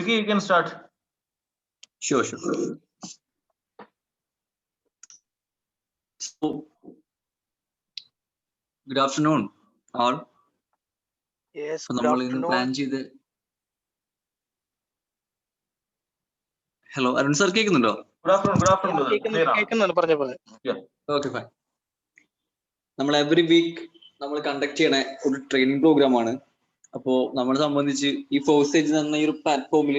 Vicky, you can start. Sure. So, good afternoon, all. Yes, So, good afternoon. plan ചെയ്ത് hello Arun sir കേൾക്കുന്നുണ്ടോ? കേൾക്കുന്നുണ്ട്, പറഞ്ഞു. Okay, fine. നമ്മൾ every week നമ്മൾ conduct ചെയ്യണ ഒരു ട്രെയിനിങ് പ്രോഗ്രാം ആണ്. അപ്പോൾ നമ്മളെ സംബന്ധിച്ച് ഈ ഫോഴ്സേജ് എന്ന ഈ ഒരു പ്ലാറ്റ്ഫോമിൽ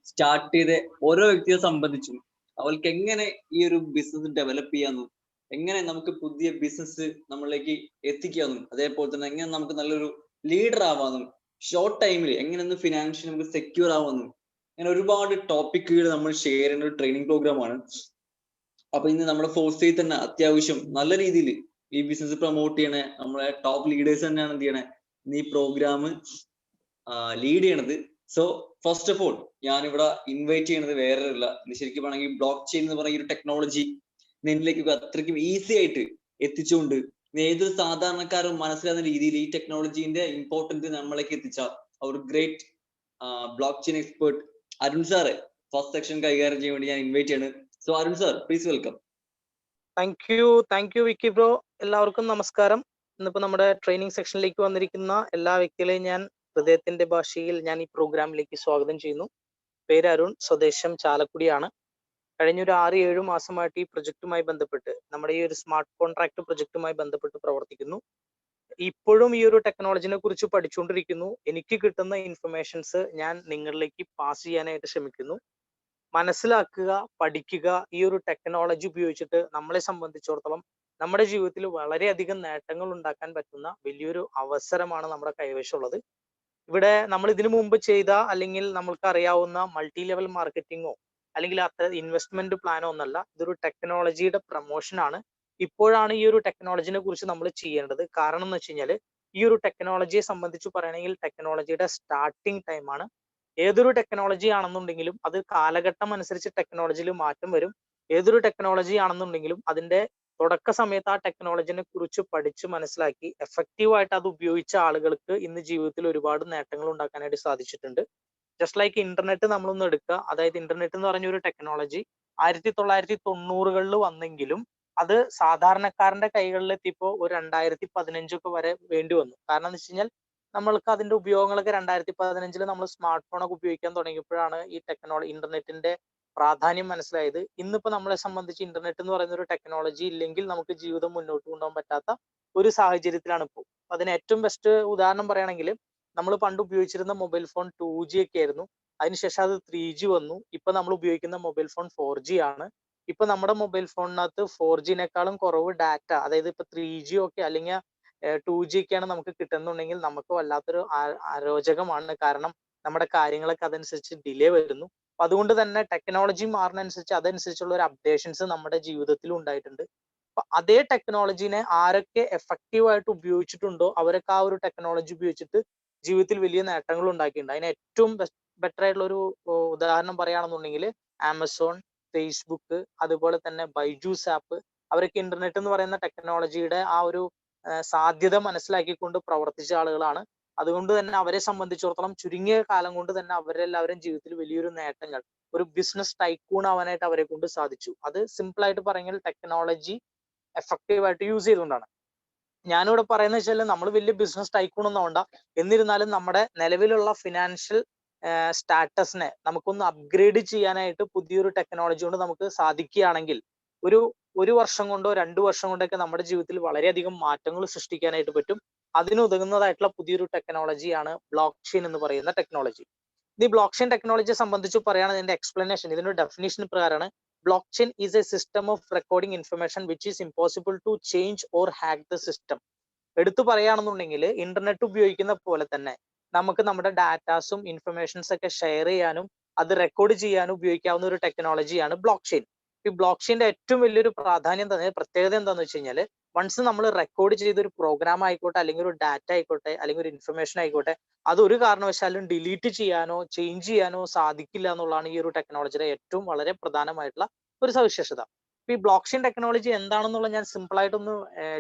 സ്റ്റാർട്ട് ചെയ്ത ഓരോ വ്യക്തിയെ സംബന്ധിച്ചും അവർക്ക് എങ്ങനെ ഈ ഒരു ബിസിനസ് ഡെവലപ്പ് ചെയ്യാമെന്നും എങ്ങനെ നമുക്ക് പുതിയ ബിസിനസ് നമ്മളിലേക്ക് എത്തിക്കാമെന്നും അതേപോലെ തന്നെ എങ്ങനെ നമുക്ക് നല്ലൊരു ലീഡർ ആവാമെന്നും ഷോർട്ട് ടൈമിൽ എങ്ങനെ ഒന്ന് ഫിനാൻഷ്യലി നമുക്ക് സെക്യൂർ ആവാമെന്നും അങ്ങനെ ഒരുപാട് ടോപ്പിക്കുകൾ നമ്മൾ ഷെയർ ചെയ്യുന്ന ഒരു ട്രെയിനിങ് പ്രോഗ്രാം ആണ്. അപ്പൊ ഇന്ന് നമ്മുടെ ഫോഴ്സേജ് തന്നെ അത്യാവശ്യം നല്ല രീതിയിൽ ഈ ബിസിനസ് പ്രൊമോട്ട് ചെയ്യണേ നമ്മളെ ടോപ്പ് ലീഡേഴ്സ് തന്നെയാണ് എന്ത് ചെയ്യണേ ഈ പ്രോഗ്രാം ലീഡ് ചെയ്യണത്. സോ ഫസ്റ്റ് ഓഫ് ഓൾ ഞാനിവിടെ ഇൻവൈറ്റ് ചെയ്യണത് വേറെ അല്ല, ശരിക്കും വേണമെങ്കിൽ ബ്ലോക്ക് ചെയിൻ എന്ന് പറയുന്ന ഒരു ടെക്നോളജി നിന്നിലേക്ക് അത്രയ്ക്കും ഈസി ആയിട്ട് എത്തിച്ചുകൊണ്ട് ഏതൊരു സാധാരണക്കാരും മനസ്സിലാകുന്ന രീതിയിൽ ഈ ടെക്നോളജീന്റെ ഇമ്പോർട്ടൻസ് നമ്മളിലേക്ക് എത്തിച്ച ഒരു great block chain expert Arun sir first section കൈകാര്യം ചെയ്യാൻ വേണ്ടി ഞാൻ ഇൻവൈറ്റ് ചെയ്യാണ്. So Arun sir, please welcome. Thank you Vicky bro. എല്ലാവർക്കും നമസ്കാരം. ഇന്നിപ്പോ നമ്മുടെ ട്രെയിനിങ് സെക്ഷനിലേക്ക് വന്നിരിക്കുന്ന എല്ലാ വ്യക്തികളെയും ഞാൻ ഹൃദയത്തിന്റെ ഭാഷയിൽ ഞാൻ ഈ പ്രോഗ്രാമിലേക്ക് സ്വാഗതം ചെയ്യുന്നു. പേര് അരുൺ, സ്വദേശം ചാലക്കുടിയാണ്. കഴിഞ്ഞൊരു 6-7 മാസമായിട്ട് ഈ പ്രൊജക്റ്റുമായി ബന്ധപ്പെട്ട് നമ്മുടെ ഈ ഒരു സ്മാർട്ട് കോൺട്രാക്ട് പ്രൊജക്റ്റുമായി ബന്ധപ്പെട്ട് പ്രവർത്തിക്കുന്നു. ഇപ്പോഴും ഈ ഒരു ടെക്നോളജിനെ കുറിച്ച് പഠിച്ചുകൊണ്ടിരിക്കുന്നു. എനിക്ക് കിട്ടുന്ന ഇൻഫർമേഷൻസ് ഞാൻ നിങ്ങളിലേക്ക് പാസ് ചെയ്യാനായിട്ട് ശ്രമിക്കുന്നു. മനസ്സിലാക്കുക, പഠിക്കുക. ഈ ഒരു ടെക്നോളജി ഉപയോഗിച്ചിട്ട് നമ്മളെ സംബന്ധിച്ചിടത്തോളം നമ്മുടെ ജീവിതത്തിൽ വളരെയധികം നേട്ടങ്ങൾ ഉണ്ടാക്കാൻ പറ്റുന്ന വലിയൊരു അവസരമാണ് നമ്മുടെ കൈവശമുള്ളത്. ഇവിടെ നമ്മൾ ഇതിനു മുമ്പ് ചെയ്ത അല്ലെങ്കിൽ നമ്മൾക്ക് അറിയാവുന്ന മൾട്ടി ലെവൽ മാർക്കറ്റിങ്ങോ അല്ലെങ്കിൽ അത്ര ഇൻവെസ്റ്റ്മെന്റ് പ്ലാനോ ഒന്നല്ല. ഇതൊരു ടെക്നോളജിയുടെ പ്രൊമോഷൻ ആണ്. ഇപ്പോഴാണ് ഈ ഒരു ടെക്നോളജിനെ കുറിച്ച് നമ്മൾ ചെയ്യേണ്ടത്. കാരണം എന്ന് വെച്ച് കഴിഞ്ഞാൽ ഈ ഒരു ടെക്നോളജിയെ സംബന്ധിച്ച് പറയുകയാണെങ്കിൽ ടെക്നോളജിയുടെ സ്റ്റാർട്ടിങ് ടൈമാണ്. ഏതൊരു ടെക്നോളജി ആണെന്നുണ്ടെങ്കിലും അത് കാലഘട്ടം അനുസരിച്ച് ടെക്നോളജിയിൽ മാറ്റം വരും. ഏതൊരു ടെക്നോളജി ആണെന്നുണ്ടെങ്കിലും അതിന്റെ തുടക്ക സമയത്ത് ആ ടെക്നോളജിനെ കുറിച്ച് പഠിച്ച് മനസ്സിലാക്കി എഫക്റ്റീവായിട്ട് അത് ഉപയോഗിച്ച ആളുകൾക്ക് ഇന്ന് ജീവിതത്തിൽ ഒരുപാട് നേട്ടങ്ങൾ ഉണ്ടാക്കാനായിട്ട് സാധിച്ചിട്ടുണ്ട്. ജസ്റ്റ് ലൈക്ക് ഇന്റർനെറ്റ് നമ്മളൊന്ന് എടുക്കുക. അതായത് ഇന്റർനെറ്റ് എന്ന് പറഞ്ഞ ഒരു ടെക്നോളജി 1990-കളിൽ വന്നെങ്കിലും അത് സാധാരണക്കാരന്റെ കൈകളിലെത്തിയപ്പോൾ ഒരു 2015 വരെ വേണ്ടി വന്നു. കാരണം എന്ന് വെച്ച് കഴിഞ്ഞാൽ നമ്മൾക്ക് അതിന്റെ ഉപയോഗങ്ങളൊക്കെ 2015 നമ്മൾ സ്മാർട്ട് ഫോണൊക്കെ ഉപയോഗിക്കാൻ തുടങ്ങിയപ്പോഴാണ് ഈ ഇന്റർനെറ്റിന്റെ പ്രാധാന്യം മനസ്സിലായത്. ഇന്നിപ്പോ നമ്മളെ സംബന്ധിച്ച് ഇന്റർനെറ്റ് എന്ന് പറയുന്ന ഒരു ടെക്നോളജി ഇല്ലെങ്കിൽ നമുക്ക് ജീവിതം മുന്നോട്ട് കൊണ്ടുപോകാൻ പറ്റാത്ത ഒരു സാഹചര്യത്തിലാണ് ഇപ്പോൾ. അതിന് ഏറ്റവും ബെസ്റ്റ് ഉദാഹരണം പറയുകയാണെങ്കിൽ നമ്മൾ പണ്ട് ഉപയോഗിച്ചിരുന്ന മൊബൈൽ ഫോൺ 2G ഒക്കെ ആയിരുന്നു. അതിനുശേഷം അത് 3G വന്നു. ഇപ്പൊ നമ്മൾ ഉപയോഗിക്കുന്ന മൊബൈൽ ഫോൺ 4G ആണ്. ഇപ്പൊ നമ്മുടെ മൊബൈൽ ഫോണിനകത്ത് 4G-നേക്കാളും കുറവ് ഡാറ്റ, അതായത് ഇപ്പൊ 3G ഒക്കെ അല്ലെങ്കിൽ 2G ഒക്കെയാണ് നമുക്ക് കിട്ടുന്നുണ്ടെങ്കിൽ നമുക്ക് വല്ലാത്തൊരു അരോചകമാണ്. കാരണം നമ്മുടെ കാര്യങ്ങളൊക്കെ അതനുസരിച്ച് ഡിലേ വരുന്നു. അപ്പൊ അതുകൊണ്ട് തന്നെ ടെക്നോളജി മാറുന്നതനുസരിച്ച് അതനുസരിച്ചുള്ള ഒരു അപ്ഡേഷൻസ് നമ്മുടെ ജീവിതത്തിൽ ഉണ്ടായിട്ടുണ്ട്. അപ്പൊ അതേ ടെക്നോളജിനെ ആരൊക്കെ എഫക്റ്റീവായിട്ട് ഉപയോഗിച്ചിട്ടുണ്ടോ അവരൊക്കെ ആ ഒരു ടെക്നോളജി ഉപയോഗിച്ചിട്ട് ജീവിതത്തിൽ വലിയ നേട്ടങ്ങൾ ഉണ്ടാക്കിയിട്ടുണ്ട്. അതിന് ഏറ്റവും ബെറ്റർ ആയിട്ടുള്ള ഒരു ഉദാഹരണം പറയുകയാണെന്നുണ്ടെങ്കിൽ ആമസോൺ, ഫേസ്ബുക്ക്, അതുപോലെ തന്നെ ബൈജൂസ് ആപ്പ്, അവരൊക്കെ ഇന്റർനെറ്റ് എന്ന് പറയുന്ന ടെക്നോളജിയുടെ ആ ഒരു സാധ്യത മനസ്സിലാക്കിക്കൊണ്ട് പ്രവർത്തിച്ച ആളുകളാണ്. അതുകൊണ്ട് തന്നെ അവരെ സംബന്ധിച്ചിടത്തോളം ചുരുങ്ങിയ കാലം കൊണ്ട് തന്നെ അവരെല്ലാവരും ജീവിതത്തിൽ വലിയൊരു നേട്ടങ്ങൾ, ഒരു ബിസിനസ് ടൈക്കൂൺ ആവാനായിട്ട് അവരെ കൊണ്ട് സാധിച്ചു. അത് സിമ്പിൾ ആയിട്ട് പറഞ്ഞാൽ ടെക്നോളജി എഫക്റ്റീവായിട്ട് യൂസ് ചെയ്തുകൊണ്ടാണ്. ഞാനിവിടെ പറയുന്നത് വെച്ചാൽ നമ്മൾ വലിയ ബിസിനസ് ടൈക്കൂൺ ഒന്നും ആവണ്ട. എന്നിരുന്നാലും നമ്മുടെ നിലവിലുള്ള ഫിനാൻഷ്യൽ സ്റ്റാറ്റസിനെ നമുക്കൊന്ന് അപ്ഗ്രേഡ് ചെയ്യാനായിട്ട് പുതിയൊരു ടെക്നോളജി കൊണ്ട് നമുക്ക് സാധിക്കുകയാണെങ്കിൽ ഒരു വർഷം കൊണ്ടോ 2 വർഷം കൊണ്ടൊക്കെ നമ്മുടെ ജീവിതത്തിൽ വളരെയധികം മാറ്റങ്ങൾ സൃഷ്ടിക്കാനായിട്ട് പറ്റും. അതിനുതകുന്നതായിട്ടുള്ള പുതിയൊരു ടെക്നോളജിയാണ് ബ്ലോക്ക് ചെയിൻ എന്ന് പറയുന്ന ടെക്നോളജി. ഈ ബ്ലോക്ക് ചെയിൻ ടെക്നോളജിയെ സംബന്ധിച്ച് പറയുകയാണെങ്കിൽ ഇതിന്റെ എക്സ്പ്ലനേഷൻ, ഇതിന്റെ ഡെഫിനേഷൻ പ്രകാരമാണ് block chain is a system of recording information which is impossible to change or hack the system. എടുത്തു പറയുകയാണെന്നുണ്ടെങ്കിൽ ഇന്റർനെറ്റ് ഉപയോഗിക്കുന്ന പോലെ തന്നെ നമുക്ക് നമ്മുടെ ഡാറ്റാസും ഇൻഫർമേഷൻസ് ഒക്കെ ഷെയർ ചെയ്യാനും അത് റെക്കോർഡ് ചെയ്യാനും ഉപയോഗിക്കാവുന്ന ഒരു ടെക്നോളജിയാണ് ബ്ലോക്ക് ചെയിൻ. ഈ ബ്ലോക്ക് ചെയിന്റെ ഏറ്റവും വലിയൊരു പ്രാധാന്യം തന്നെ പ്രത്യേകത എന്താന്ന് വെച്ച് കഴിഞ്ഞാൽ വൺസ് നമ്മൾ റെക്കോർഡ് ചെയ്ത ഒരു പ്രോഗ്രാം ആയിക്കോട്ടെ, അല്ലെങ്കിൽ ഒരു ഡാറ്റ ആയിക്കോട്ടെ, അല്ലെങ്കിൽ ഒരു ഇൻഫർമേഷൻ ആയിക്കോട്ടെ, അത് ഒരു കാരണവശാലും ഡിലീറ്റ് ചെയ്യാനോ ചേഞ്ച് ചെയ്യാനോ സാധിക്കില്ല എന്നുള്ളതാണ് ഈ ഒരു ടെക്നോളജിയുടെ ഏറ്റവും വളരെ പ്രധാനമായിട്ടുള്ള ഒരു സവിശേഷത. ഈ ബ്ലോക്ക് ചെയിൻ ടെക്നോളജി എന്താണെന്നുള്ള ഞാൻ സിമ്പിൾ ആയിട്ടൊന്ന്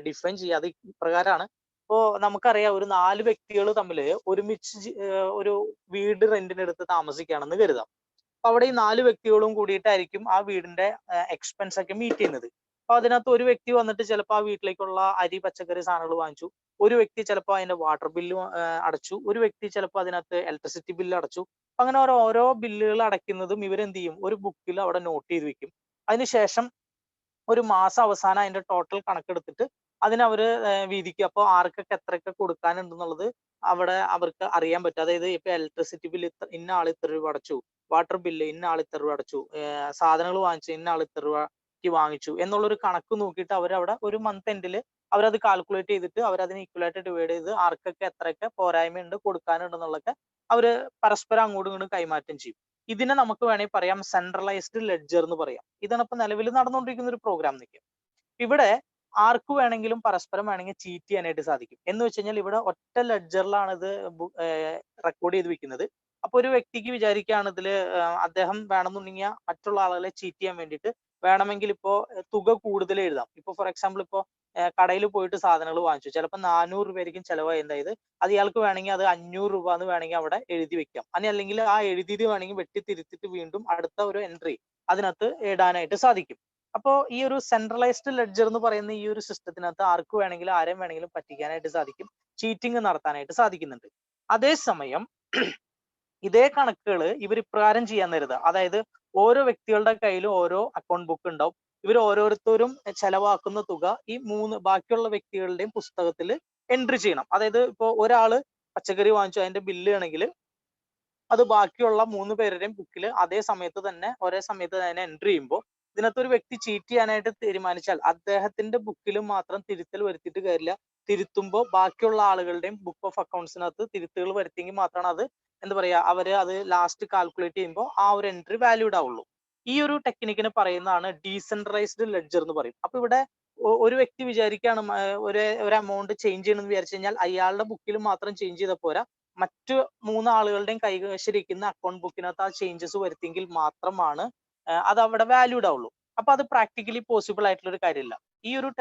ഡിഫൈൻ ചെയ്യാം. അത് ഇപ്രകാരമാണ്. ഇപ്പോ നമുക്കറിയാം ഒരു 4 വ്യക്തികൾ തമ്മിൽ ഒരുമിച്ച് ഒരു വീട് റെന്റിനെടുത്ത് താമസിക്കുകയാണെന്ന് കരുതാം. അപ്പൊ അവിടെ ഈ 4 വ്യക്തികളും കൂടിയിട്ടായിരിക്കും ആ വീടിന്റെ എക്സ്പെൻസ് ഒക്കെ മീറ്റ് ചെയ്യുന്നത്. അപ്പൊ അതിനകത്ത് ഒരു വ്യക്തി വന്നിട്ട് ചിലപ്പോൾ ആ വീട്ടിലേക്കുള്ള അരി പച്ചക്കറി സാധനങ്ങൾ വാങ്ങിച്ചു, ഒരു വ്യക്തി ചിലപ്പോൾ അതിന്റെ വാട്ടർ ബില്ല് അടച്ചു, ഒരു വ്യക്തി ചിലപ്പോൾ അതിനകത്ത് ഇലക്ട്രിസിറ്റി ബില്ല് അടച്ചു. അങ്ങനെ ഓരോ ബില്ലുകൾ അടയ്ക്കുന്നതും ഇവരെന്ത് ചെയ്യും, ഒരു ബുക്കിൽ അവിടെ നോട്ട് ചെയ്ത് വെക്കും. അതിനുശേഷം ഒരു മാസം അവസാനം അതിന്റെ ടോട്ടൽ കണക്കെടുത്തിട്ട് അതിനവര് വീതിക്കും. അപ്പോൾ ആർക്കൊക്കെ എത്രയൊക്കെ കൊടുക്കാനുണ്ടെന്നുള്ളത് അവിടെ അവർക്ക് അറിയാൻ പറ്റും. അതായത് ഇപ്പൊ ഇലക്ട്രിസിറ്റി ബില്ല് ഇന്ന ആൾ ഇത്ര രൂപ അടച്ചു, വാട്ടർ ബില്ല് ഇന്ന ആൾ ഇത്ര രൂപ അടച്ചു, സാധനങ്ങൾ വാങ്ങിച്ചു ഇന്ന ആൾ ഇത്ര രൂപയ്ക്ക് വാങ്ങിച്ചു എന്നുള്ളൊരു കണക്ക് നോക്കിയിട്ട് അവരവിടെ ഒരു മന്ത് എൻഡിൽ അവരത് കാൽക്കുലേറ്റ് ചെയ്തിട്ട് അവരതിനെ ഈക്വലായിട്ട് ഡിവൈഡ് ചെയ്ത് ആർക്കൊക്കെ എത്രയൊക്കെ പോരായ്മയുണ്ട് കൊടുക്കാനുണ്ടെന്നുള്ളതൊക്കെ അവര് പരസ്പരം അങ്ങോട്ടും ഇങ്ങോട്ടും കൈമാറ്റം ചെയ്യും. ഇതിനെ നമുക്ക് വേണമെങ്കിൽ പറയാം സെൻട്രലൈസ്ഡ് ലെഡ്ജർ എന്ന് പറയാം. ഇതാണ് ഇപ്പൊ നിലവിൽ നടന്നുകൊണ്ടിരിക്കുന്ന ഒരു പ്രോഗ്രാം നിൽക്കുക. ഇവിടെ ആർക്ക് വേണമെങ്കിലും പരസ്പരം വേണമെങ്കിൽ ചീറ്റ് ചെയ്യാനായിട്ട് സാധിക്കും. എന്ന് വെച്ച് കഴിഞ്ഞാൽ ഇവിടെ ഒറ്റ ലെഡ്ജറിലാണ് ഇത് റെക്കോർഡ് ചെയ്ത് വെക്കുന്നത്. അപ്പൊ ഒരു വ്യക്തിക്ക് വിചാരിക്കുകയാണ് ഇതിൽ അദ്ദേഹം വേണമെന്നുണ്ടെങ്കിൽ മറ്റുള്ള ആളുകളെ ചീറ്റ് ചെയ്യാൻ വേണ്ടിയിട്ട് വേണമെങ്കിൽ ഇപ്പോ തുക കൂടുതൽ എഴുതാം. ഇപ്പൊ ഫോർ എക്സാമ്പിൾ ഇപ്പോ കടയിൽ പോയിട്ട് സാധനങ്ങൾ വാങ്ങിച്ചു, ചിലപ്പോൾ 400 രൂപയായിരിക്കും ചെലവായി. എന്തായത് അത് ഇയാൾക്ക് വേണമെങ്കിൽ അത് 500 രൂപ എന്ന് വേണമെങ്കിൽ അവിടെ എഴുതി വെക്കാം. അല്ലെങ്കിൽ ആ എഴുതിയത് വേണമെങ്കിൽ വെട്ടി തിരുത്തിട്ട് വീണ്ടും അടുത്ത ഒരു എൻട്രി അതിനകത്ത് ഇടാനായിട്ട് സാധിക്കും. അപ്പോ ഈ ഒരു സെൻട്രലൈസ്ഡ് ലെഡ്ജർ എന്ന് പറയുന്ന ഈ ഒരു സിസ്റ്റത്തിനകത്ത് ആർക്ക് വേണമെങ്കിലും ആരെയും വേണമെങ്കിലും പറ്റിക്കാനായിട്ട് സാധിക്കും, ചീറ്റിംഗ് നടത്താനായിട്ട് സാധിക്കുന്നുണ്ട്. അതേസമയം ഇതേ കണക്കുകൾ ഇവർ ഇപ്രകാരം ചെയ്യാൻ കരുതുക. അതായത് ഓരോ വ്യക്തികളുടെ കയ്യിലും ഓരോ അക്കൗണ്ട് ബുക്ക് ഉണ്ടാവും. ഇവർ ഓരോരുത്തരും ചെലവാക്കുന്ന തുക ഈ ബാക്കിയുള്ള വ്യക്തികളുടെയും പുസ്തകത്തിൽ എൻട്രി ചെയ്യണം. അതായത് ഇപ്പോൾ ഒരാള് പച്ചക്കറി വാങ്ങിച്ചു അതിന്റെ ബില്ല് ആണെങ്കിൽ അത് ബാക്കിയുള്ള 3 പേരുടെയും ബുക്കിൽ അതേ സമയത്ത് തന്നെ ഒരേ സമയത്ത് തന്നെ എൻട്രി ചെയ്യുമ്പോൾ ഇതിനകത്ത് ഒരു വ്യക്തി ചീറ്റ് ചെയ്യാനായിട്ട് തീരുമാനിച്ചാൽ അദ്ദേഹത്തിന്റെ ബുക്കിൽ മാത്രം തിരുത്തൽ വരുത്തിയിട്ട് കാര്യമില്ല. തിരുത്തുമ്പോൾ ബാക്കിയുള്ള ആളുകളുടെയും ബുക്ക് ഓഫ് അക്കൗണ്ട്സിനകത്ത് തിരുത്തുകൾ വരുത്തിയെങ്കിൽ മാത്രമാണ് അത് എന്താ പറയാ അവര് അത് ലാസ്റ്റ് കാൽക്കുലേറ്റ് ചെയ്യുമ്പോൾ ആ ഒരു എൻട്രി വാല്യൂഡ് ആവുള്ളൂ. ഈ ഒരു ടെക്നിക്കിന് പറയുന്നതാണ് ഡീസെൻട്രലൈസ്ഡ് ലെഡ്ജർ എന്ന് പറയും. അപ്പൊ ഇവിടെ ഒരു വ്യക്തി വിചാരിക്കുകയാണ് ഒരു എമൗണ്ട് ചേഞ്ച് ചെയ്യണമെന്ന് വിചാരിച്ചു കഴിഞ്ഞാൽ അയാളുടെ ബുക്കിൽ മാത്രം ചേഞ്ച് ചെയ്താൽ പോരാ, മറ്റു 3 ആളുകളുടെയും കൈവശിരിക്കുന്ന അക്കൗണ്ട് ബുക്കിനകത്ത് ആ ചേഞ്ചസ് വരുത്തിയെങ്കിൽ മാത്രമാണ് അത് അവിടെ വാല്യൂഡ് ആവുള്ളൂ. അപ്പൊ അത് പ്രാക്ടിക്കലി പോസിബിൾ ആയിട്ടുള്ള ഒരു കാര്യമില്ല.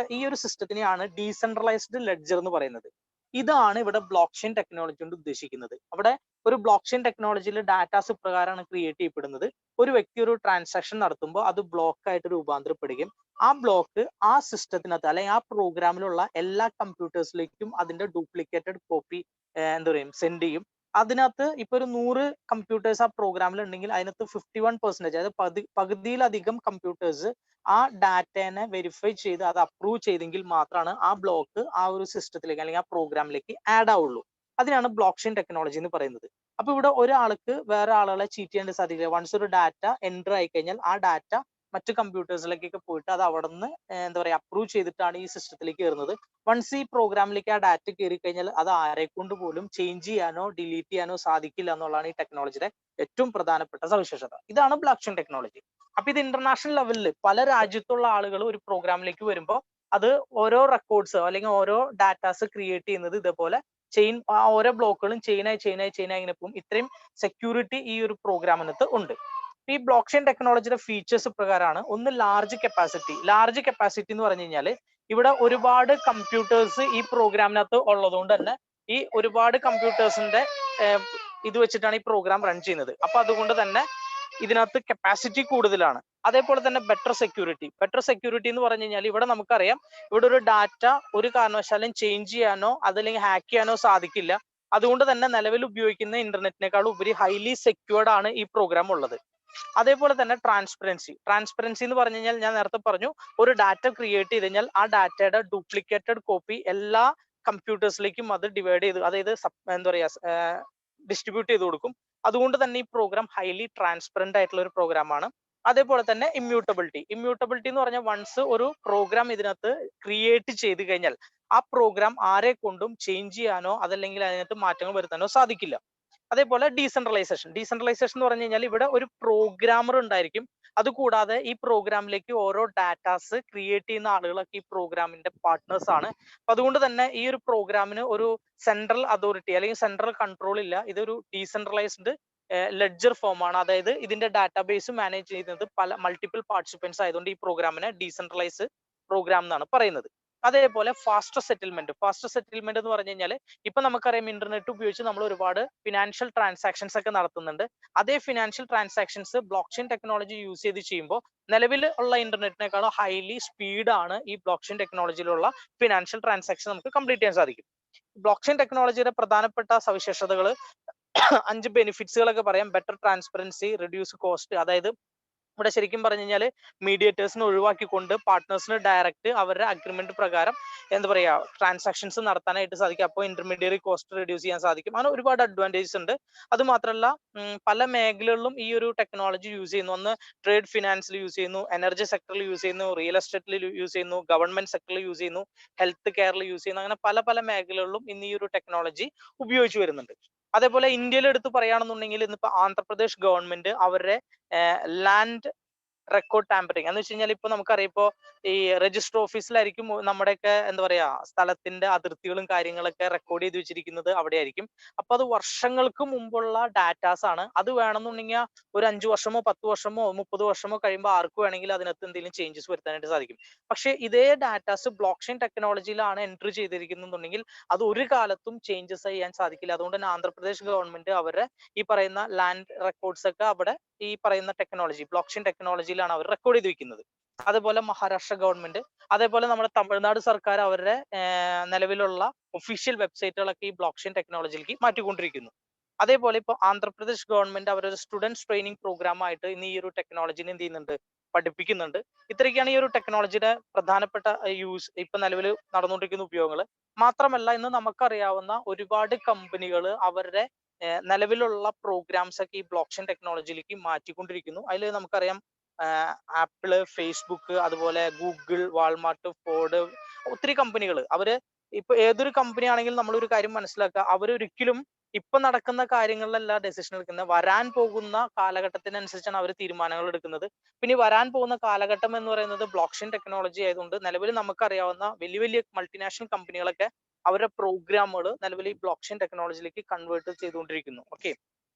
ഈ ഒരു സിസ്റ്റത്തിനെയാണ് ഡീസെൻട്രലൈസ്ഡ് ലെഡ്ജർ എന്ന് പറയുന്നത്. ഇതാണ് ഇവിടെ ബ്ലോക്ക് ചെയിൻ ടെക്നോളജി കൊണ്ട് ഉദ്ദേശിക്കുന്നത്. അവിടെ ഒരു ബ്ലോക്ക് ചെയിൻ ടെക്നോളജിയിൽ ഡാറ്റാസ് ഇപ്രകാരമാണ് ക്രിയേറ്റ് ചെയ്യപ്പെടുന്നത്. ഒരു വ്യക്തി ഒരു ട്രാൻസാക്ഷൻ നടത്തുമ്പോൾ അത് ബ്ലോക്ക് ആയിട്ട് രൂപാന്തരപ്പെടുകയും ആ ബ്ലോക്ക് ആ സിസ്റ്റത്തിനകത്ത് അല്ലെങ്കിൽ ആ പ്രോഗ്രാമിലുള്ള എല്ലാ കമ്പ്യൂട്ടേഴ്സിലേക്കും അതിന്റെ ഡ്യൂപ്ലിക്കേറ്റഡ് കോപ്പി എന്താ പറയും സെൻഡ് ചെയ്യും. അതിനകത്ത് ഇപ്പൊ ഒരു 100 കമ്പ്യൂട്ടേഴ്സ് ആ പ്രോഗ്രാമിൽ ഉണ്ടെങ്കിൽ അതിനകത്ത് 51%, അതായത് പകുതിയിലധികം കമ്പ്യൂട്ടേഴ്സ് ആ ഡാറ്റേനെ വെരിഫൈ ചെയ്ത് അത് അപ്രൂവ് ചെയ്തെങ്കിൽ മാത്രമാണ് ആ ബ്ലോക്ക് ആ ഒരു സിസ്റ്റത്തിലേക്ക് അല്ലെങ്കിൽ ആ പ്രോഗ്രാമിലേക്ക് ആഡ് ആവുള്ളൂ. അതിനാണ് ബ്ലോക്ക് ചെയിൻ ടെക്നോളജി എന്ന് പറയുന്നത്. അപ്പൊ ഇവിടെ ഒരാൾക്ക് വേറെ ആളുകളെ ചീറ്റ് ചെയ്യാൻ സാധിക്കില്ല. വൺസ് ഒരു ഡാറ്റ എൻ്റർ ആയി കഴിഞ്ഞാൽ ആ ഡാറ്റ മറ്റു കമ്പ്യൂട്ടേഴ്സിലേക്കൊക്കെ പോയിട്ട് അത് അവിടെ നിന്ന് എന്താ പറയുക അപ്രൂവ് ചെയ്തിട്ടാണ് ഈ സിസ്റ്റത്തിലേക്ക് കയറുന്നത്. വൺസ് ഈ പ്രോഗ്രാമിലേക്ക് ആ ഡാറ്റ കയറി കഴിഞ്ഞാൽ അത് ആരെ കൊണ്ട് പോലും ചേഞ്ച് ചെയ്യാനോ ഡിലീറ്റ് ചെയ്യാനോ സാധിക്കില്ല എന്നുള്ളതാണ് ഈ ടെക്നോളജിയുടെ ഏറ്റവും പ്രധാനപ്പെട്ട സവിശേഷത. ഇതാണ് ബ്ലോക്ക് ചെയിൻ ടെക്നോളജി. അപ്പൊ ഇത് ഇന്റർനാഷണൽ ലെവലിൽ പല രാജ്യത്തുള്ള ആളുകൾ ഒരു പ്രോഗ്രാമിലേക്ക് വരുമ്പോൾ അത് ഓരോ റെക്കോർഡ്സ് അല്ലെങ്കിൽ ഓരോ ഡാറ്റാസ് ക്രിയേറ്റ് ചെയ്യുന്നത് ഇതേപോലെ ചെയിൻ ഓരോ ബ്ലോക്കുകളും ചെയിനായി ഇങ്ങനെ പോകും. ഇത്രയും സെക്യൂരിറ്റി ഈ ഒരു പ്രോഗ്രാമിനകത്ത് ഉണ്ട്. ഈ ബ്ലോക്ക് ചെയിൻ ടെക്നോളജിയുടെ ഫീച്ചേഴ്സ് പ്രകാരമാണ് ഒന്ന് ലാർജ് കപ്പാസിറ്റി എന്ന് പറഞ്ഞു കഴിഞ്ഞാൽ ഇവിടെ ഒരുപാട് കമ്പ്യൂട്ടേഴ്സ് ഈ പ്രോഗ്രാമിനകത്ത് ഉള്ളതുകൊണ്ട് തന്നെ ഈ ഒരുപാട് കമ്പ്യൂട്ടേഴ്സിന്റെ ഇത് വെച്ചിട്ടാണ് ഈ പ്രോഗ്രാം റൺ ചെയ്യുന്നത്. അപ്പൊ അതുകൊണ്ട് തന്നെ ഇതിനകത്ത് കപ്പാസിറ്റി കൂടുതലാണ്. അതേപോലെ തന്നെ ബെറ്റർ സെക്യൂരിറ്റി എന്ന് പറഞ്ഞു കഴിഞ്ഞാൽ ഇവിടെ നമുക്കറിയാം ഇവിടെ ഒരു ഡാറ്റ ഒരു കാരണവശാലും ചേഞ്ച് ചെയ്യാനോ അതല്ലെങ്കിൽ ഹാക്ക് ചെയ്യാനോ സാധിക്കില്ല. അതുകൊണ്ട് തന്നെ നിലവിൽ ഉപയോഗിക്കുന്ന ഇന്റർനെറ്റിനേക്കാൾ ഉപരി ഹൈലി സെക്യൂർഡ് ആണ് ഈ പ്രോഗ്രാം ഉള്ളത്. അതേപോലെ തന്നെ ട്രാൻസ്പെറൻസി എന്ന് പറഞ്ഞു കഴിഞ്ഞാൽ ഞാൻ നേരത്തെ പറഞ്ഞു ഒരു ഡാറ്റ ക്രിയേറ്റ് ചെയ്ത് കഴിഞ്ഞാൽ ആ ഡാറ്റയുടെ ഡ്യൂപ്ലിക്കേറ്റഡ് കോപ്പി എല്ലാ കമ്പ്യൂട്ടേഴ്സിലേക്കും അത് ഡിവൈഡ് ചെയ്ത് അതായത് എന്താ പറയാ ഡിസ്ട്രിബ്യൂട്ട് ചെയ്ത് കൊടുക്കും. അതുകൊണ്ട് തന്നെ ഈ പ്രോഗ്രാം ഹൈലി ട്രാൻസ്പെറന്റ് ആയിട്ടുള്ള ഒരു പ്രോഗ്രാമാണ്. അതേപോലെ തന്നെ ഇമ്മ്യൂട്ടബിലിറ്റി എന്ന് പറഞ്ഞാൽ വൺസ് ഒരു പ്രോഗ്രാം ഇതിനകത്ത് ക്രിയേറ്റ് ചെയ്ത് കഴിഞ്ഞാൽ ആ പ്രോഗ്രാം ആരെ കൊണ്ടും ചേഞ്ച് ചെയ്യാനോ അതല്ലെങ്കിൽ അതിനകത്ത് മാറ്റങ്ങൾ വരുത്താനോ സാധിക്കില്ല. അതേപോലെ ഡീസെൻട്രലൈസേഷൻ എന്ന് പറഞ്ഞു കഴിഞ്ഞാൽ ഇവിടെ ഒരു പ്രോഗ്രാമർ ഉണ്ടായിരിക്കും. അതുകൂടാതെ ഈ പ്രോഗ്രാമിലേക്ക് ഓരോ ഡാറ്റാസ് ക്രിയേറ്റ് ചെയ്യുന്ന ആളുകളൊക്കെ ഈ പ്രോഗ്രാമിന്റെ പാർട്ട്നേഴ്സ് ആണ്. അപ്പൊ അതുകൊണ്ട് തന്നെ ഈ ഒരു പ്രോഗ്രാമിന് ഒരു സെൻട്രൽ അതോറിറ്റി അല്ലെങ്കിൽ സെൻട്രൽ കൺട്രോൾ ഇല്ല. ഇതൊരു ഡീസെൻട്രലൈസ്ഡ് ലെഡ്ജർ ഫോം ആണ്. അതായത് ഇതിന്റെ ഡാറ്റാബേസ് മാനേജ് ചെയ്യുന്നത് മൾട്ടിപ്പിൾ പാർട്ടിസിപ്പൻസ് ആയതുകൊണ്ട് ഈ പ്രോഗ്രാമിനെ ഡീസെൻട്രലൈസ് പ്രോഗ്രാം എന്നാണ് പറയുന്നത്. അതേപോലെ ഫാസ്റ്റർ സെറ്റിൽമെന്റ് എന്ന് പറഞ്ഞു കഴിഞ്ഞാൽ ഇപ്പൊ നമുക്കറിയാം ഇന്റർനെറ്റ് ഉപയോഗിച്ച് നമ്മൾ ഒരുപാട് ഫിനാൻഷ്യൽ ട്രാൻസാക്ഷൻസ് ഒക്കെ നടത്തുന്നുണ്ട്. അതേ financial transactions block chain technology use ചെയ്ത് ചെയ്യുമ്പോൾ നിലവിൽ ഉള്ള ഇന്റർനെറ്റിനേക്കാളും ഹൈലി സ്പീഡാണ് ഈ ബ്ലോക്ക് ചെയിൻ ടെക്നോളജിയിലുള്ള ഫിനാൻഷ്യൽ ട്രാൻസാക്ഷൻ നമുക്ക് കംപ്ലീറ്റ് ചെയ്യാൻ സാധിക്കും. ബ്ലോക്ക് ചെയിൻ ടെക്നോളജിയുടെ പ്രധാനപ്പെട്ട സവിശേഷതകൾ 5 ബെനിഫിറ്റ്സുകളൊക്കെ പറയാം. ബെറ്റർ ട്രാൻസ്പെറൻസി, റിഡ്യൂസ് കോസ്റ്റ്, അതായത് ഇവിടെ ശരിക്കും പറഞ്ഞു കഴിഞ്ഞാൽ മീഡിയേറ്റേഴ്സിനെ ഒഴിവാക്കിക്കൊണ്ട് പാർട്ട്നേഴ്സിന് ഡയറക്റ്റ് അവരുടെ അഗ്രിമെന്റ് പ്രകാരം എന്താ പറയാ ട്രാൻസാക്ഷൻസ് നടത്താനായിട്ട് സാധിക്കും. അപ്പോൾ ഇന്റർമീഡിയറി കോസ്റ്റ് റെഡ്യൂസ് ചെയ്യാൻ സാധിക്കും. അങ്ങനെ ഒരുപാട് അഡ്വാൻറ്റേജസ് ഉണ്ട്. അത് മാത്രമല്ല പല മേഖലകളിലും ഈ ഒരു ടെക്നോളജി യൂസ് ചെയ്യുന്നു. ഒന്ന് ട്രേഡ് ഫിനാൻസിൽ യൂസ് ചെയ്യുന്നു, എനർജി സെക്ടറിൽ യൂസ് ചെയ്യുന്നു, റിയൽ എസ്റ്റേറ്റിൽ യൂസ് ചെയ്യുന്നു, ഗവൺമെന്റ് സെക്ടറിൽ യൂസ് ചെയ്യുന്നു, ഹെൽത്ത് കെയറിൽ യൂസ് ചെയ്യുന്നു. അങ്ങനെ പല പല മേഖലകളിലും ഇന്ന് ഈ ഒരു ടെക്നോളജി ഉപയോഗിച്ച് വരുന്നുണ്ട്. അതേപോലെ ഇന്ത്യയിൽ എടുത്ത് പറയുകയാണെന്നുണ്ടെങ്കിൽ ഇന്നിപ്പോ ആന്ധ്രാപ്രദേശ് ഗവൺമെന്റ് അവരുടെ ലാൻഡ് റെക്കോർഡ് ടാമ്പറിങ് എന്ന് വെച്ച് കഴിഞ്ഞാൽ ഇപ്പൊ നമുക്കറിയാം ഇപ്പോ ഈ രജിസ്റ്റർ ഓഫീസിലായിരിക്കും നമ്മുടെയൊക്കെ എന്താ പറയാ സ്ഥലത്തിന്റെ അതിർത്തികളും കാര്യങ്ങളൊക്കെ റെക്കോർഡ് ചെയ്ത് വെച്ചിരിക്കുന്നത് അവിടെ ആയിരിക്കും. അപ്പൊ അത് വർഷങ്ങൾക്ക് മുമ്പുള്ള ഡാറ്റാസ് ആണ്. അത് വേണമെന്നുണ്ടെങ്കിൽ ഒരു 5 വർഷമോ 10 വർഷമോ 30 വർഷമോ കഴിയുമ്പോൾ ആർക്ക് വേണമെങ്കിലും അതിനകത്ത് എന്തെങ്കിലും ചേഞ്ചസ് വരുത്താനായിട്ട് സാധിക്കും. പക്ഷെ ഇതേ ഡാറ്റാസ് ബ്ലോക്ക് ചെയിൻ ടെക്നോളജിയിലാണ് എൻട്രി ചെയ്തിരിക്കുന്നുണ്ടെങ്കിൽ അത് ഒരു കാലത്തും ചേഞ്ചസ് ചെയ്യാൻ സാധിക്കില്ല. അതുകൊണ്ട് തന്നെ ആന്ധ്രാപ്രദേശ് ഗവൺമെന്റ് അവരുടെ ഈ പറയുന്ന ലാൻഡ് റെക്കോർഡ്സ് ഒക്കെ അവിടെ ഈ പറയുന്ന ടെക്നോളജി ബ്ലോക്ക് ചെയിൻ ടെക്നോളജിയിലാണ് അവർ റെക്കോർഡ് ചെയ്ത് വെക്കുന്നത്. അതേപോലെ മഹാരാഷ്ട്ര ഗവൺമെന്റ്, അതേപോലെ നമ്മുടെ തമിഴ്നാട് സർക്കാർ അവരുടെ നിലവിലുള്ള ഒഫീഷ്യൽ വെബ്സൈറ്റുകളൊക്കെ ഈ ബ്ലോക്ക് ചെയിൻ ടെക്നോളജിയിലേക്ക് മാറ്റിക്കൊണ്ടിരിക്കുന്നു. അതേപോലെ ഇപ്പോൾ ആന്ധ്രാപ്രദേശ് ഗവൺമെന്റ് അവരൊരു സ്റ്റുഡൻസ് ട്രെയിനിങ് പ്രോഗ്രാം ആയിട്ട് ഇന്ന് ഈ ഒരു ടെക്നോളജിനെ എന്ത് ചെയ്യുന്നുണ്ട്, പഠിപ്പിക്കുന്നുണ്ട്. ഇത്രയൊക്കെയാണ് ഈ ഒരു ടെക്നോളജിയുടെ പ്രധാനപ്പെട്ട യൂസ് ഇപ്പൊ നിലവിൽ നടന്നുകൊണ്ടിരിക്കുന്ന ഉപയോഗങ്ങൾ. മാത്രമല്ല ഇന്ന് നമുക്കറിയാവുന്ന ഒരുപാട് കമ്പനികൾ അവരുടെ നിലവിലുള്ള പ്രോഗ്രാംസ് ഒക്കെ ഈ ബ്ലോക്ക് ചെയിൻ ടെക്നോളജിയിലേക്ക് മാറ്റിക്കൊണ്ടിരിക്കുന്നു. അതിൽ നമുക്കറിയാം ആപ്പിള്, ഫേസ്ബുക്ക്, അതുപോലെ ഗൂഗിൾ, വാൾമാർട്ട്, ഫോർഡ്, ഒത്തിരി കമ്പനികൾ. അവര് ഇപ്പൊ ഏതൊരു കമ്പനി ആണെങ്കിലും നമ്മളൊരു കാര്യം മനസ്സിലാക്കുക, അവരൊരിക്കലും ഇപ്പൊ നടക്കുന്ന കാര്യങ്ങളിലല്ല ഡെസിഷൻ എടുക്കുന്നത്, വരാൻ പോകുന്ന കാലഘട്ടത്തിനനുസരിച്ചാണ് അവർ തീരുമാനങ്ങൾ എടുക്കുന്നത്. പിന്നെ വരാൻ പോകുന്ന കാലഘട്ടം എന്ന് പറയുന്നത് ബ്ലോക്ക് ചെയിൻ ടെക്നോളജി ആയതുകൊണ്ട് നിലവിൽ നമുക്കറിയാവുന്ന വലിയ വലിയ മൾട്ടിനാഷണൽ കമ്പനികളൊക്കെ അവരുടെ പ്രോഗ്രാമുകൾ നിലവിൽ ഈ ബ്ലോക്ക് ചെയിൻ ടെക്നോളജിയിലേക്ക് കൺവേർട്ട് ചെയ്തുകൊണ്ടിരിക്കുന്നു. ഓക്കെ,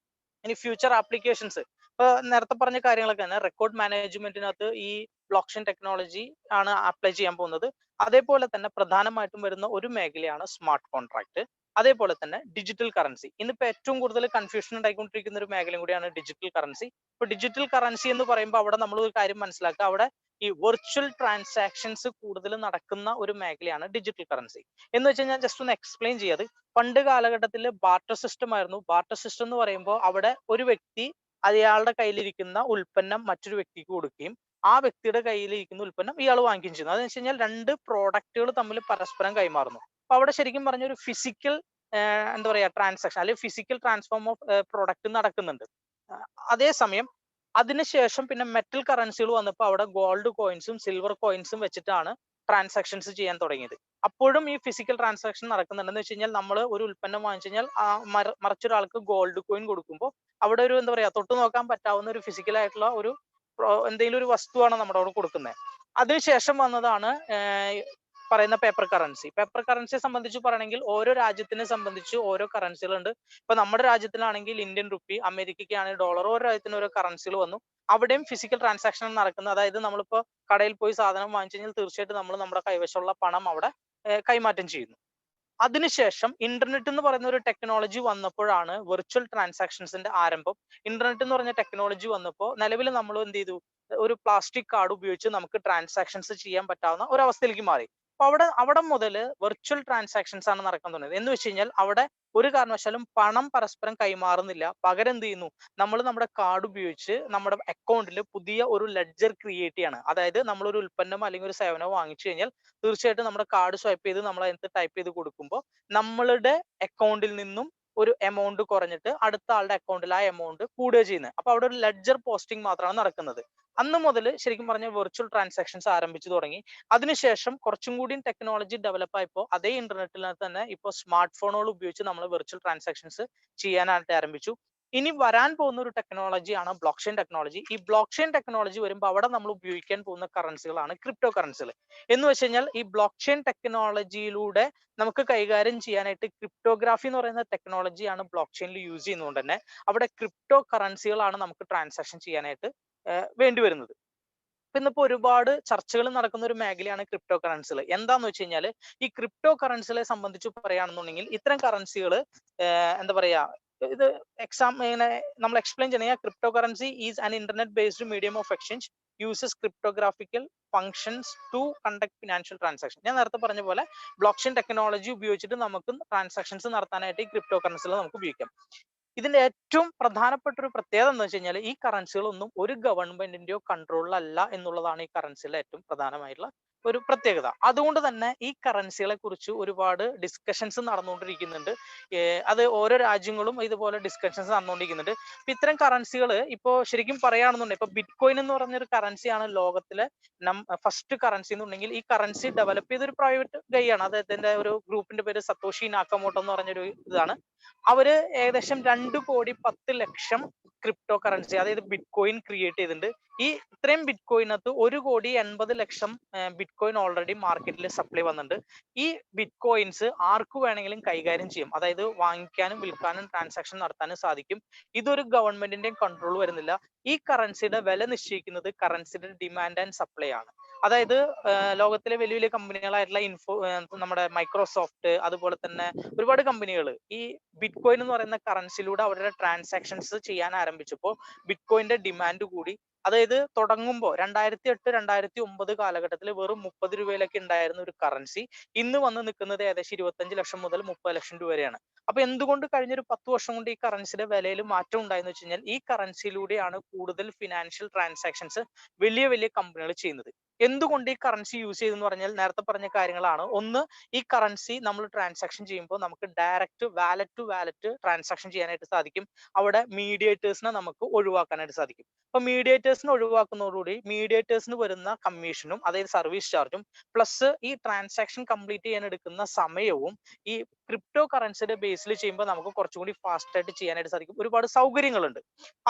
ഇനി ഫ്യൂച്ചർ ആപ്ലിക്കേഷൻസ് ഇപ്പൊ നേരത്തെ പറഞ്ഞ കാര്യങ്ങളൊക്കെ തന്നെ റെക്കോർഡ് മാനേജ്മെന്റിനകത്ത് ഈ ബ്ലോക്ക് ചെയിൻ ടെക്നോളജി ആണ് അപ്ലൈ ചെയ്യാൻ പോകുന്നത്. അതേപോലെ തന്നെ പ്രധാനമായിട്ടും വരുന്ന ഒരു മേഖലയാണ് സ്മാർട്ട് കോൺട്രാക്ട്, അതേപോലെ തന്നെ ഡിജിറ്റൽ കറൻസി. ഇന്നിപ്പോ ഏറ്റവും കൂടുതൽ കൺഫ്യൂഷൻ ഉണ്ടായിക്കൊണ്ടിരിക്കുന്ന ഒരു മേഖലയും കൂടിയാണ് ഡിജിറ്റൽ കറൻസി. ഇപ്പൊ ഡിജിറ്റൽ കറൻസി എന്ന് പറയുമ്പോൾ അവിടെ നമ്മൾ ഒരു കാര്യം മനസ്സിലാക്കുക, അവിടെ ഈ വെർച്വൽ ട്രാൻസാക്ഷൻസ് കൂടുതൽ നടക്കുന്ന ഒരു മേഖലയാണ് ഡിജിറ്റൽ കറൻസി. എന്ന് വെച്ച് കഴിഞ്ഞാൽ ജസ്റ്റ് ഒന്ന് എക്സ്പ്ലെയിൻ ചെയ്യാത്, പണ്ട് കാലഘട്ടത്തിൽ ബാർട്ടർ സിസ്റ്റം ആയിരുന്നു. ബാർട്ടർ സിസ്റ്റം എന്ന് പറയുമ്പോൾ അവിടെ ഒരു വ്യക്തി അയാളുടെ കയ്യിലിരിക്കുന്ന ഉൽപ്പന്നം മറ്റൊരു വ്യക്തിക്ക് കൊടുക്കുകയും ആ വ്യക്തിയുടെ കയ്യിലിരിക്കുന്ന ഉൽപ്പന്നം ഇയാൾ വാങ്ങിക്കുകയും ചെയ്യുന്നു. അതെന്ന് വെച്ച് കഴിഞ്ഞാൽ രണ്ട് പ്രോഡക്റ്റുകൾ തമ്മിൽ പരസ്പരം കൈമാറുന്നു. അപ്പൊ അവിടെ ശരിക്കും പറഞ്ഞ ഒരു ഫിസിക്കൽ എന്താ പറയാ ട്രാൻസാക്ഷൻ അല്ലെങ്കിൽ ഫിസിക്കൽ ട്രാൻസ്ഫോം ഓഫ് പ്രോഡക്റ്റ് നടക്കുന്നുണ്ട്. അതേസമയം അതിനുശേഷം പിന്നെ മെറ്റൽ കറൻസികൾ വന്നപ്പോൾ അവിടെ ഗോൾഡ് കോയിൻസും സിൽവർ കോയിൻസും വെച്ചിട്ടാണ് ട്രാൻസാക്ഷൻസ് ചെയ്യാൻ തുടങ്ങിയത്. അപ്പോഴും ഈ ഫിസിക്കൽ ട്രാൻസാക്ഷൻ നടക്കുന്നുണ്ടെന്ന് വെച്ച് കഴിഞ്ഞാൽ നമ്മൾ ഒരു ഉൽപ്പന്നം വാങ്ങിച്ചു കഴിഞ്ഞാൽ മറിച്ചൊരാൾക്ക് ഗോൾഡ് കോയിൻ കൊടുക്കുമ്പോൾ അവിടെ ഒരു എന്താ പറയാ തൊട്ട് നോക്കാൻ പറ്റാവുന്ന ഒരു ഫിസിക്കൽ ആയിട്ടുള്ള ഒരു എന്തെങ്കിലും ഒരു വസ്തുവാണ് നമ്മുടെ അവിടെ കൊടുക്കുന്നത്. അതിനുശേഷം വന്നതാണ് പറയുന്ന പേപ്പർ കറൻസി. പേപ്പർ കറൻസിയെ സംബന്ധിച്ച് പറയണമെങ്കിൽ ഓരോ രാജ്യത്തിനെ സംബന്ധിച്ച് ഓരോ കറൻസികളുണ്ട്. ഇപ്പൊ നമ്മുടെ രാജ്യത്തിലാണെങ്കിൽ ഇന്ത്യൻ റുപ്പി, അമേരിക്കയ്ക്കാണെങ്കിൽ ഡോളർ, ഓരോ രാജ്യത്തിന് ഓരോ കറൻസികൾ വന്നു. അവിടെയും ഫിസിക്കൽ ട്രാൻസാക്ഷൻ നടക്കുന്നത്. അതായത് നമ്മളിപ്പോ കടയിൽ പോയി സാധനം വാങ്ങിച്ചു കഴിഞ്ഞാൽ തീർച്ചയായിട്ടും നമ്മൾ നമ്മുടെ കൈവശമുള്ള പണം അവിടെ കൈമാറ്റം ചെയ്യുന്നു. അതിനുശേഷം ഇന്റർനെറ്റ് എന്ന് പറയുന്ന ഒരു ടെക്നോളജി വന്നപ്പോഴാണ് വെർച്വൽ ട്രാൻസാക്ഷൻസിന്റെ ആരംഭം. ഇന്റർനെറ്റ് എന്ന് പറഞ്ഞ ടെക്നോളജി വന്നപ്പോൾ നിലവിൽ നമ്മൾ എന്ത് ചെയ്തു, ഒരു പ്ലാസ്റ്റിക് കാർഡ് ഉപയോഗിച്ച് നമുക്ക് ട്രാൻസാക്ഷൻസ് ചെയ്യാൻ പറ്റാവുന്ന ഒരു അവസ്ഥയിലേക്ക് മാറി. അപ്പൊ അവിടെ മുതൽ വെർച്വൽ ട്രാൻസാക്ഷൻസ് ആണ് നടക്കാൻ തുടങ്ങിയത്. എന്ന് വെച്ച് കഴിഞ്ഞാൽ അവിടെ ഒരു കാരണവശാലും പണം പരസ്പരം കൈമാറുന്നില്ല. പകരം എന്ത് ചെയ്യുന്നു, നമ്മൾ നമ്മുടെ കാർഡ് ഉപയോഗിച്ച് നമ്മുടെ അക്കൗണ്ടിൽ പുതിയ ഒരു ലെഡ്ജർ ക്രിയേറ്റ് ചെയ്യാണ്. അതായത് നമ്മൾ ഒരു ഉൽപ്പന്നമോ അല്ലെങ്കിൽ ഒരു സേവനമോ വാങ്ങിച്ചു കഴിഞ്ഞാൽ തീർച്ചയായിട്ടും നമ്മുടെ കാർഡ് സ്വൈപ്പ് ചെയ്ത് നമ്മൾ അതിനകത്ത് ടൈപ്പ് ചെയ്ത് കൊടുക്കുമ്പോൾ നമ്മളുടെ അക്കൗണ്ടിൽ നിന്നും ഒരു എമൗണ്ട് കുറഞ്ഞിട്ട് അടുത്ത ആളുടെ അക്കൗണ്ടിൽ ആ എമൗണ്ട് കൂടുക ചെയ്യുന്നത്. അപ്പൊ അവിടെ ഒരു ലെഡ്ജർ പോസ്റ്റിംഗ് മാത്രമാണ് നടക്കുന്നത്. അന്ന് മുതൽ ശരിക്കും പറഞ്ഞാൽ വെർച്വൽ ട്രാൻസാക്ഷൻസ് ആരംഭിച്ചു തുടങ്ങി. അതിനുശേഷം കുറച്ചും കൂടി ടെക്നോളജി ഡെവലപ്പ് ആയപ്പോൾ അതേ ഇന്റർനെറ്റിനകത്ത് തന്നെ ഇപ്പോൾ സ്മാർട്ട് ഫോണുകൾ ഉപയോഗിച്ച് നമ്മൾ വെർച്വൽ ട്രാൻസാക്ഷൻസ് ചെയ്യാനായിട്ട് ആരംഭിച്ചു. ഇനി വരാൻ പോകുന്ന ഒരു ടെക്നോളജിയാണ് ബ്ലോക്ക് ചെയിൻ ടെക്നോളജി. ഈ ബ്ലോക്ക് ചെയിൻ ടെക്നോളജി വരുമ്പോൾ അവിടെ നമ്മൾ ഉപയോഗിക്കാൻ പോകുന്ന കറൻസികളാണ് ക്രിപ്റ്റോ കറൻസികൾ. എന്ന് വെച്ച് കഴിഞ്ഞാൽ ഈ ബ്ലോക്ക് ചെയിൻ ടെക്നോളജിയിലൂടെ നമുക്ക് കൈകാര്യം ചെയ്യാനായിട്ട് ക്രിപ്റ്റോഗ്രാഫി എന്ന് പറയുന്ന ടെക്നോളജിയാണ് ബ്ലോക്ക് ചെയിനിൽ യൂസ് ചെയ്യുന്നതുകൊണ്ട് തന്നെ അവിടെ ക്രിപ്റ്റോ കറൻസികളാണ് നമുക്ക് ട്രാൻസാക്ഷൻ ചെയ്യാനായിട്ട് വേണ്ടി വരുന്നത്. ഇന്നിപ്പോ ഒരുപാട് ചർച്ചകൾ നടക്കുന്ന ഒരു മേഖലയാണ് ക്രിപ്റ്റോ കറൻസികൾ. എന്താന്ന് വെച്ച് കഴിഞ്ഞാൽ ഈ ക്രിപ്റ്റോ കറൻസികളെ സംബന്ധിച്ച് പറയുകയാണെന്നുണ്ടെങ്കിൽ ഇത്തരം കറൻസികൾ എന്താ പറയാ, ഇത് ഇങ്ങനെ നമ്മൾ എക്സ്പ്ലെയിൻ ചെയ്യണ crypto currency is an internet based medium of exchange uses cryptographical functions to conduct financial transaction. ഞാൻ നേരത്തെ പറഞ്ഞ പോലെ ബ്ലോക്ക് ചെയിൻ ടെക്നോളജി ഉപയോഗിച്ചിട്ട് നമുക്ക് ട്രാൻസാക്ഷൻസ് നടത്താനായിട്ട് ഈ ക്രിപ്റ്റോ കറൻസികൾ നമുക്ക് ഉപയോഗിക്കാം. ഇതിന്റെ ഏറ്റവും പ്രധാനപ്പെട്ട ഒരു പ്രത്യേകത എന്ന് വെച്ച് കഴിഞ്ഞാൽ ഈ കറൻസികളൊന്നും ഒരു ഗവൺമെന്റിന്റെയോ കൺട്രോളിലല്ല എന്നുള്ളതാണ് ഈ കറൻസിയുടെ ഏറ്റവും പ്രധാനമായിട്ടുള്ള ഒരു പ്രത്യേകത. അതുകൊണ്ട് തന്നെ ഈ കറൻസികളെ കുറിച്ച് ഒരുപാട് ഡിസ്കഷൻസ് നടന്നുകൊണ്ടിരിക്കുന്നുണ്ട്. അത് ഓരോ രാജ്യങ്ങളും ഇതുപോലെ ഡിസ്കഷൻസ് നടന്നുകൊണ്ടിരിക്കുന്നുണ്ട്. അപ്പൊ ഇത്തരം കറൻസികൾ ഇപ്പോ ശരിക്കും പറയുകയാണെന്നുണ്ടെങ്കിൽ ഇപ്പൊ ബിറ്റ് കോയിൻ എന്ന് പറഞ്ഞൊരു കറൻസിയാണ് ലോകത്തിലെ ഫസ്റ്റ് കറൻസി എന്നുണ്ടെങ്കിൽ ഈ കറൻസി ഡെവലപ്പ് ചെയ്തൊരു പ്രൈവറ്റ് ഗൈ ആണ്. അദ്ദേഹത്തിന്റെ ഒരു ഗ്രൂപ്പിന്റെ പേര് സത്തോഷി നാക്കമോട്ടോ എന്ന് പറഞ്ഞൊരു ഇതാണ്. അവര് ഏകദേശം 2,10,00,000 ക്രിപ്റ്റോ കറൻസി അതായത് ബിറ്റ് കോയിൻ ക്രിയേറ്റ് ചെയ്തിട്ടുണ്ട്. ഈ ഇത്രയും ബിറ്റ് കോയിനകത്ത് 1,80,00,000 ബിറ്റ് കോയിൻ ഓൾറെഡി മാർക്കറ്റിൽ സപ്ലൈ വന്നിട്ടുണ്ട്. ഈ ബിറ്റ് കോയിൻസ് ആർക്ക് വേണമെങ്കിലും കൈകാര്യം ചെയ്യും. അതായത് വാങ്ങിക്കാനും വിൽക്കാനും ട്രാൻസാക്ഷൻ നടത്താനും സാധിക്കും. ഇതൊരു ഗവൺമെന്റിന്റെയും കൺട്രോൾ വരുന്നില്ല. ഈ കറൻസിയുടെ വില നിശ്ചയിക്കുന്നത് കറൻസിയുടെ ഡിമാൻഡ് ആൻഡ് സപ്ലൈ ആണ്. അതായത് ലോകത്തിലെ വലിയ വലിയ കമ്പനികളായിട്ടുള്ള നമ്മുടെ മൈക്രോസോഫ്റ്റ് അതുപോലെ തന്നെ ഒരുപാട് കമ്പനികൾ ഈ ബിറ്റ് കോയിൻ എന്ന് പറയുന്ന കറൻസിയിലൂടെ അവരുടെ ട്രാൻസാക്ഷൻസ് ചെയ്യാൻ ആരംഭിച്ചപ്പോൾ ബിറ്റ് കോയിന്റെ ഡിമാൻഡ് കൂടി. അതായത് തുടങ്ങുമ്പോൾ 2008 2009 കാലഘട്ടത്തിൽ വെറും 30 രൂപയിലൊക്കെ ഉണ്ടായിരുന്ന ഒരു കറൻസി ഇന്ന് വന്ന് നിൽക്കുന്നത് ഏകദേശം 25 ലക്ഷം മുതൽ 30 ലക്ഷം രൂപ വരെയാണ്. അപ്പൊ എന്തുകൊണ്ട് കഴിഞ്ഞൊരു 10 വർഷം കൊണ്ട് ഈ കറൻസിയുടെ വിലയിൽ മാറ്റം ഉണ്ടായെന്ന് വെച്ച് കഴിഞ്ഞാൽ ഈ കറൻസിയിലൂടെയാണ് കൂടുതൽ ഫിനാൻഷ്യൽ ട്രാൻസാക്ഷൻസ് വലിയ വലിയ കമ്പനികൾ ചെയ്യുന്നത്. എന്തുകൊണ്ട് ഈ കറൻസി യൂസ് ചെയ്തെന്ന് പറഞ്ഞാൽ നേരത്തെ പറഞ്ഞ കാര്യങ്ങളാണ്. ഒന്ന്, ഈ കറൻസി നമ്മൾ ട്രാൻസാക്ഷൻ ചെയ്യുമ്പോൾ നമുക്ക് direct wallet to wallet transaction ചെയ്യാനായിട്ട് സാധിക്കും. അവിടെ മീഡിയേറ്റേഴ്സിനെ നമുക്ക് ഒഴിവാക്കാനായിട്ട് സാധിക്കും. അപ്പൊ മീഡിയേറ്റേഴ്സിനെ ഒഴിവാക്കുന്നതോടുകൂടി മീഡിയേറ്റേഴ്സിന് വരുന്ന കമ്മീഷനും അതായത് സർവീസ് ചാർജും പ്ലസ് ഈ ട്രാൻസാക്ഷൻ കംപ്ലീറ്റ് ചെയ്യാൻ എടുക്കുന്ന സമയവും ഈ ക്രിപ്റ്റോ കറൻസിയുടെ ബേസിൽ ചെയ്യുമ്പോൾ നമുക്ക് കുറച്ചുകൂടി ഫാസ്റ്റ് ആയിട്ട് ചെയ്യാനായിട്ട് സാധിക്കും. ഒരുപാട് സൗകര്യങ്ങളുണ്ട്.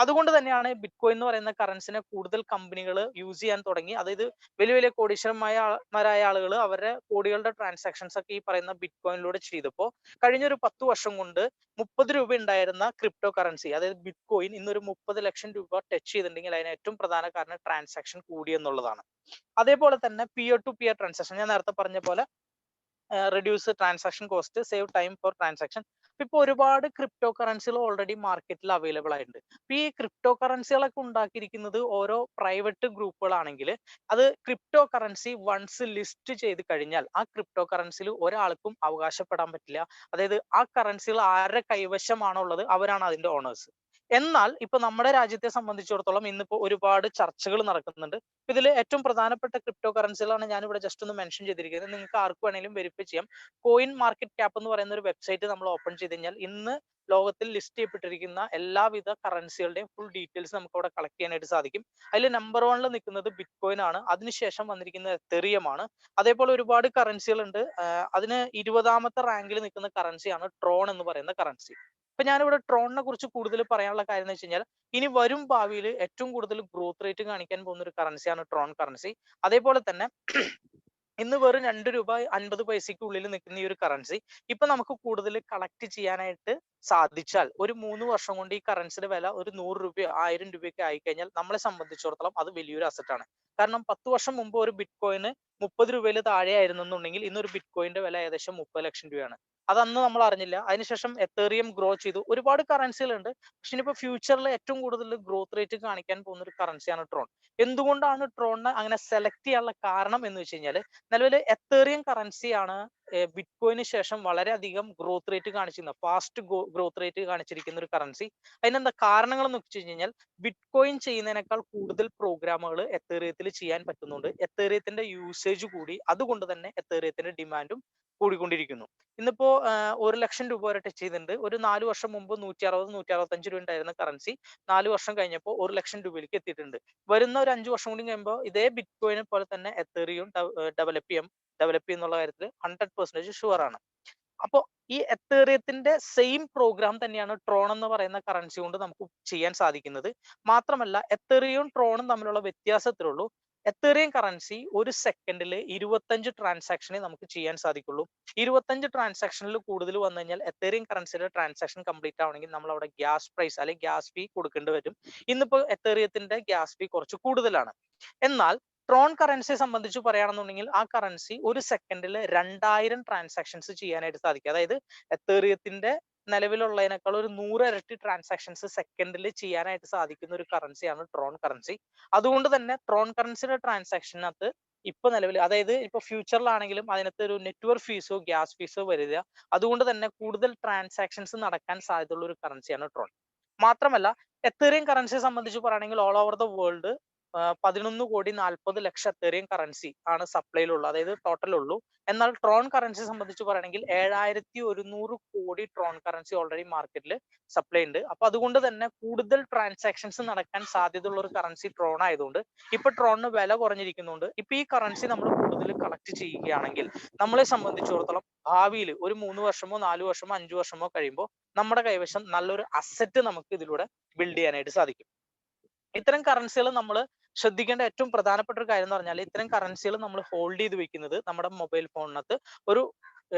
അതുകൊണ്ട് തന്നെയാണ് ബിറ്റ് കോയിൻ എന്ന് പറയുന്ന കറൻസിനെ കൂടുതൽ കമ്പനികൾ യൂസ് ചെയ്യാൻ തുടങ്ങി. അതായത് വലിയ വലിയ കോടീശ്വരന്മാരായ ആളുകൾ അവരുടെ കോടികളുടെ ട്രാൻസാക്ഷൻസ് ഒക്കെ ഈ പറയുന്ന ബിറ്റ് കോയിനിലൂടെ ചെയ്തപ്പോൾ കഴിഞ്ഞൊരു 10 വർഷം കൊണ്ട് 30 രൂപ ഉണ്ടായിരുന്ന ക്രിപ്റ്റോ കറൻസി അതായത് ബിറ്റ് കോയിൻ ഇന്നൊരു 30 ലക്ഷം രൂപ ടച്ച് ചെയ്തിട്ടുണ്ടെങ്കിൽ അതിന് ഏറ്റവും പ്രധാന കാരണം ട്രാൻസാക്ഷൻ കൂടി എന്നുള്ളതാണ്. അതേപോലെ തന്നെ പിയർ ടു പിയർ ട്രാൻസാക്ഷൻ ഞാൻ നേരത്തെ പറഞ്ഞ പോലെ reduce transaction cost, save time for transaction. ഇപ്പൊ ഒരുപാട് ക്രിപ്റ്റോ കറൻസികൾ ഓൾറെഡി മാർക്കറ്റിൽ അവൈലബിൾ ആയിട്ടുണ്ട്. അപ്പൊ ഈ ക്രിപ്റ്റോ കറൻസികളൊക്കെ ഉണ്ടാക്കിയിരിക്കുന്നത് ഓരോ പ്രൈവറ്റ് ഗ്രൂപ്പുകളാണെങ്കിൽ അത് ക്രിപ്റ്റോ കറൻസി വൺസ് ലിസ്റ്റ് ചെയ്ത് കഴിഞ്ഞാൽ ആ ക്രിപ്റ്റോ കറൻസിയിൽ ഒരാൾക്കും അവകാശപ്പെടാൻ പറ്റില്ല. അതായത് ആ കറൻസികൾ ആരുടെ കൈവശമാണോ ഉള്ളത് അവരാണ് അതിന്റെ ഓണേഴ്സ്. എന്നാൽ ഇപ്പൊ നമ്മുടെ രാജ്യത്തെ സംബന്ധിച്ചിടത്തോളം ഇന്നിപ്പോ ഒരുപാട് ചർച്ചകൾ നടക്കുന്നുണ്ട്. ഇതിൽ ഏറ്റവും പ്രധാനപ്പെട്ട ക്രിപ്റ്റോ കറൻസികളാണ് ഞാൻ ഇവിടെ ജസ്റ്റ് ഒന്ന് മെൻഷൻ ചെയ്തിരിക്കുന്നത്. നിങ്ങൾക്ക് ആർക്ക് വേണമെങ്കിലും വെരിഫൈ ചെയ്യാം. കോയിൻ മാർക്കറ്റ് ക്യാപ്പ് എന്ന് പറയുന്ന ഒരു വെബ്സൈറ്റ് നമ്മൾ ഓപ്പൺ ചെയ്ത് കഴിഞ്ഞാൽ ഇന്ന് ലോകത്തിൽ ലിസ്റ്റ് ചെയ്യപ്പെട്ടിരിക്കുന്ന എല്ലാവിധ കറൻസികളുടെയും ഫുൾ ഡീറ്റെയിൽസ് നമുക്ക് അവിടെ കളക്ട് ചെയ്യാനായിട്ട് സാധിക്കും. അതിൽ നമ്പർ 1 നിൽക്കുന്നത് ബിറ്റ് കോയിൻ ആണ്. അതിനുശേഷം വന്നിരിക്കുന്നത് എത്തേറിയം ആണ്. അതേപോലെ ഒരുപാട് കറൻസികൾ ഉണ്ട്. അതിന് 20ാമത്തെ റാങ്കിൽ നിൽക്കുന്ന കറൻസിയാണ് ട്രോൺ എന്ന് പറയുന്ന കറൻസി. ഇപ്പൊ ഞാനിവിടെ ട്രോണിനെ കുറിച്ച് കൂടുതൽ പറയാനുള്ള കാര്യം എന്ന് വെച്ച് കഴിഞ്ഞാൽ ഇനി വരും ഭാവിയിൽ ഏറ്റവും കൂടുതൽ ഗ്രോത്ത് റേറ്റ് കാണിക്കാൻ പോകുന്ന ഒരു കറൻസിയാണ് ട്രോൺ കറൻസി. അതേപോലെ തന്നെ ഇന്ന് വെറും 2 രൂപ 50 പൈസയ്ക്ക് ഉള്ളിൽ നിൽക്കുന്ന ഈ ഒരു കറൻസി ഇപ്പൊ നമുക്ക് കൂടുതൽ കളക്ട് ചെയ്യാനായിട്ട് സാധിച്ചാൽ ഒരു 3 വർഷം കൊണ്ട് ഈ കറൻസിയുടെ വില ഒരു 100 രൂപയോ 1000 രൂപയൊക്കെ ആയിക്കഴിഞ്ഞാൽ നമ്മളെ സംബന്ധിച്ചിടത്തോളം അത് വലിയൊരു അസറ്റ് ആണ്. കാരണം 10 വർഷം മുമ്പ് ഒരു ബിറ്റ് കോയിന് 30 രൂപയിൽ താഴെ ആയിരുന്നുണ്ടെങ്കിൽ ഇന്നൊരു ബിറ്റ് കോയിന്റെ വില ഏകദേശം 30 ലക്ഷം രൂപയാണ്. അത് അന്ന് നമ്മൾ അറിഞ്ഞില്ല. അതിനുശേഷം എത്തേറിയം ഗ്രോ ചെയ്തു. ഒരുപാട് കറൻസികൾ ഉണ്ട്. പക്ഷെ ഇനിയിപ്പോ ഫ്യൂച്ചറിൽ ഏറ്റവും കൂടുതൽ ഗ്രോത്ത് റേറ്റ് കാണിക്കാൻ പോകുന്ന ഒരു കറൻസിയാണ് ട്രോൺ. എന്തുകൊണ്ടാണ് ട്രോണിനെ അങ്ങനെ സെലക്ട് ചെയ്യാനുള്ള കാരണം എന്ന് വെച്ച് കഴിഞ്ഞാൽ നിലവിൽ എത്തേറിയം കറൻസിയാണ് ബിറ്റ് കോയിന് ശേഷം വളരെയധികം ഗ്രോത്ത് റേറ്റ് കാണിച്ചിരുന്നത്, ഫാസ്റ്റ് ഗ്രോത്ത് റേറ്റ് കാണിച്ചിരിക്കുന്ന ഒരു കറൻസി. അതിനെന്താ കാരണങ്ങൾ എന്ന് വെച്ച് കഴിഞ്ഞാൽ ബിറ്റ് കോയിൻ ചെയ്യുന്നതിനേക്കാൾ കൂടുതൽ പ്രോഗ്രാമുകൾ എത്തേറിയത്തിൽ ചെയ്യാൻ പറ്റുന്നുണ്ട്. എത്തേറിയത്തിന്റെ യൂസേജ് കൂടി, അതുകൊണ്ട് തന്നെ എത്തേറിയത്തിന്റെ ഡിമാൻഡും കൂടിക്കൊണ്ടിരിക്കുന്നു. ഇന്നിപ്പോ 1 ലക്ഷം രൂപ വരെ ടച്ച് ചെയ്തിട്ടുണ്ട്. ഒരു 4 വർഷം മുമ്പ് 160 165 രൂപ ഉണ്ടായിരുന്ന കറൻസി 4 വർഷം കഴിഞ്ഞപ്പോൾ 1 ലക്ഷം രൂപയിലേക്ക് എത്തിയിട്ടുണ്ട്. വരുന്ന ഒരു 5 വർഷം കൂടി കഴിയുമ്പോൾ ഇതേ ബിറ്റ് കോയിനെ പോലെ തന്നെ എത്തേറിയം ഡെവലപ്പ് ചെയ്യുന്നുള്ള കാര്യത്തിൽ 100% ഷുവർ ആണ്. അപ്പോൾ ഈ എത്തേറിയത്തിന്റെ സെയിം പ്രോഗ്രാം തന്നെയാണ് ട്രോൺ എന്ന് പറയുന്ന കറൻസി കൊണ്ട് നമുക്ക് ചെയ്യാൻ സാധിക്കുന്നത്. മാത്രമല്ല എത്തേറിയവും ട്രോണും തമ്മിലുള്ള വ്യത്യാസത്തിലുള്ളൂ എത്തേറിയം കറൻസി ഒരു സെക്കൻഡിൽ 25 ട്രാൻസാക്ഷനെ നമുക്ക് ചെയ്യാൻ സാധിക്കുള്ളൂ. 25 ട്രാൻസാക്ഷനിൽ കൂടുതൽ വന്നു കഴിഞ്ഞാൽ എത്തേറിയം കറൻസിയുടെ ട്രാൻസാക്ഷൻ കംപ്ലീറ്റ് ആവണമെങ്കിൽ നമ്മൾ അവിടെ ഗ്യാസ് പ്രൈസ് അല്ലെങ്കിൽ ഗ്യാസ് ഫീ കൊടുക്കേണ്ടി വരും. ഇന്നിപ്പോ എത്തേറിയത്തിന്റെ ഗ്യാസ് ഫീ കുറച്ച് കൂടുതലാണ്. എന്നാൽ ട്രോൺ കറൻസിയെ സംബന്ധിച്ച് പറയുകയാണെന്നുണ്ടെങ്കിൽ ആ കറൻസി ഒരു സെക്കൻഡിൽ 2000 ട്രാൻസാക്ഷൻസ് ചെയ്യാനായിട്ട് സാധിക്കും. അതായത് എത്തേറിയത്തിന്റെ നിലവിലുള്ളതിനേക്കാൾ ഒരു 100 ഇരട്ടി ട്രാൻസാക്ഷൻസ് സെക്കൻഡിൽ ചെയ്യാനായിട്ട് സാധിക്കുന്ന ഒരു കറൻസിയാണ് ട്രോൺ കറൻസി. അതുകൊണ്ട് തന്നെ ട്രോൺ കറൻസിയുടെ ട്രാൻസാക്ഷനകത്ത് ഇപ്പൊ നിലവിൽ, അതായത് ഇപ്പൊ ഫ്യൂച്ചറിലാണെങ്കിലും അതിനകത്ത് ഒരു നെറ്റ്വർക്ക് ഫീസോ ഗ്യാസ് ഫീസോ വരില്ല. അതുകൊണ്ട് തന്നെ കൂടുതൽ ട്രാൻസാക്ഷൻസ് നടക്കാൻ സാധ്യതയുള്ള ഒരു കറൻസിയാണ് ട്രോൺ. മാത്രമല്ല എത്തേറിയം കറൻസിയെ സംബന്ധിച്ച് പറയുകയാണെങ്കിൽ all over the world 11,40,00,000 Ethereum currency ആണ് സപ്ലൈയിലുള്ളത്, അതായത് ടോട്ടൽ ഉള്ളൂ. എന്നാൽ ട്രോൺ കറൻസി സംബന്ധിച്ച് പറയുകയാണെങ്കിൽ 7,100 കോടി ട്രോൺ കറൻസി ഓൾറെഡി മാർക്കറ്റിൽ സപ്ലൈ ഉണ്ട്. അപ്പൊ അതുകൊണ്ട് തന്നെ കൂടുതൽ ട്രാൻസാക്ഷൻസ് നടക്കാൻ സാധ്യതയുള്ള ഒരു കറൻസി ട്രോൺ ആയതുകൊണ്ട് ഇപ്പൊ ട്രോണിന് വില കുറഞ്ഞിരിക്കുന്നുണ്ട്. ഇപ്പൊ ഈ കറൻസി നമ്മൾ കൂടുതൽ കളക്ട് ചെയ്യുകയാണെങ്കിൽ നമ്മളെ സംബന്ധിച്ചിടത്തോളം ഭാവിയിൽ ഒരു 3 വർഷമോ 4 വർഷമോ 5 വർഷമോ കഴിയുമ്പോൾ നമ്മുടെ കൈവശം നല്ലൊരു അസറ്റ് നമുക്ക് ഇതിലൂടെ ബിൽഡ് ചെയ്യാനായിട്ട് സാധിക്കും. ഇത്തരം കറൻസികൾ നമ്മൾ ശ്രദ്ധിക്കേണ്ട ഏറ്റവും പ്രധാനപ്പെട്ട ഒരു കാര്യം എന്ന് പറഞ്ഞാൽ ഇത്തരം കറൻസികൾ നമ്മൾ ഹോൾഡ് ചെയ്ത് വെക്കുന്നത് നമ്മുടെ മൊബൈൽ ഫോണിനകത്ത് ഒരു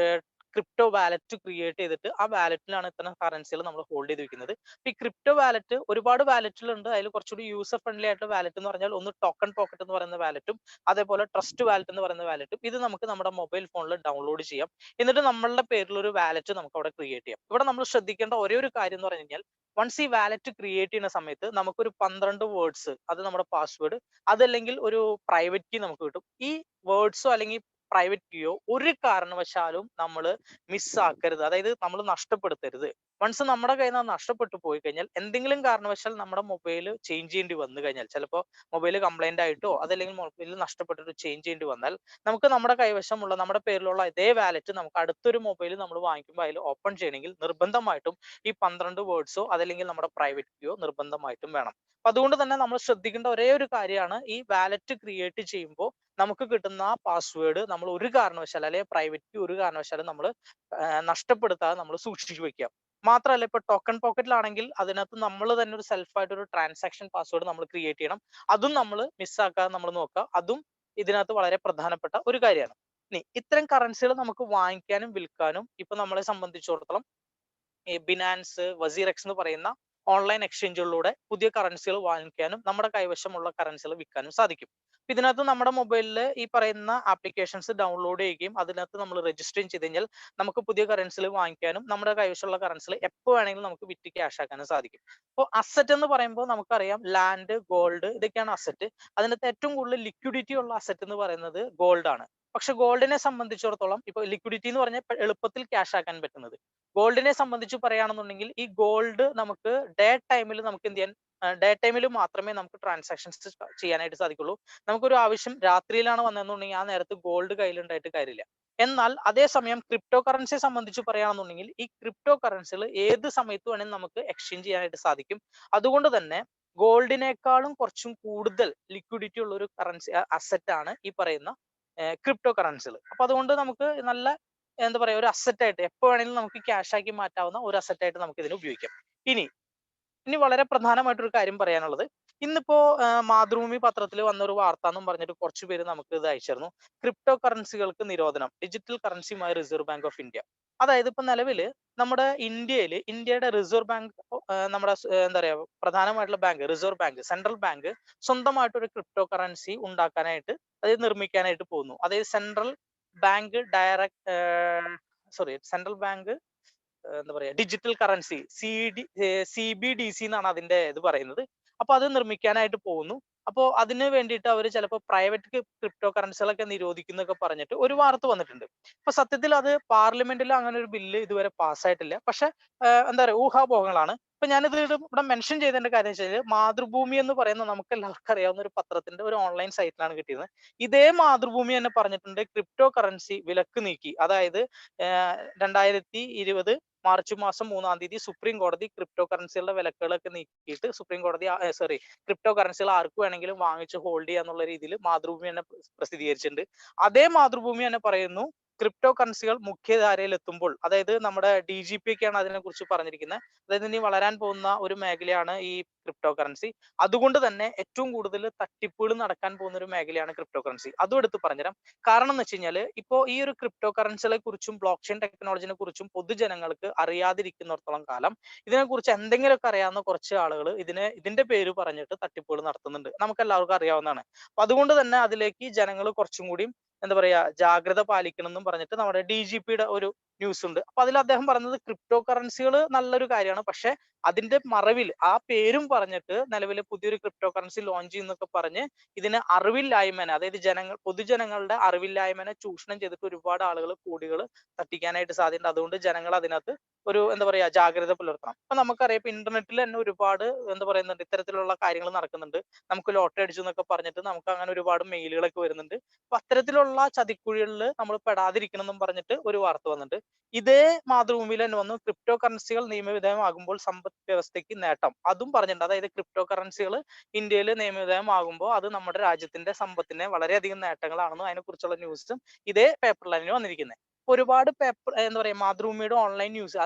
ക്രിപ്റ്റോ വാലറ്റ് ക്രിയേറ്റ് ചെയ്തിട്ട് ആ വാലറ്റിലാണ് ഇത്തരം കറൻസികൾ നമ്മൾ ഹോൾഡ് ചെയ്ത് വെക്കുന്നത്. ഈ ക്രിപ്റ്റോ വാലറ്റ് ഒരുപാട് വാലറ്റുകളുണ്ട്. അതിൽ കുറച്ചുകൂടി യൂസർ ഫ്രണ്ട്ലി ആയിട്ടുള്ള വാലറ്റ് എന്ന് പറഞ്ഞാൽ ഒന്ന് ടോക്കൺ പോക്കറ്റ് എന്ന് പറയുന്ന വാലറ്റും അതേപോലെ ട്രസ്റ്റ് വാലറ്റ് എന്ന് പറയുന്ന വാലറ്റും. ഇത് നമുക്ക് നമ്മുടെ മൊബൈൽ ഫോണിൽ ഡൗൺലോഡ് ചെയ്യാം. എന്നിട്ട് നമ്മളുടെ പേരിൽ ഒരു വാലറ്റ് നമുക്ക് അവിടെ ക്രിയേറ്റ് ചെയ്യാം. ഇവിടെ നമ്മൾ ശ്രദ്ധിക്കേണ്ട ഒരേ ഒരു കാര്യം എന്ന് പറഞ്ഞു കഴിഞ്ഞാൽ വൺസ് ഈ വാലറ്റ് ക്രിയേറ്റ് ചെയ്യുന്ന സമയത്ത് നമുക്കൊരു 12 വേർഡ്സ്, അത് നമ്മുടെ പാസ്വേഡ്, അതല്ലെങ്കിൽ ഒരു പ്രൈവറ്റ് കീ നമുക്ക് കിട്ടും. ഈ വേർഡ്സോ അല്ലെങ്കിൽ പ്രൈവറ്റ് കീയോ ഒരു കാരണവശാലും നമ്മൾ മിസ്സാക്കരുത്, അതായത് നമ്മൾ നഷ്ടപ്പെടുത്തരുത്. വൺസ് നമ്മുടെ കയ്യിൽ നിന്ന് നഷ്ടപ്പെട്ടു പോയി കഴിഞ്ഞാൽ എന്തെങ്കിലും കാരണവശാൽ നമ്മുടെ മൊബൈൽ ചേഞ്ച് ചെയ്യേണ്ടി വന്നു കഴിഞ്ഞാൽ, ചിലപ്പോൾ മൊബൈൽ കംപ്ലൈന്റ് ആയിട്ടോ അതല്ലെങ്കിൽ മൊബൈൽ നഷ്ടപ്പെട്ടിട്ട് ചേഞ്ച് ചെയ്യേണ്ടി വന്നാൽ നമുക്ക് നമ്മുടെ കൈവശമുള്ള നമ്മുടെ പേരിലുള്ള ഇതേ വാലറ്റ് നമുക്ക് അടുത്തൊരു മൊബൈൽ നമ്മൾ വാങ്ങിക്കുമ്പോൾ അതിൽ ഓപ്പൺ ചെയ്യണമെങ്കിൽ നിർബന്ധമായിട്ടും ഈ 12 വേർഡ്സോ അതല്ലെങ്കിൽ നമ്മുടെ പ്രൈവറ്റ് കീയോ നിർബന്ധമായിട്ടും വേണം. അപ്പൊ അതുകൊണ്ട് തന്നെ നമ്മൾ ശ്രദ്ധിക്കേണ്ട ഒരേ ഒരു കാര്യമാണ് ഈ വാലറ്റ് ക്രിയേറ്റ് ചെയ്യുമ്പോൾ നമുക്ക് കിട്ടുന്ന പാസ്വേഡ് നമ്മൾ ഒരു കാരണവശാലും അല്ലെങ്കിൽ പ്രൈവറ്റ് കീ ഒരു കാരണവശാലും നമ്മൾ നഷ്ടപ്പെടുത്താതെ നമ്മൾ സൂക്ഷിച്ചു വെക്കുക. മാത്രമല്ല ഇപ്പൊ ടോക്കൺ പോക്കറ്റിലാണെങ്കിൽ അതിനകത്ത് നമ്മൾ തന്നെ ഒരു സെൽഫായിട്ട് ഒരു ട്രാൻസാക്ഷൻ പാസ്വേഡ് നമ്മൾ ക്രിയേറ്റ് ചെയ്യണം. അതും നമ്മൾ മിസ്സാക്കാതെ നമ്മൾ നോക്കുക. അതും ഇതിനകത്ത് വളരെ പ്രധാനപ്പെട്ട ഒരു കാര്യമാണ്. ഇനി ഇത്തരം കറൻസികൾ നമുക്ക് വാങ്ങിക്കാനും വിൽക്കാനും ഇപ്പൊ നമ്മളെ സംബന്ധിച്ചിടത്തോളം ഈ ബിനാൻസ്, വസീറെക്സ് എന്ന് പറയുന്ന ഓൺലൈൻ എക്സ്ചേഞ്ചുകളിലൂടെ പുതിയ കറൻസികൾ വാങ്ങിക്കാനും നമ്മുടെ കൈവശമുള്ള കറൻസികൾ വിൽക്കാനും സാധിക്കും. ഇതിനകത്ത് നമ്മുടെ മൊബൈലിൽ ഈ പറയുന്ന ആപ്ലിക്കേഷൻസ് ഡൗൺലോഡ് ചെയ്യുകയും അതിനകത്ത് നമ്മൾ രജിസ്റ്റർ ചെയ്ത് കഴിഞ്ഞാൽ നമുക്ക് പുതിയ കറൻസികൾ വാങ്ങിക്കാനും നമ്മുടെ കൈവശമുള്ള കറൻസികൾ എപ്പോൾ വേണമെങ്കിലും നമുക്ക് വിറ്റ് ക്യാഷ് ആക്കാനും സാധിക്കും. അപ്പോൾ അസറ്റ് എന്ന് പറയുമ്പോൾ നമുക്കറിയാം ലാൻഡ്, ഗോൾഡ്, ഇതൊക്കെയാണ് അസറ്റ്. അതിനകത്ത് ഏറ്റവും കൂടുതൽ ലിക്വിഡിറ്റി ഉള്ള അസറ്റ് എന്ന് പറയുന്നത് ഗോൾഡ് ആണ്. പക്ഷെ ഗോൾഡിനെ സംബന്ധിച്ചിടത്തോളം ഇപ്പൊ ലിക്വിഡിറ്റി എന്ന് പറഞ്ഞാൽ എളുപ്പത്തിൽ ക്യാഷ് ആക്കാൻ പറ്റുന്നത്. ഗോൾഡിനെ സംബന്ധിച്ച് പറയുകയാണെന്നുണ്ടെങ്കിൽ ഈ ഗോൾഡ് നമുക്ക് ഡേ ടൈമിൽ നമുക്ക് എന്ത് ചെയ്യാൻ, ഡേ ടൈമിൽ മാത്രമേ നമുക്ക് ട്രാൻസാക്ഷൻസ് ചെയ്യാനായിട്ട് സാധിക്കുള്ളൂ. നമുക്കൊരു ആവശ്യം രാത്രിയിലാണ് വന്നതെന്നുണ്ടെങ്കിൽ ആ നേരത്ത് ഗോൾഡ് കയ്യിലുണ്ടായിട്ട് കാര്യമില്ല. എന്നാൽ അതേസമയം ക്രിപ്റ്റോ കറൻസിയെ സംബന്ധിച്ച് പറയുകയാണെന്നുണ്ടെങ്കിൽ ഈ ക്രിപ്റ്റോ കറൻസികൾ ഏത് സമയത്ത് വേണമെങ്കിലും നമുക്ക് എക്സ്ചേഞ്ച് ചെയ്യാനായിട്ട് സാധിക്കും. അതുകൊണ്ട് തന്നെ ഗോൾഡിനേക്കാളും കുറച്ചും കൂടുതൽ ലിക്വിഡിറ്റി ഉള്ള ഒരു കറൻസി അസറ്റ് ആണ് ഈ പറയുന്ന ക്രിപ്റ്റോ കറൻസികൾ. അപ്പൊ അതുകൊണ്ട് നമുക്ക് നല്ല എന്താ പറയാ ഒരു അസറ്റ് ആയിട്ട് എപ്പോ വേണമെങ്കിലും നമുക്ക് ക്യാഷ് ആക്കി മാറ്റാവുന്ന ഒരു അസറ്റ് ആയിട്ട് നമുക്ക് ഇതിനെ ഉപയോഗിക്കാം. ഇനി വളരെ പ്രധാനമായിട്ടൊരു കാര്യം പറയാനുള്ളത്, ഇന്നിപ്പോ മാതൃഭൂമി പത്രത്തിൽ വന്ന ഒരു വാർത്ത എന്നും പറഞ്ഞിട്ട് കുറച്ചു പേര് നമുക്ക് ഇത് അയച്ചിരുന്നു. ക്രിപ്റ്റോ കറൻസികൾക്ക് നിരോധനം, ഡിജിറ്റൽ കറൻസിയുമായി റിസർവ് ബാങ്ക് ഓഫ് ഇന്ത്യ. അതായത് ഇപ്പൊ നിലവില് നമ്മുടെ ഇന്ത്യയുടെ റിസർവ് ബാങ്ക്, നമ്മുടെ എന്താ പറയാ പ്രധാനമായിട്ടുള്ള bank reserve bank, central bank സ്വന്തമായിട്ട് ഒരു ക്രിപ്റ്റോ കറൻസി ഉണ്ടാക്കാനായിട്ട്, അതായത് നിർമ്മിക്കാനായിട്ട് പോകുന്നു. അതായത് സെൻട്രൽ ബാങ്ക് സെൻട്രൽ ബാങ്ക് എന്താ പറയാ ഡിജിറ്റൽ കറൻസി CBDC എന്നാണ് അതിന്റെ ഇത് പറയുന്നത്. അപ്പൊ അത് നിർമ്മിക്കാനായിട്ട് പോകുന്നു. അപ്പോൾ അതിന് വേണ്ടിയിട്ട് അവർ ചിലപ്പോൾ പ്രൈവറ്റ് ക്രിപ്റ്റോ കറൻസികളൊക്കെ നിരോധിക്കുന്നൊക്കെ പറഞ്ഞിട്ട് ഒരു വാർത്ത വന്നിട്ടുണ്ട്. അപ്പൊ സത്യത്തിൽ അത് പാർലമെന്റിൽ അങ്ങനെ ഒരു ബില്ല് ഇതുവരെ പാസ്സായിട്ടില്ല. പക്ഷെ എന്താ പറയാ ഊഹാപോഹങ്ങളാണ്. ഇപ്പൊ ഞാനിത് ഇവിടെ മെൻഷൻ ചെയ്തതിന്റെ കാര്യം വെച്ചാൽ മാതൃഭൂമി എന്ന് പറയുന്ന നമുക്ക് എല്ലാവർക്കും അറിയാവുന്ന ഒരു പത്രത്തിന്റെ ഒരു ഓൺലൈൻ സൈറ്റിലാണ് കിട്ടിയത്. ഇതേ മാതൃഭൂമി തന്നെ പറഞ്ഞിട്ടുണ്ട് ക്രിപ്റ്റോ കറൻസി വിലക്ക് നീക്കി. അതായത് 2020 മാർച്ച് മാസം 3-ാം തീയതി സുപ്രീം കോടതി ക്രിപ്റ്റോ കറൻസികളുടെ വിലക്കുകളൊക്കെ നീക്കിയിട്ട് ക്രിപ്റ്റോ കറൻസികൾ ആർക്ക് വേണമെങ്കിലും വാങ്ങിച്ച് ഹോൾഡ് ചെയ്യാന്നുള്ള രീതിയിൽ മാതൃഭൂമി തന്നെ പ്രസിദ്ധീകരിച്ചിട്ടുണ്ട്. അതേ മാതൃഭൂമി തന്നെ പറയുന്നു ക്രിപ്റ്റോ കറൻസികൾ മുഖ്യധാരയിൽ എത്തുമ്പോൾ, അതായത് നമ്മുടെ DGP ഒക്കെയാണ് അതിനെ കുറിച്ച് പറഞ്ഞിരിക്കുന്നത്. അതായത് ഇനി വളരാൻ പോകുന്ന ഒരു മേഖലയാണ് ഈ ക്രിപ്റ്റോ കറൻസി. അതുകൊണ്ട് തന്നെ ഏറ്റവും കൂടുതൽ തട്ടിപ്പുകൾ നടക്കാൻ പോകുന്ന ഒരു മേഖലയാണ് ക്രിപ്റ്റോ കറൻസി. അതും എടുത്ത് പറഞ്ഞുതരാം. കാരണം എന്ന് വെച്ച് കഴിഞ്ഞാൽ ഇപ്പോൾ ഈ ഒരു ക്രിപ്റ്റോ കറൻസികളെ കുറിച്ചും ബ്ലോക്ക് ചെയിൻ ടെക്നോളജിനെ കുറിച്ചും പൊതുജനങ്ങൾക്ക് അറിയാതിരിക്കുന്നിടത്തോളം കാലം ഇതിനെക്കുറിച്ച് എന്തെങ്കിലുമൊക്കെ അറിയാവുന്ന കുറച്ച് ആളുകൾ ഇതിന്റെ പേര് പറഞ്ഞിട്ട് തട്ടിപ്പുകൾ നടത്തുന്നുണ്ട്. നമുക്ക് എല്ലാവർക്കും അറിയാവുന്നതാണ്. അപ്പൊ അതുകൊണ്ട് തന്നെ അതിലേക്ക് ജനങ്ങൾ കുറച്ചും കൂടി എന്താ പറയാ ജാഗ്രത പാലിക്കണം എന്നും പറഞ്ഞിട്ട് നമ്മുടെ DGPയുടെ ഒരു ന്യൂസ് ഉണ്ട്. അപ്പൊ അതിൽ അദ്ദേഹം പറഞ്ഞത് ക്രിപ്റ്റോ കറൻസികൾ നല്ലൊരു കാര്യമാണ്, പക്ഷെ അതിന്റെ മറവിൽ ആ പേരും പറഞ്ഞിട്ട് നിലവിൽ പുതിയൊരു ക്രിപ്റ്റോ കറൻസി ലോഞ്ച് ചെയ്യുന്നൊക്കെ പറഞ്ഞ് ഇതിനെ അറിവില്ലായ്മനെ, അതായത് പൊതുജനങ്ങളുടെ അറിവില്ലായ്മനെ ചൂഷണം ചെയ്തിട്ട് ഒരുപാട് ആളുകൾ കോടികൾ തട്ടിക്കാനായിട്ട് സാധ്യതയുണ്ട്. അതുകൊണ്ട് ജനങ്ങൾ അതിനകത്ത് ഒരു എന്താ പറയാ ജാഗ്രത പുലർത്തണം. ഇപ്പൊ നമുക്കറിയാം, ഇപ്പൊ ഇന്റർനെറ്റിൽ തന്നെ ഒരുപാട് എന്താ പറയുന്നുണ്ട് ഇത്തരത്തിലുള്ള കാര്യങ്ങൾ നടക്കുന്നുണ്ട്. നമുക്ക് ലോട്ടറി അടിച്ചു എന്നൊക്കെ പറഞ്ഞിട്ട് നമുക്ക് അങ്ങനെ ഒരുപാട് മെയിലുകളൊക്കെ വരുന്നുണ്ട്. അപ്പൊ അത്തരത്തിലുള്ള ചതിക്കുഴികളിൽ നമ്മൾ പെടാതിരിക്കണം എന്നും പറഞ്ഞിട്ട് ഒരു വാർത്ത വന്നിട്ടുണ്ട്. ഇതേ മാതൃഭൂമിയിൽ തന്നെ വന്നു, ക്രിപ്റ്റോ കറൻസികൾ നിയമവിധേയമാകുമ്പോൾ സമ്പദ് വ്യവസ്ഥയ്ക്ക് നേട്ടം, അതും പറഞ്ഞിട്ടുണ്ട്. അതായത് ക്രിപ്റ്റോ കറൻസികൾ ഇന്ത്യയിൽ നിയമവിധേയമാകുമ്പോൾ അത് നമ്മുടെ രാജ്യത്തിന്റെ സമ്പത്തിനെ വളരെയധികം നേട്ടങ്ങളാണെന്നും അതിനെക്കുറിച്ചുള്ള ന്യൂസും ഇതേ പേപ്പറിൽ തന്നെ വന്നിരിക്കുന്നത്. ഒരുപാട് പേപ്പർ എന്താ പറയാ മാതൃഭൂമിയുടെ ഓൺലൈൻ ന്യൂസ്,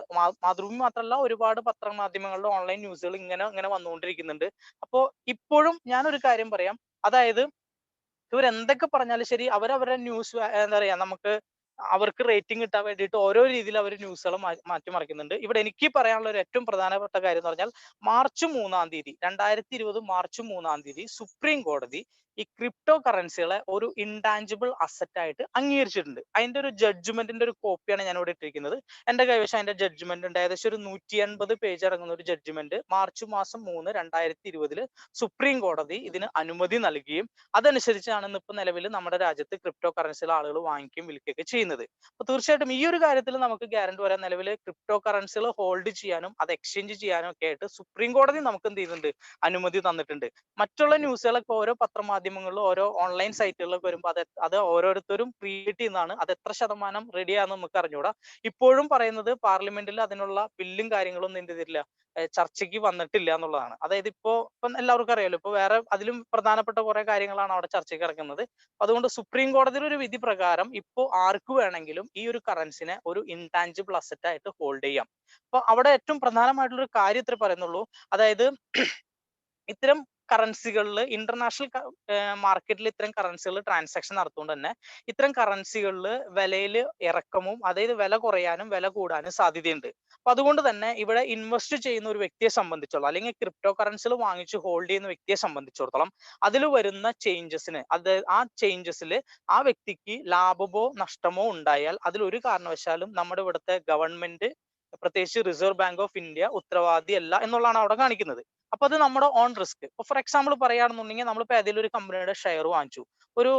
മാതൃഭൂമി മാത്രമല്ല ഒരുപാട് പത്രമാധ്യമങ്ങളുടെ ഓൺലൈൻ ന്യൂസുകൾ ഇങ്ങനെ വന്നുകൊണ്ടിരിക്കുന്നുണ്ട്. അപ്പോ ഇപ്പോഴും ഞാനൊരു കാര്യം പറയാം, അതായത് ഇവരെന്തൊക്കെ പറഞ്ഞാലും ശരി, അവരവരുടെ ന്യൂസ് എന്താ പറയാ നമുക്ക് അവർക്ക് റേറ്റിംഗ് കിട്ടാൻ വേണ്ടിയിട്ട് ഓരോ രീതിയിൽ അവർ ന്യൂസുകൾ മാറ്റിമറിക്കുന്നുണ്ട്. ഇവിടെ എനിക്ക് പറയാനുള്ള ഒരു ഏറ്റവും പ്രധാനപ്പെട്ട കാര്യം എന്ന് പറഞ്ഞാൽ, മാർച്ച് 3-ാം തീയതി 2020 മാർച്ച് 3-ാം തീയതി സുപ്രീം കോടതി ഈ ക്രിപ്റ്റോ കറൻസികളെ ഒരു ഇൻടാഞ്ചിബിൾ അസറ്റ് ആയിട്ട് അംഗീകരിച്ചിട്ടുണ്ട്. അതിന്റെ ഒരു ജഡ്ജ്മെന്റിന്റെ ഒരു കോപ്പിയാണ് ഞാൻ ഇവിടെ ഇട്ടിരിക്കുന്നത്. എന്റെ കൈവശം അതിന്റെ ജഡ്ജ്മെന്റ് ഉണ്ട്. ഏകദേശം ഒരു 180 പേജ് അടങ്ങുന്ന ഒരു ജഡ്ജ്മെന്റ് മാർച്ച് 3 2020 സുപ്രീം കോടതി ഇതിന് അനുമതി നൽകുകയും അതനുസരിച്ചാണ് ഇപ്പൊ നിലവിൽ നമ്മുടെ രാജ്യത്ത് ക്രിപ്റ്റോ കറൻസികൾ ആളുകൾ വാങ്ങിക്കുകയും വിൽക്കുകയൊക്കെ ചെയ്യുന്നത്. അപ്പൊ തീർച്ചയായിട്ടും ഈ ഒരു കാര്യത്തിൽ നമുക്ക് ഗ്യാരണ്ടി പറയാൻ, നിലവിൽ ക്രിപ്റ്റോ കറൻസികൾ ഹോൾഡ് ചെയ്യാനും അത് എക്സ്ചേഞ്ച് ചെയ്യാനും ഒക്കെ ആയിട്ട് സുപ്രീം കോടതി നമുക്ക് എന്ത് ചെയ്യുന്നുണ്ട്, അനുമതി തന്നിട്ടുണ്ട്. മറ്റുള്ള ന്യൂസുകളൊക്കെ ഓരോ പത്രമാധ്യമങ്ങളിലും ഓരോ ഓൺലൈൻ സൈറ്റുകളിലൊക്കെ വരുമ്പോൾ അത് ഓരോരുത്തരും ക്രിയേറ്റ് ചെയ്യുന്നതാണ്. അത് എത്ര ശതമാനം റെഡിയാണെന്ന് നമുക്ക് അറിഞ്ഞൂടാ. ഇപ്പോഴും പറയുന്നത് പാർലമെന്റിൽ അതിനുള്ള ബില്ലും കാര്യങ്ങളൊന്നും എന്ത് ചെയ്തിട്ടില്ല, ചർച്ചയ്ക്ക് വന്നിട്ടില്ല എന്നുള്ളതാണ്. അതായത് ഇപ്പം എല്ലാവർക്കും അറിയാലോ, ഇപ്പൊ വേറെ അതിലും പ്രധാനപ്പെട്ട കുറെ കാര്യങ്ങളാണ് അവിടെ ചർച്ചയ്ക്ക് കിടക്കുന്നത്. അതുകൊണ്ട് സുപ്രീം കോടതിയുടെ ഒരു വിധി പ്രകാരം ഇപ്പോ ആർക്ക് വേണമെങ്കിലും ഈ ഒരു കറൻസിനെ ഒരു ഇൻടാഞ്ചിബിൾ അസറ്റ് ആയിട്ട് ഹോൾഡ് ചെയ്യാം. അപ്പൊ അവിടെ ഏറ്റവും പ്രധാനമായിട്ടുള്ള ഒരു കാര്യം ഇത്രേ പറയുന്നുള്ളൂ, അതായത് ഇത്തരം കറൻസികളിൽ ഇന്റർനാഷണൽ മാർക്കറ്റിൽ ഇത്തരം കറൻസികൾ ട്രാൻസാക്ഷൻ നടത്തുകൊണ്ട് തന്നെ ഇത്തരം കറൻസികളിൽ വിലയിൽ ഇറക്കമും, അതായത് വില കുറയാനും വില കൂടാനും സാധ്യതയുണ്ട്. അപ്പൊ അതുകൊണ്ട് തന്നെ ഇവിടെ ഇൻവെസ്റ്റ് ചെയ്യുന്ന ഒരു വ്യക്തിയെ സംബന്ധിച്ചോളം, അല്ലെങ്കിൽ ക്രിപ്റ്റോ കറൻസികൾ വാങ്ങിച്ച് ഹോൾഡ് ചെയ്യുന്ന വ്യക്തിയെ സംബന്ധിച്ചിടത്തോളം അതിൽ വരുന്ന ചേഞ്ചസിന്, ആ ചേഞ്ചസിൽ ആ വ്യക്തിക്ക് ലാഭമോ നഷ്ടമോ ഉണ്ടായാൽ അതിൽ ഒരു കാരണവശാലും നമ്മുടെ ഇവിടുത്തെ ഗവൺമെന്റ്, പ്രത്യേകിച്ച് റിസർവ് ബാങ്ക് ഓഫ് ഇന്ത്യ ഉത്തരവാദിയല്ല എന്നുള്ളതാണ് അവിടെ കാണിക്കുന്നത്. അപ്പൊ അത് നമ്മുടെ ഓൺ റിസ്ക്. ഇപ്പൊ ഫോർ എക്സാമ്പിൾ പറയുകയാണെന്നുണ്ടെങ്കിൽ, നമ്മളിപ്പോ ഏതെങ്കിലും ഒരു കമ്പനിയുടെ ഷെയർ വാങ്ങിച്ചു, ഒരു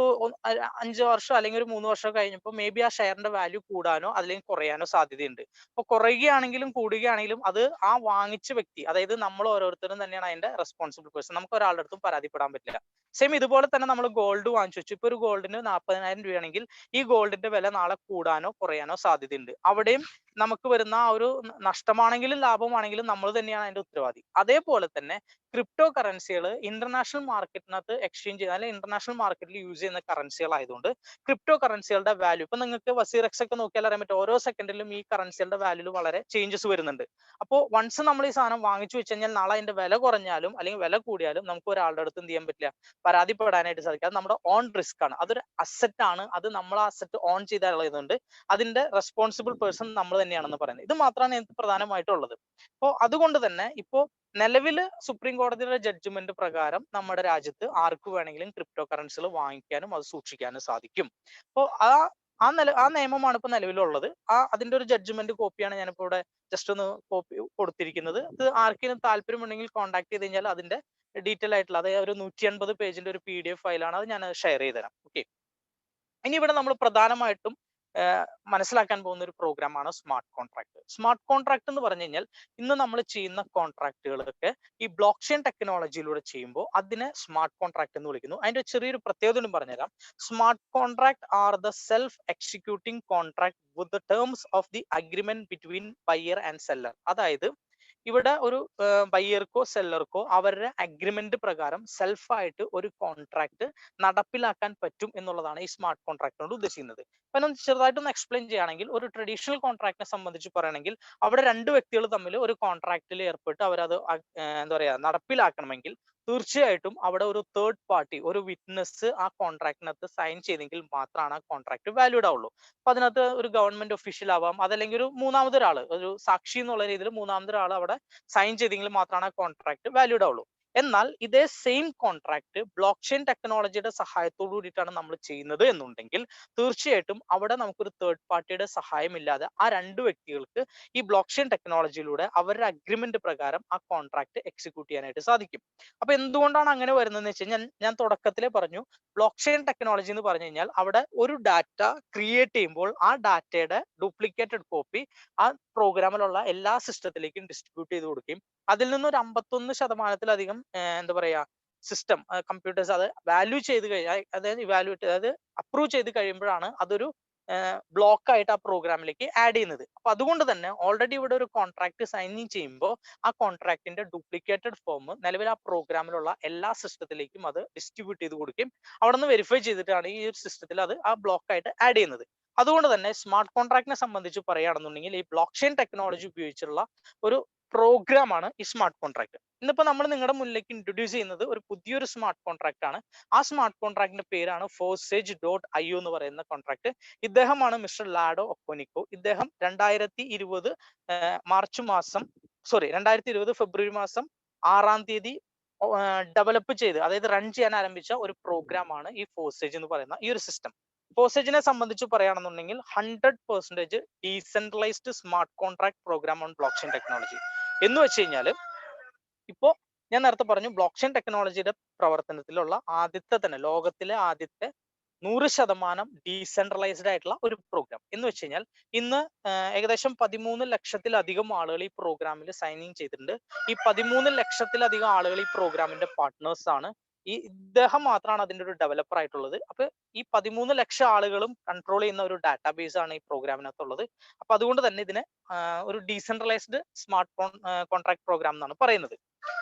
5 വർഷം അല്ലെങ്കിൽ ഒരു 3 വർഷം കഴിഞ്ഞപ്പോൾ മേ ബി ആ ഷെയറിന്റെ വാല്യൂ കൂടാനോ അല്ലെങ്കിൽ കുറയാനോ സാധ്യതയുണ്ട്. അപ്പൊ കുറയുകയാണെങ്കിലും കൂടുകയാണെങ്കിലും അത് ആ വാങ്ങിച്ച വ്യക്തി, അതായത് നമ്മൾ ഓരോരുത്തരും തന്നെയാണ് അതിന്റെ റെസ്പോൺസിബിൾ പേഴ്സൺ. നമുക്ക് ഒരാളുടെ അടുത്തും പരാതിപ്പെടാൻ പറ്റില്ല. സെയിം ഇതുപോലെ തന്നെ നമ്മൾ ഗോൾഡ് വാങ്ങിച്ചു വെച്ചു, ഇപ്പൊ ഒരു ഗോൾഡിന് 40,000 രൂപയാണെങ്കിൽ ഈ ഗോൾഡിന്റെ വില നാളെ കൂടാനോ കുറയാനോ സാധ്യതയുണ്ട്. അവിടെയും നമുക്ക് വരുന്ന ആ ഒരു നഷ്ടമാണെങ്കിലും ലാഭമാണെങ്കിലും നമ്മൾ തന്നെയാണ് അതിന്റെ ഉത്തരവാദി. അതേപോലെ തന്നെ ക്രിപ്റ്റോ കറൻസികൾ ഇന്റർനാഷണൽ മാർക്കറ്റിനകത്ത് എക്സ്ചേഞ്ച് ചെയ്യുന്ന, അല്ലെങ്കിൽ ഇന്റർനാഷണൽ മാർക്കറ്റിൽ യൂസ് ചെയ്യുന്ന കറൻസികൾ ആയതുകൊണ്ട് ക്രിപ്റ്റോ കറൻസികളുടെ വാല്യൂ, ഇപ്പൊ നിങ്ങൾക്ക് വസീറക്സ് ഒക്കെ നോക്കിയാൽ അറിയാൻ പറ്റും, ഓരോ സെക്കൻഡിലും ഈ കറൻസികളുടെ വാല്യൂല് വളരെ ചേഞ്ചസ് വരുന്നുണ്ട്. അപ്പോൾ വൺസ് നമ്മൾ ഈ സാധനം വാങ്ങിച്ചു വെച്ച് കഴിഞ്ഞാൽ നാളെ അതിന്റെ വില കുറഞ്ഞാലും അല്ലെങ്കിൽ വില കൂടിയാലും നമുക്ക് ഒരാളുടെ അടുത്ത് എന്ത് ചെയ്യാൻ പറ്റില്ല, പരാതിപ്പെടാനായിട്ട് സാധിക്കും. അത് നമ്മുടെ ഓൺ റിസ്ക് ആണ്, അതൊരു അസറ്റ് ആണ്. അത് നമ്മൾ ആ അസറ്റ് ഓൺ ചെയ്താലുള്ളതുകൊണ്ട് അതിന്റെ റെസ്പോൺസിബിൾ പേഴ്സൺ നമ്മൾ തന്നെയാണെന്ന് പറയുന്നത്. ഇത് മാത്രമാണ് എനിക്ക് പ്രധാനമായിട്ടുള്ളത്. അപ്പോൾ അതുകൊണ്ട് തന്നെ ഇപ്പോ നിലവിൽ സുപ്രീം കോടതിയുടെ ജഡ്ജ്മെന്റ് പ്രകാരം നമ്മുടെ രാജ്യത്ത് ആർക്ക് വേണമെങ്കിലും ക്രിപ്റ്റോ കറൻസികൾ വാങ്ങിക്കാനും അത് സൂക്ഷിക്കാനും സാധിക്കും. അപ്പോൾ ആ നിയമമാണ് ഇപ്പൊ നിലവിലുള്ളത്. അതിന്റെ ഒരു ജഡ്ജ്മെന്റ് കോപ്പിയാണ് ഞാനിപ്പോ ഇവിടെ ജസ്റ്റ് ഒന്ന് കോപ്പി കൊടുത്തിരിക്കുന്നത്. ഇത് ആർക്കെങ്കിലും താല്പര്യമുണ്ടെങ്കിൽ കോൺടാക്ട് ചെയ്ത് കഴിഞ്ഞാൽ അതിന്റെ ഡീറ്റെയിൽ ആയിട്ടുള്ള, അതായത് ഒരു 180 പേജിന്റെ ഒരു PDF ഫയലാണ്. അത് ഞാൻ ഷെയർ ചെയ്ത് തരാം. ഓക്കെ, ഇനി ഇവിടെ നമ്മൾ പ്രധാനമായിട്ടും മനസ്സിലാക്കാൻ പോകുന്ന ഒരു പ്രോഗ്രാമാണ് സ്മാർട്ട് കോൺട്രാക്ട്. സ്മാർട്ട് കോൺട്രാക്ട് എന്ന് പറഞ്ഞു കഴിഞ്ഞാൽ ഇന്ന് നമ്മൾ ചെയ്യുന്ന കോൺട്രാക്ടുകളൊക്കെ ഈ ബ്ലോക്ക് ചെയിൻ ടെക്നോളജിയിലൂടെ ചെയ്യുമ്പോൾ അതിനെ സ്മാർട്ട് കോൺട്രാക്ട് എന്ന് വിളിക്കുന്നു. അതിന്റെ ചെറിയൊരു പ്രത്യേകത പറഞ്ഞുതരാം. Smart contract are the self executing contract with the terms of the agreement between buyer and seller. അതായത് ഇവിടെ ഒരു ബയ്യർക്കോ സെല്ലർക്കോ അവരുടെ അഗ്രിമെന്റ് പ്രകാരം സെൽഫായിട്ട് ഒരു കോൺട്രാക്ട് നടപ്പിലാക്കാൻ പറ്റും എന്നുള്ളതാണ് ഈ സ്മാർട്ട് കോൺട്രാക്ട് കൊണ്ട് ഉദ്ദേശിക്കുന്നത്. അപ്പൊ ഞാൻ ചെറുതായിട്ടൊന്ന് എക്സ്പ്ലെയിൻ ചെയ്യുകയാണെങ്കിൽ, ഒരു ട്രഡീഷണൽ കോൺട്രാക്ടിനെ സംബന്ധിച്ച് പറയുകയാണെങ്കിൽ അവിടെ രണ്ട് വ്യക്തികൾ തമ്മിൽ ഒരു കോൺട്രാക്റ്റിൽ ഏർപ്പെട്ട് അവരത് എന്താ പറയാ നടപ്പിലാക്കണമെങ്കിൽ തീർച്ചയായിട്ടും അവിടെ ഒരു തേർഡ് പാർട്ടി, ഒരു വിറ്റ്നസ് ആ കോൺട്രാക്ടിനകത്ത് സൈൻ ചെയ്തെങ്കിൽ മാത്രമാണ് ആ കോൺട്രാക്ട് വാല്യൂഡ് ആവുള്ളൂ. അപ്പൊ അതിനകത്ത് ഒരു ഗവൺമെന്റ് ഒഫീഷ്യൽ ആവാം, അതല്ലെങ്കിൽ ഒരു മൂന്നാമതൊരാൾ, ഒരു സാക്ഷി എന്നുള്ള രീതിയിൽ മൂന്നാമതൊരാൾ അവിടെ സൈൻ ചെയ്തെങ്കിൽ മാത്രമാണ് ആ കോൺട്രാക്ട് വാല്യൂഡ് ആവുള്ളൂ. എന്നാൽ ഇതേ സെയിം കോൺട്രാക്ട് ബ്ലോക്ക് ചെയിൻ ടെക്നോളജിയുടെ സഹായത്തോടു കൂടിയിട്ടാണ് നമ്മൾ ചെയ്യുന്നത് എന്നുണ്ടെങ്കിൽ തീർച്ചയായിട്ടും അവിടെ നമുക്കൊരു തേർഡ് പാർട്ടിയുടെ സഹായം ഇല്ലാതെ ആ രണ്ട് വ്യക്തികൾക്ക് ഈ ബ്ലോക്ക് ചെയിൻ ടെക്നോളജിയിലൂടെ അവരുടെ അഗ്രിമെന്റ് പ്രകാരം ആ കോൺട്രാക്ട് എക്സിക്യൂട്ട് ചെയ്യാനായിട്ട് സാധിക്കും. അപ്പൊ എന്തുകൊണ്ടാണ് അങ്ങനെ വരുന്നതെന്ന് വെച്ച് കഴിഞ്ഞാൽ ഞാൻ തുടക്കത്തിലേ പറഞ്ഞു, ബ്ലോക്ക് ചെയിൻ ടെക്നോളജി എന്ന് പറഞ്ഞു കഴിഞ്ഞാൽ അവിടെ ഒരു ഡാറ്റ ക്രിയേറ്റ് ചെയ്യുമ്പോൾ ആ ഡാറ്റയുടെ ഡ്യൂപ്ലിക്കേറ്റഡ് കോപ്പി ആ പ്രോഗ്രാമിലുള്ള എല്ലാ സിസ്റ്റത്തിലേക്കും ഡിസ്ട്രിബ്യൂട്ട് ചെയ്ത് കൊടുക്കുകയും അതിൽ നിന്ന് ഒരു 51% എന്താ പറയാ സിസ്റ്റം കമ്പ്യൂട്ടേഴ്സ് അത് വാല്യൂ ചെയ്ത് കഴിഞ്ഞാൽ, അതായത് ഇവാലുവേറ്റ്, അതായത് അപ്രൂവ് ചെയ്ത് കഴിയുമ്പോഴാണ് അതൊരു ബ്ലോക്ക് ആയിട്ട് ആ പ്രോഗ്രാമിലേക്ക് ആഡ് ചെയ്യുന്നത്. അപ്പൊ അതുകൊണ്ട് തന്നെ ഓൾറെഡി ഇവിടെ ഒരു കോൺട്രാക്ട് സൈനിങ് ചെയ്യുമ്പോൾ ആ കോൺട്രാക്ടിന്റെ ഡ്യൂപ്ലിക്കേറ്റഡ് ഫോം നിലവിൽ ആ പ്രോഗ്രാമിലുള്ള എല്ലാ സിസ്റ്റത്തിലേക്കും അത് ഡിസ്ട്രിബ്യൂട്ട് ചെയ്ത് കൊടുക്കുകയും അവിടെ നിന്ന് വെരിഫൈ ചെയ്തിട്ടാണ് ഈ ഒരു സിസ്റ്റത്തിൽ അത് ആ ബ്ലോക്ക് ആയിട്ട് ആഡ് ചെയ്യുന്നത്. അതുകൊണ്ട് തന്നെ സ്മാർട്ട് കോൺട്രാക്ടിനെ സംബന്ധിച്ച് പറയുകയാണെന്നുണ്ടെങ്കിൽ ഈ ബ്ലോക്ക് ചെയിൻ ടെക്നോളജി ഉപയോഗിച്ചുള്ള ഒരു പ്രോഗ്രാം ആണ് ഈ സ്മാർട്ട് കോൺട്രാക്ട്. ഇന്നിപ്പോ നമ്മൾ നിങ്ങളുടെ മുന്നിലേക്ക് ഇൻട്രൊഡ്യൂസ് ചെയ്യുന്നത് ഒരു പുതിയൊരു സ്മാർട്ട് കോൺട്രാക്ട് ആണ്. ആ സ്മാർട്ട് കോൺട്രാക്ടിന്റെ പേരാണ് forsage.io എന്ന് പറയുന്ന കോൺട്രാക്ട്. ഇദ്ദേഹമാണ് മിസ്റ്റർ ലാഡോ ഒക്കോനിക്കോ. ഇദ്ദേഹം 2020 ഫെബ്രുവരി മാസം 6-ാം തീയതി ഡെവലപ്പ് ചെയ്ത്, അതായത് റൺ ചെയ്യാൻ ആരംഭിച്ച ഒരു പ്രോഗ്രാം ആണ് ഈ ഫോസേജ് എന്ന് പറയുന്ന ഈ ഒരു സിസ്റ്റം. ഫോസേജിനെ സംബന്ധിച്ച് പറയുകയാണെന്നുണ്ടെങ്കിൽ 100% decentralised smart contract program on block chain technology എന്ന് വെച്ച് കഴിഞ്ഞാൽ, ഇപ്പോ ഞാൻ നേരത്തെ പറഞ്ഞു ബ്ലോക്ക് ചെയിൻ ടെക്നോളജിയുടെ പ്രവർത്തനത്തിലുള്ള ലോകത്തിലെ ആദ്യത്തെ 100% ഡീസെൻട്രലൈസ്ഡ് ആയിട്ടുള്ള ഒരു പ്രോഗ്രാം എന്ന് വെച്ച് കഴിഞ്ഞാൽ ഇന്ന് ഏകദേശം 13 ലക്ഷത്തിലധികം ആളുകൾ ഈ പ്രോഗ്രാമിൽ സൈനിങ് ചെയ്തിട്ടുണ്ട്. ഈ 13 ലക്ഷത്തിലധികം ആളുകൾ ഈ പ്രോഗ്രാമിന്റെ പാർട്ട്നേഴ്സ് ആണ്. ഇദ്ദേഹം മാത്രമാണ് അതിന്റെ ഒരു ഡെവലപ്പർ ആയിട്ടുള്ളത്. അപ്പൊ ഈ 13 ലക്ഷം ആളുകളും കൺട്രോൾ ചെയ്യുന്ന ഒരു ഡാറ്റാബേസ് ആണ് ഈ പ്രോഗ്രാമിനകത്തുള്ളത്. അപ്പൊ അതുകൊണ്ട് തന്നെ ഇതിനെ ഒരു ഡീസെൻട്രലൈസ്ഡ് സ്മാർട്ട് കോൺട്രാക്ട് പ്രോഗ്രാം എന്നാണ് പറയുന്നത്.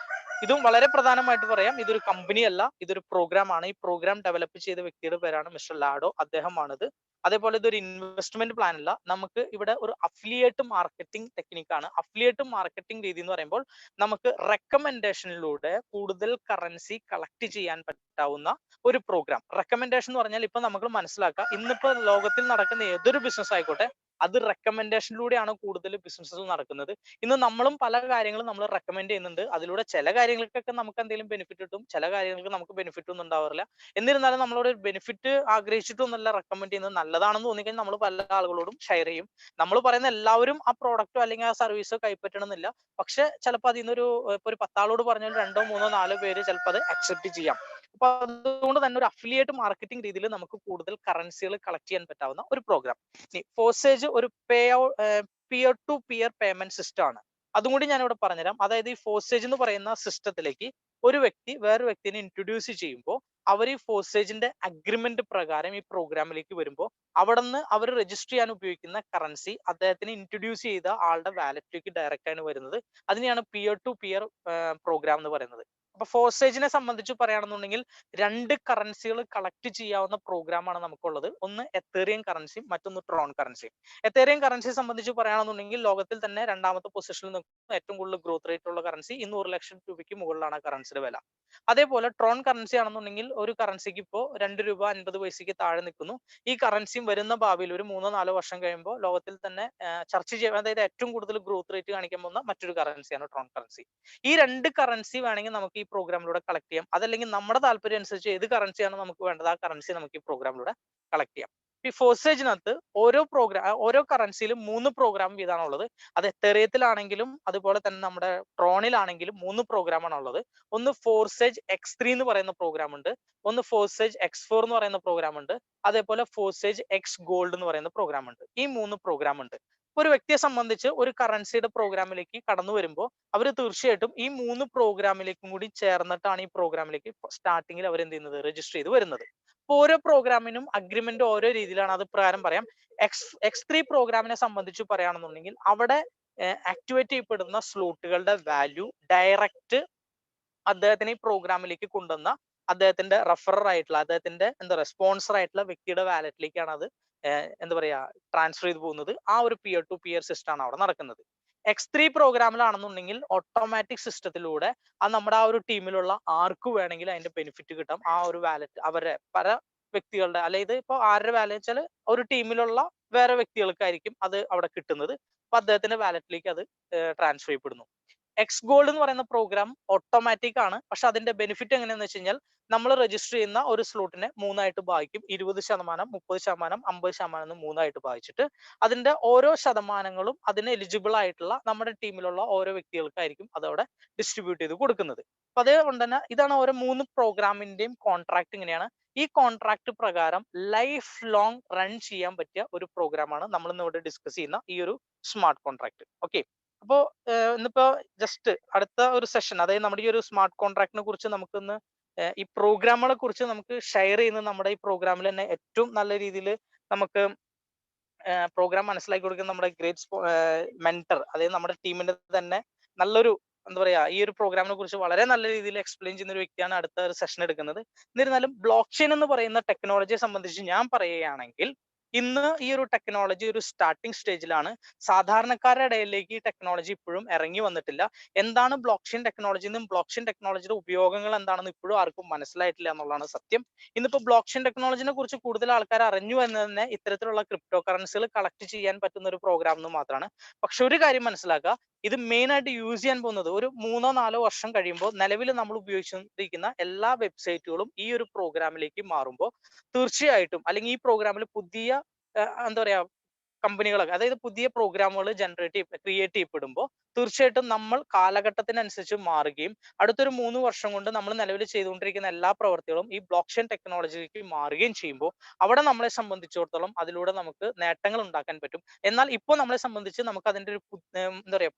ഇതും വളരെ പ്രധാനമായിട്ട് പറയാം, ഇതൊരു കമ്പനി അല്ല, ഇതൊരു പ്രോഗ്രാം ആണ്. ഈ പ്രോഗ്രാം ഡെവലപ്പ് ചെയ്ത വ്യക്തിയുടെ പേരാണ് മിസ്റ്റർ ലാഡോ, അദ്ദേഹമാണിത്. അതേപോലെ ഇതൊരു ഇൻവെസ്റ്റ്മെന്റ് പ്ലാൻ അല്ല. നമുക്ക് ഇവിടെ ഒരു അഫിലിയേറ്റ് മാർക്കറ്റിംഗ് ടെക്നിക്കാണ്. അഫിലിയേറ്റ് മാർക്കറ്റിംഗ് രീതി എന്ന് പറയുമ്പോൾ നമുക്ക് റെക്കമെൻഡേഷനിലൂടെ കൂടുതൽ കറൻസി കളക്ട് ചെയ്യാൻ പറ്റാവുന്ന ഒരു പ്രോഗ്രാം. റെക്കമെൻഡേഷൻ എന്ന് പറഞ്ഞാൽ ഇപ്പൊ നമുക്ക് മനസ്സിലാക്കാം, ഇന്നിപ്പോ ലോകത്തിൽ നടക്കുന്ന ഏതൊരു ബിസിനസ് ആയിക്കോട്ടെ അത് റെക്കമെൻഡേഷനിലൂടെയാണ് കൂടുതൽ ബിസിനസ്സുകൾ നടക്കുന്നത്. ഇന്ന് നമ്മളും പല കാര്യങ്ങളും നമ്മൾ റെക്കമെൻഡ് ചെയ്യുന്നുണ്ട്. അതിലൂടെ ചില കാര്യങ്ങൾക്കൊക്കെ നമുക്ക് എന്തെങ്കിലും ബെനിഫിറ്റ് കിട്ടും, ചില കാര്യങ്ങൾക്ക് നമുക്ക് ബെനിഫിറ്റ് ഒന്നും ഉണ്ടാവാറില്ല. എന്നിരുന്നാലും നമ്മളോട് ബെനിഫിറ്റ് ആഗ്രഹിച്ചിട്ടൊന്നല്ല റെക്കമെൻഡ് ചെയ്യുന്നത്. നല്ലതാണെന്ന് തോന്നിക്കഴിഞ്ഞാൽ നമ്മൾ പല ആളുകളോടും ഷെയർ ചെയ്യും. നമ്മൾ പറയുന്ന എല്ലാവരും ആ പ്രോഡക്റ്റോ അല്ലെങ്കിൽ ആ സർവീസോ കൈപ്പറ്റണമെന്നില്ല. പക്ഷെ ചിലപ്പോൾ അതിൽ നിന്നൊരു ഇപ്പൊ ഒരു 10 ആളോട് പറഞ്ഞാൽ 2, 3, 4 പേര് ചിലപ്പോൾ അത് അക്സെപ്റ്റ് ചെയ്യാം. അപ്പൊ അതുകൊണ്ട് തന്നെ ഒരു അഫിലിയേറ്റ് മാർക്കറ്റിംഗ് രീതിയിൽ നമുക്ക് കൂടുതൽ കറൻസികൾ കളക്ട് ചെയ്യാൻ പറ്റാവുന്ന ഒരു പ്രോഗ്രാം. ഫോസേജ് ഒരു peer to peer payment system ആണ്. അതും കൂടി ഞാൻ ഇവിടെ പറഞ്ഞുതരാം. അതായത് ഈ ഫോസേജ് എന്ന് പറയുന്ന സിസ്റ്റത്തിലേക്ക് ഒരു വ്യക്തി വേറൊരു വ്യക്തിനെ ഇൻട്രൊഡ്യൂസ് ചെയ്യുമ്പോൾ അവർ ഈ ഫോസേജിന്റെ അഗ്രിമെന്റ് പ്രകാരം ഈ പ്രോഗ്രാമിലേക്ക് വരുമ്പോൾ അവിടെ നിന്ന് അവർ രജിസ്റ്റർ ചെയ്യാൻ ഉപയോഗിക്കുന്ന കറൻസി അദ്ദേഹത്തിന് ഇൻട്രൊഡ്യൂസ് ചെയ്ത ആളുടെ വാലറ്റിലേക്ക് ഡയറക്റ്റ് ആണ് വരുന്നത്. അതിനെയാണ് പിയർ ടു പിയർ പ്രോഗ്രാം എന്ന് പറയുന്നത്. അപ്പൊ ഫോസേജിനെ സംബന്ധിച്ച് പറയുകയാണെന്നുണ്ടെങ്കിൽ 2 കറൻസികൾ കളക്ട് ചെയ്യാവുന്ന പ്രോഗ്രാമാണ് നമുക്കുള്ളത്. ഒന്ന് എത്തേറിയം കറൻസിയും മറ്റൊന്ന് ട്രോൺ കറൻസിയും. എത്തേറിയം കറൻസിയെ സംബന്ധിച്ച് പറയുകയാണെന്നുണ്ടെങ്കിൽ ലോകത്തിൽ തന്നെ 2ാമത്തെ പൊസിഷനിൽ നിൽക്കുന്ന ഏറ്റവും കൂടുതൽ ഗ്രോത്ത് റേറ്റ് ഉള്ള കറൻസി. 200 ലക്ഷം രൂപയ്ക്ക് മുകളിലാണ് ആ കറൻസിയുടെ വില. അതേപോലെ ട്രോൺ കറൻസി ആണെന്നുണ്ടെങ്കിൽ ഒരു കറൻസിക്ക് ഇപ്പോൾ ₹2.50 താഴെ നിൽക്കുന്നു. ഈ കറൻസിയും വരുന്ന ഭാവിയിൽ ഒരു 3-4 വർഷം കഴിയുമ്പോൾ ലോകത്തിൽ തന്നെ ചർച്ച ചെയ്യാൻ, അതായത് ഏറ്റവും കൂടുതൽ ഗ്രോത്ത് റേറ്റ് കാണിക്കാൻ പോകുന്ന മറ്റൊരു കറൻസിയാണ് ട്രോൺ കറൻസി. ഈ 2 കറൻസി വേണമെങ്കിൽ നമുക്ക് ഈ പ്രോഗ്രാമിലൂടെ കളക്ട് ചെയ്യാം. അതല്ലെങ്കിൽ നമ്മുടെ താല്പര്യം അനുസരിച്ച് ഏത് കറൻസിയാണ് നമുക്ക് വേണ്ടത് ആ കറൻസി നമുക്ക് ഈ പ്രോഗ്രാമിലൂടെ കളക്ട് ചെയ്യാം. ഈ ഫോസേജിനകത്ത് ഓരോ കറൻസിയിലും 3 പ്രോഗ്രാം വീതമാണ് ഉള്ളത്. അത് എത്തേറിയത്തിലാണെങ്കിലും അതുപോലെ തന്നെ നമ്മുടെ ട്രോണിലാണെങ്കിലും 3 പ്രോഗ്രാമാണ് ഉള്ളത്. ഒന്ന് ഫോസേജ് X3 എന്ന് പറയുന്ന പ്രോഗ്രാം ഉണ്ട്, ഒന്ന് ഫോസേജ് X4 എന്ന് പറയുന്ന പ്രോഗ്രാം ഉണ്ട്, അതേപോലെ ഫോസേജ് X ഗോൾഡ് എന്ന് പറയുന്ന പ്രോഗ്രാം ഉണ്ട്. ഈ 3 പ്രോഗ്രാം ഉണ്ട്. ഒരു വ്യക്തിയെ സംബന്ധിച്ച് ഒരു കറൻസിയുടെ പ്രോഗ്രാമിലേക്ക് കടന്നു വരുമ്പോൾ അവർ തീർച്ചയായിട്ടും ഈ 3 പ്രോഗ്രാമിലേക്കും കൂടി ചേർന്നിട്ടാണ് ഈ പ്രോഗ്രാമിലേക്ക് സ്റ്റാർട്ടിങ്ങിൽ അവർ എന്ത് ചെയ്യുന്നത്, രജിസ്റ്റർ ചെയ്ത് വരുന്നത്. ഓരോ പ്രോഗ്രാമിനും അഗ്രിമെന്റ് ഓരോ രീതിയിലാണ്. അത് പ്രകാരം പറയാം. X3 പ്രോഗ്രാമിനെ സംബന്ധിച്ച് പറയുകയാണെന്നുണ്ടെങ്കിൽ അവിടെ ആക്ടിവേറ്റ് ചെയ്യപ്പെടുന്ന സ്ലോട്ടുകളുടെ വാല്യൂ ഡയറക്റ്റ് അദ്ദേഹത്തിന് ഈ പ്രോഗ്രാമിലേക്ക് കൊണ്ടുവന്ന അദ്ദേഹത്തിന്റെ റെഫറർ ആയിട്ടുള്ള അദ്ദേഹത്തിന്റെ എന്താ പറയുക സ്പോൺസർ ആയിട്ടുള്ള വ്യക്തിയുടെ വാലറ്റിലേക്കാണ് അത് എന്താ പറയാ ട്രാൻസ്ഫർ ചെയ്ത് പോകുന്നത്. ആ ഒരു പിയർ ടു പിയർ സിസ്റ്റം ആണ് അവിടെ നടക്കുന്നത്. X3 പ്രോഗ്രാമിലാണെന്നുണ്ടെങ്കിൽ ഓട്ടോമാറ്റിക് സിസ്റ്റത്തിലൂടെ അത് നമ്മുടെ ആ ഒരു ടീമിലുള്ള ആർക്ക് വേണമെങ്കിൽ അതിന്റെ ബെനിഫിറ്റ് കിട്ടാം. ആ ഒരു വാലറ്റ് അവരെ പല വ്യക്തികളുടെ അല്ലെ ഇത് ഇപ്പൊ ആരുടെ വാലറ്റ് വെച്ചാൽ ഒരു ടീമിലുള്ള വേറെ വ്യക്തികൾക്കായിരിക്കും അത് അവിടെ കിട്ടുന്നത്. അപ്പൊ അദ്ദേഹത്തിന്റെ വാലറ്റിലേക്ക് അത് ട്രാൻസ്ഫർ ചെയ്യപ്പെടുന്നു. എക്സ് ഗോൾഡ് എന്ന് പറയുന്ന പ്രോഗ്രാം ഓട്ടോമാറ്റിക് ആണ്. പക്ഷെ അതിന്റെ ബെനിഫിറ്റ് എങ്ങനെയാന്ന് വെച്ച് കഴിഞ്ഞാൽ നമ്മൾ രജിസ്റ്റർ ചെയ്യുന്ന ഒരു സ്ലോട്ടിനെ മൂന്നായിട്ട് ഭാഗിക്കും. 20%, 30%, 50% എന്ന് മൂന്നായിട്ട് ഭാഗിച്ചിട്ട് അതിന്റെ ഓരോ ശതമാനങ്ങളും അതിന് എലിജിബിൾ ആയിട്ടുള്ള നമ്മുടെ ടീമിലുള്ള ഓരോ വ്യക്തികൾക്കായിരിക്കും അതവിടെ ഡിസ്ട്രിബ്യൂട്ട് ചെയ്ത് കൊടുക്കുന്നത്. അപ്പൊ അതുകൊണ്ട് തന്നെ ഇതാണ് ഓരോ 3 പ്രോഗ്രാമിന്റെയും കോൺട്രാക്ട് ഇങ്ങനെയാണ്. ഈ കോൺട്രാക്ട് പ്രകാരം ലൈഫ് ലോങ് റൺ ചെയ്യാൻ പറ്റിയ ഒരു പ്രോഗ്രാമാണ് നമ്മൾ ഇന്നിവിടെ ഡിസ്കസ് ചെയ്യുന്ന ഈ ഒരു സ്മാർട്ട് കോൺട്രാക്ട്. ഓക്കെ, അപ്പോ ഇന്നിപ്പോ ജസ്റ്റ് അടുത്ത ഒരു സെഷൻ, അതായത് നമ്മുടെ ഈ ഒരു സ്മാർട്ട് കോൺട്രാക്ടിനെ കുറിച്ച് നമുക്കൊന്ന് ഈ പ്രോഗ്രാമുകളെ കുറിച്ച് നമുക്ക് ഷെയർ ചെയ്യുന്നത് നമ്മുടെ ഈ പ്രോഗ്രാമിൽ തന്നെ ഏറ്റവും നല്ല രീതിയിൽ നമുക്ക് പ്രോഗ്രാം മനസ്സിലാക്കി കൊടുക്കുന്ന നമ്മുടെ ഗ്രേറ്റ് മെന്റർ, അതായത് നമ്മുടെ ടീമിന്റെ തന്നെ നല്ലൊരു എന്താ പറയാ ഈ ഒരു പ്രോഗ്രാമിനെ കുറിച്ച് വളരെ നല്ല രീതിയിൽ എക്സ്പ്ലെയിൻ ചെയ്യുന്ന ഒരു വ്യക്തിയാണ് അടുത്ത ഒരു സെഷൻ എടുക്കുന്നത്. എന്നിരുന്നാലും ബ്ലോക്ക് ചെയിൻ എന്ന് പറയുന്ന ടെക്നോളജിയെ സംബന്ധിച്ച് ഞാൻ പറയുകയാണെങ്കിൽ ഇന്ന് ഈ ഒരു ടെക്നോളജി ഒരു സ്റ്റാർട്ടിംഗ് സ്റ്റേജിലാണ്. സാധാരണക്കാരുടെ ഇടയിലേക്ക് ഈ ടെക്നോളജി ഇപ്പോഴും ഇറങ്ങി വന്നിട്ടില്ല. എന്താണ് ബ്ലോക്ക് ചെയിൻ ടെക്നോളജി എന്നും ബ്ലോക്ക് ചെയിൻ ടെക്നോളജിയുടെ ഉപയോഗങ്ങൾ എന്താണെന്ന് ഇപ്പോഴും ആർക്കും മനസ്സിലായിട്ടില്ല എന്നുള്ളതാണ് സത്യം. ഇന്നിപ്പോ ബ്ലോക്ക് ചെയിൻ ടെക്നോളജിനെ കുറിച്ച് കൂടുതൽ ആൾക്കാർ അറിഞ്ഞു എന്ന് തന്നെ ഇത്തരത്തിലുള്ള ക്രിപ്റ്റോ കറൻസികൾ കളക്ട് ചെയ്യാൻ പറ്റുന്ന ഒരു പ്രോഗ്രാം എന്ന് മാത്രമാണ്. പക്ഷെ ഒരു കാര്യം മനസ്സിലാക്കുക, ഇത് മെയിൻ ആയിട്ട് യൂസ് ചെയ്യാൻ പോകുന്നത് ഒരു 3-4 വർഷം കഴിയുമ്പോൾ നിലവിൽ നമ്മൾ ഉപയോഗിച്ചുകൊണ്ടിരിക്കുന്ന എല്ലാ വെബ്സൈറ്റുകളും ഈ ഒരു പ്രോഗ്രാമിലേക്ക് മാറുമ്പോൾ തീർച്ചയായിട്ടും അല്ലെങ്കിൽ ഈ പ്രോഗ്രാമിൽ പുതിയ എന്താ പറയാ കമ്പനികളൊക്കെ അതായത് പുതിയ പ്രോഗ്രാമുകൾ ക്രിയേറ്റ് ചെയ്യപ്പെടുമ്പോൾ തീർച്ചയായിട്ടും നമ്മൾ കാലഘട്ടത്തിനനുസരിച്ച് മാറുകയും അടുത്തൊരു 3 വർഷം കൊണ്ട് നമ്മൾ നിലവിൽ ചെയ്തുകൊണ്ടിരിക്കുന്ന എല്ലാ പ്രവർത്തികളും ഈ ബ്ലോക്ക് ചെയിൻ ടെക്നോളജിക്ക് മാറുകയും ചെയ്യുമ്പോൾ അവിടെ നമ്മളെ സംബന്ധിച്ചിടത്തോളം അതിലൂടെ നമുക്ക് നേട്ടങ്ങൾ ഉണ്ടാക്കാൻ പറ്റും. എന്നാൽ ഇപ്പോൾ നമ്മളെ സംബന്ധിച്ച് നമുക്ക് അതിന്റെ ഒരു എന്താ പറയാ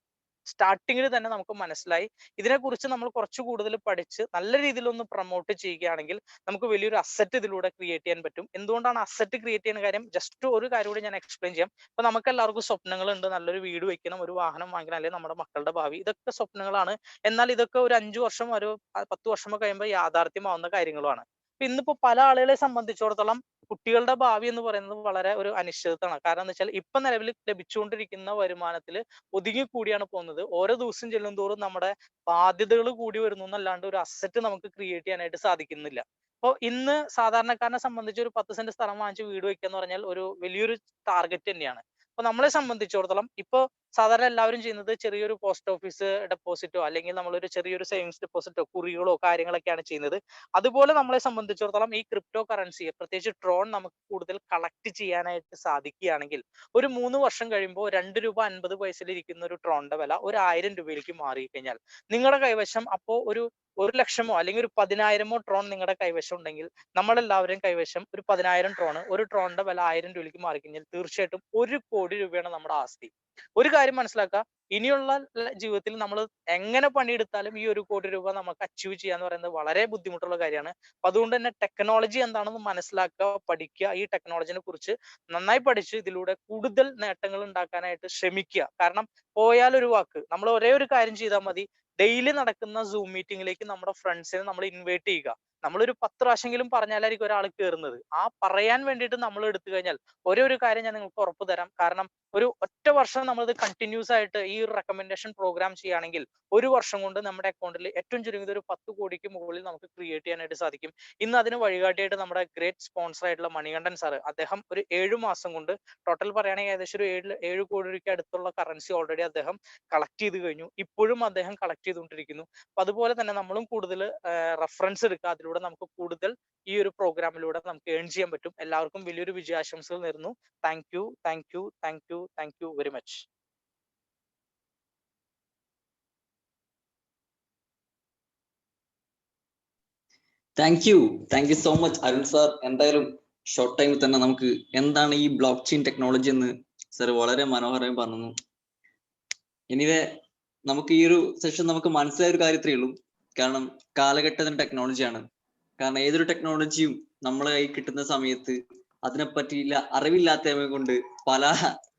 സ്റ്റാർട്ടിങ്ങിൽ തന്നെ നമുക്ക് മനസ്സിലായി ഇതിനെക്കുറിച്ച് നമ്മൾ കുറച്ച് കൂടുതൽ പഠിച്ച് നല്ല രീതിയിൽ ഒന്ന് പ്രൊമോട്ട് ചെയ്യുകയാണെങ്കിൽ നമുക്ക് വലിയൊരു അസറ്റ് ഇതിലൂടെ ക്രിയേറ്റ് ചെയ്യാൻ പറ്റും. എന്തുകൊണ്ടാണ് അസറ്റ് ക്രിയേറ്റ് ചെയ്യുന്ന കാര്യം ജസ്റ്റ് ഒരു കാര്യം കൂടി ഞാൻ എക്സ്പ്ലെയിൻ ചെയ്യാം. ഇപ്പൊ നമുക്ക് എല്ലാവർക്കും സ്വപ്നങ്ങളുണ്ട്, നല്ലൊരു വീട് വെക്കണം, ഒരു വാഹനം വാങ്ങണം, അല്ലെങ്കിൽ നമ്മുടെ മക്കളുടെ ഭാവി, ഇതൊക്കെ സ്വപ്നങ്ങളാണ്. എന്നാൽ ഇതൊക്കെ ഒരു 5 വർഷം ഒരു 10 വർഷം കഴിയുമ്പോൾ യാഥാർത്ഥ്യമാവുന്ന കാര്യങ്ങളുമാണ്. ഇന്നിപ്പോ പല ആളുകളെ സംബന്ധിച്ചിടത്തോളം കുട്ടികളുടെ ഭാവി എന്ന് പറയുന്നത് വളരെ ഒരു അനിശ്ചിതത്വമാണ്. കാരണം എന്താ വെച്ചാൽ ഇപ്പൊ നിലവിൽ ലഭിച്ചുകൊണ്ടിരിക്കുന്ന വരുമാനത്തിൽ ഒതുങ്ങിക്കൂടിയാണ് പോകുന്നത്. ഓരോ ദിവസം ചെല്ലും തോറും നമ്മുടെ ബാധ്യതകൾ കൂടി വരുന്നു എന്നല്ലാണ്ട് ഒരു അസറ്റ് നമുക്ക് ക്രിയേറ്റ് ചെയ്യാനായിട്ട് സാധിക്കുന്നില്ല. അപ്പോൾ ഇന്ന് സാധാരണക്കാരനെ സംബന്ധിച്ച് ഒരു 10 സെന്റ് സ്ഥലം വാങ്ങിച്ച് വീട് വെക്കുക എന്ന് പറഞ്ഞാൽ ഒരു വലിയൊരു ടാർഗറ്റ് തന്നെയാണ്. അപ്പൊ നമ്മളെ സംബന്ധിച്ചിടത്തോളം ഇപ്പൊ സാധാരണ എല്ലാവരും ചെയ്യുന്നത് ചെറിയൊരു പോസ്റ്റ് ഓഫീസ് ഡെപ്പോസിറ്റോ അല്ലെങ്കിൽ നമ്മളൊരു ചെറിയൊരു സേവിങ്സ് ഡെപ്പോസിറ്റോ കുറികളോ കാര്യങ്ങളൊക്കെയാണ് ചെയ്യുന്നത്. അതുപോലെ നമ്മളെ സംബന്ധിച്ചിടത്തോളം ഈ ക്രിപ്റ്റോ കറൻസിയെ പ്രത്യേകിച്ച് ട്രോൺ നമുക്ക് കൂടുതൽ കളക്ട് ചെയ്യാനായിട്ട് സാധിക്കുകയാണെങ്കിൽ ഒരു 3 വർഷം കഴിയുമ്പോൾ 2 രൂപ 50 പൈസയിൽ ഇരിക്കുന്ന ഒരു ട്രോണിന്റെ വില ഒരു 1000 രൂപയിലേക്ക് മാറിക്കഴിഞ്ഞാൽ നിങ്ങളുടെ കൈവശം അപ്പോ ഒരു 1 ലക്ഷമോ അല്ലെങ്കിൽ ഒരു 10,000 ട്രോൺ നിങ്ങളുടെ കൈവശം ഉണ്ടെങ്കിൽ നമ്മളെല്ലാവരും കൈവശം ഒരു 10,000 ട്രോണ്, ഒരു ട്രോണിന്റെ വില 1000 രൂപയിലേക്ക് മാറിക്കഴിഞ്ഞാൽ തീർച്ചയായിട്ടും 1 കോടി രൂപയാണ് നമ്മുടെ ആസ്തി. ഒരു കാര്യം മനസ്സിലാക്കുക, ഇനിയുള്ള ജീവിതത്തിൽ നമ്മൾ എങ്ങനെ പണിയെടുത്താലും ഈ 1 കോടി രൂപ നമുക്ക് അച്ചീവ് ചെയ്യാന്ന് പറയുന്നത് വളരെ ബുദ്ധിമുട്ടുള്ള കാര്യമാണ്. അപ്പൊ അതുകൊണ്ട് തന്നെ ടെക്നോളജി എന്താണെന്ന് മനസ്സിലാക്കുക, പഠിക്കുക, ഈ ടെക്നോളജിനെ കുറിച്ച് നന്നായി പഠിച്ച് ഇതിലൂടെ കൂടുതൽ നേട്ടങ്ങൾ ഉണ്ടാക്കാനായിട്ട് ശ്രമിക്കുക. കാരണം പോയാൽ ഒരു വാക്ക്, നമ്മൾ ഒരേ ഒരു കാര്യം ചെയ്താൽ മതി. ഡെയിലി നടക്കുന്ന സൂം മീറ്റിംഗിലേക്ക് നമ്മുടെ ഫ്രണ്ട്സിനെ നമ്മൾ ഇൻവൈറ്റ് ചെയ്യുക. നമ്മളൊരു 10 പ്രാവശ്യമെങ്കിലും പറഞ്ഞാലായിരിക്കും ഒരാൾ കയറുന്നത്. ആ പറയാൻ വേണ്ടിയിട്ട് നമ്മൾ എടുത്തു കഴിഞ്ഞാൽ ഒരേ ഒരു കാര്യം ഞാൻ നിങ്ങൾക്ക് ഉറപ്പ് തരാം. കാരണം ഒരു ഒറ്റ വർഷം നമ്മളിത് കണ്ടിന്യൂസ് ആയിട്ട് ഈ ഒരു റെക്കമെൻഡേഷൻ പ്രോഗ്രാം ചെയ്യുകയാണെങ്കിൽ 1 വർഷം കൊണ്ട് നമ്മുടെ അക്കൗണ്ടിൽ ഏറ്റവും ചുരുങ്ങിയത് ഒരു 10 കോടിക്ക് മുകളിൽ നമുക്ക് ക്രിയേറ്റ് ചെയ്യാനായിട്ട് സാധിക്കും. ഇന്ന് അതിന് വഴികാട്ടിയായിട്ട് നമ്മുടെ ഗ്രേറ്റ് സ്പോൺസർ ആയിട്ടുള്ള മണികണ്ഠൻ സാർ, അദ്ദേഹം ഒരു 7 മാസം കൊണ്ട് ടോട്ടൽ പറയുകയാണെങ്കിൽ ഏകദേശം ഒരു 7 കോടി രൂപയ്ക്ക് അടുത്തുള്ള കറൻസി ഓൾറെഡി അദ്ദേഹം കളക്ട് ചെയ്ത് കഴിഞ്ഞു. ഇപ്പോഴും അദ്ദേഹം കളക്ട് ചെയ്തുകൊണ്ടിരിക്കുന്നു. അപ്പൊ അതുപോലെ തന്നെ നമ്മളും കൂടുതൽ റെഫറൻസ് എടുക്കുക. അതിലൂടെ നമുക്ക് കൂടുതൽ ഈ ഒരു പ്രോഗ്രാമിലൂടെ നമുക്ക് ഏൺ ചെയ്യാൻ പറ്റും. എല്ലാവർക്കും വലിയൊരു വിജയാശംസകൾ നേരുന്നു. Thank you, thank you, thank you, thank you very much. Thank you so much Arun sir. എന്തായാലും ഷോർട്ട് ടൈമിൽ തന്നെ നമുക്ക് എന്താണ് ഈ ബ്ലോക്ക് ചെയിൻ ടെക്നോളജി എന്ന് സാർ വളരെ മനോഹരമായി പറഞ്ഞു. എനിവേ നമുക്ക് ഈ ഒരു സെഷൻ നമുക്ക് മനസ്സിലായ ഒരു കാര്യത്രേ ഉള്ളൂ. കാരണം കാലഘട്ടത്തിന്റെ ടെക്നോളജിയാണ്. കാരണം ഏതൊരു ടെക്നോളജിയും നമ്മളെ കൈ കിട്ടുന്ന സമയത്ത് അതിനെപ്പറ്റിയില്ല അറിവില്ലാത്തവ കൊണ്ട് പല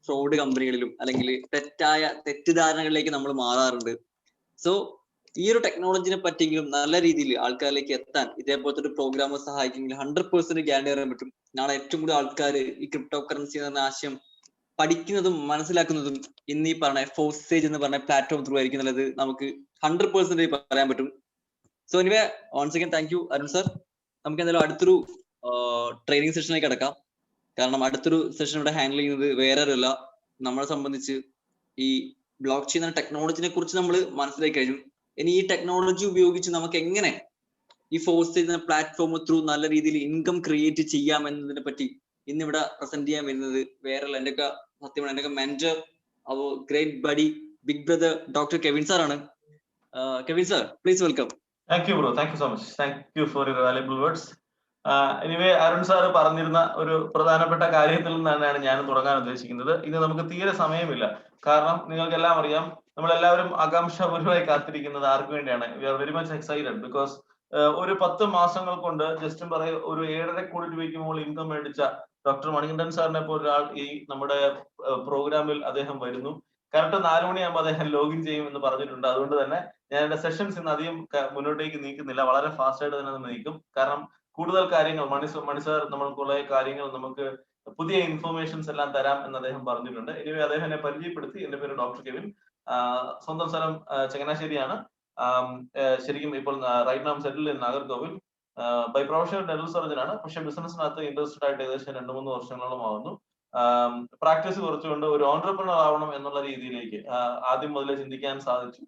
ഫ്രോഡ് കമ്പനികളിലും അല്ലെങ്കിൽ തെറ്റിദ്ധാരണകളിലേക്ക് നമ്മൾ മാറാറുണ്ട്. സോ ഈ ഒരു ടെക്നോളജിനെ പറ്റിയെങ്കിലും നല്ല രീതിയിൽ ആൾക്കാരിലേക്ക് എത്താൻ ഇതേപോലത്തെ ഒരു പ്രോഗ്രാം സഹായിക്കുമെങ്കിൽ 100% ഗ്യാരണ്ടി പറയാൻ പറ്റും. നാളെ ഏറ്റവും കൂടുതൽ ആൾക്കാർ ഈ ക്രിപ്റ്റോ കറൻസി എന്ന ആശയം പഠിക്കുന്നതും മനസ്സിലാക്കുന്നതും ഇന്ന് ഈ പറഞ്ഞ ഫോസേജ് എന്ന് പറഞ്ഞ പ്ലാറ്റ്ഫോം ത്രൂ ആയിരിക്കും എന്നുള്ളത് നമുക്ക് 100% പറയാൻ പറ്റും. So anyway once again thank you Arun sir. നമുക്ക് എന്തായാലും അടുത്തൊരു ട്രെയിനിങ് സെഷനിലേക്ക് കിടക്കാം. കാരണം അടുത്തൊരു സെഷൻ ഇവിടെ ഹാൻഡിൽ ചെയ്യുന്നത് വേറെ ആരുമല്ല, നമ്മളെ സംബന്ധിച്ച് ഈ ബ്ലോക്ക് ചെയിൻ എന്ന ടെക്നോളജിനെ കുറിച്ച് നമ്മൾ മനസ്സിലാക്കി കഴിഞ്ഞു. ഇനി ഈ ടെക്നോളജി ഉപയോഗിച്ച് നമുക്ക് എങ്ങനെ ഈ ഫോസേജ് എന്ന പ്ലാറ്റ്ഫോം ത്രൂ നല്ല രീതിയിൽ ഇൻകം ക്രിയേറ്റ് ചെയ്യാം എന്നതിനെ പറ്റി ഇന്നിവിടെ പ്രസന്റ് ചെയ്യാൻ വരുന്നത് വേറെ എന്റെയൊക്കെ സത്യമാണ് എന്റെയൊക്കെ മെന്റർ, അവർ great buddy, big brother doctor Kevin sir ആണ്. Kevin sir, please welcome. Thank you, bro. Thank you so much. Thank you for your valuable words. Anyway Arun sir പറഞ്ഞിരുന്ന ഒരു പ്രധാനപ്പെട്ട കാര്യത്തിൽ നിന്നാണ് ഞാൻ തുടങ്ങാൻ ഉദ്ദേശിക്കുന്നത്. ഇന്ന് നമുക്ക് തീരെ സമയമില്ല. കാരണം നിങ്ങൾക്കെല്ലാം അറിയാം, നമ്മളെല്ലാവരും ആകാംക്ഷാപൂർവ്വമായി കാത്തിരിക്കുന്നത് ആർക്ക് വേണ്ടിയാണ്? We are very much excited because ഒരു 10 മാസങ്ങൾ കൊണ്ട് ജസ്റ്റും പറയും ഒരു 7.5 കോടി രൂപയ്ക്ക് മുകളിൽ ഇൻകം മേടിച്ച ഡോക്ടർ മണികണ്ഠൻ സാറിനെ പോലെ ഒരാൾ ഈ നമ്മുടെ പ്രോഗ്രാമിൽ അദ്ദേഹം വരുന്നു. കറക്റ്റ് 4 മണിയാകുമ്പോൾ അദ്ദേഹം ലോഗിൻ ചെയ്യും എന്ന് പറഞ്ഞിട്ടുണ്ട്. അതുകൊണ്ട് തന്നെ ഞാൻ എന്റെ സെഷൻസ് ഇന്ന് അധികം മുന്നോട്ടേക്ക് നീക്കുന്നില്ല, വളരെ ഫാസ്റ്റ് ആയിട്ട് തന്നെ നീക്കും. കാരണം കൂടുതൽ കാര്യങ്ങൾ മണി സാർ നമ്മൾക്കുള്ള കാര്യങ്ങൾ നമുക്ക് പുതിയ ഇൻഫർമേഷൻസ് എല്ലാം തരാം എന്ന് അദ്ദേഹം പറഞ്ഞിട്ടുണ്ട്. ഇനി അദ്ദേഹം എന്നെ പരിചയപ്പെടുത്തി. എന്റെ പേര് ഡോക്ടർ കെവിൻ, സ്വന്തം സ്ഥലം ചങ്ങനാശ്ശേരിയാണ്. ശരിക്കും ഇപ്പോൾ റൈറ്റ് നാം settle in Nagercoil. By professional dental surgeon ആണ്, പക്ഷെ ബിസിനസ്സിനകത്ത് ഇൻട്രസ്റ്റഡ് ആയിട്ട് ഏകദേശം 2-3 വർഷങ്ങളോളം ആവുന്നു. പ്രാക്ടീസ് കുറച്ചുകൊണ്ട് ഒരു ഓൺട്രപ്രണർ ആവണം എന്നുള്ള രീതിയിലേക്ക് ആദ്യം മുതലേ ചിന്തിക്കാൻ സാധിച്ചു.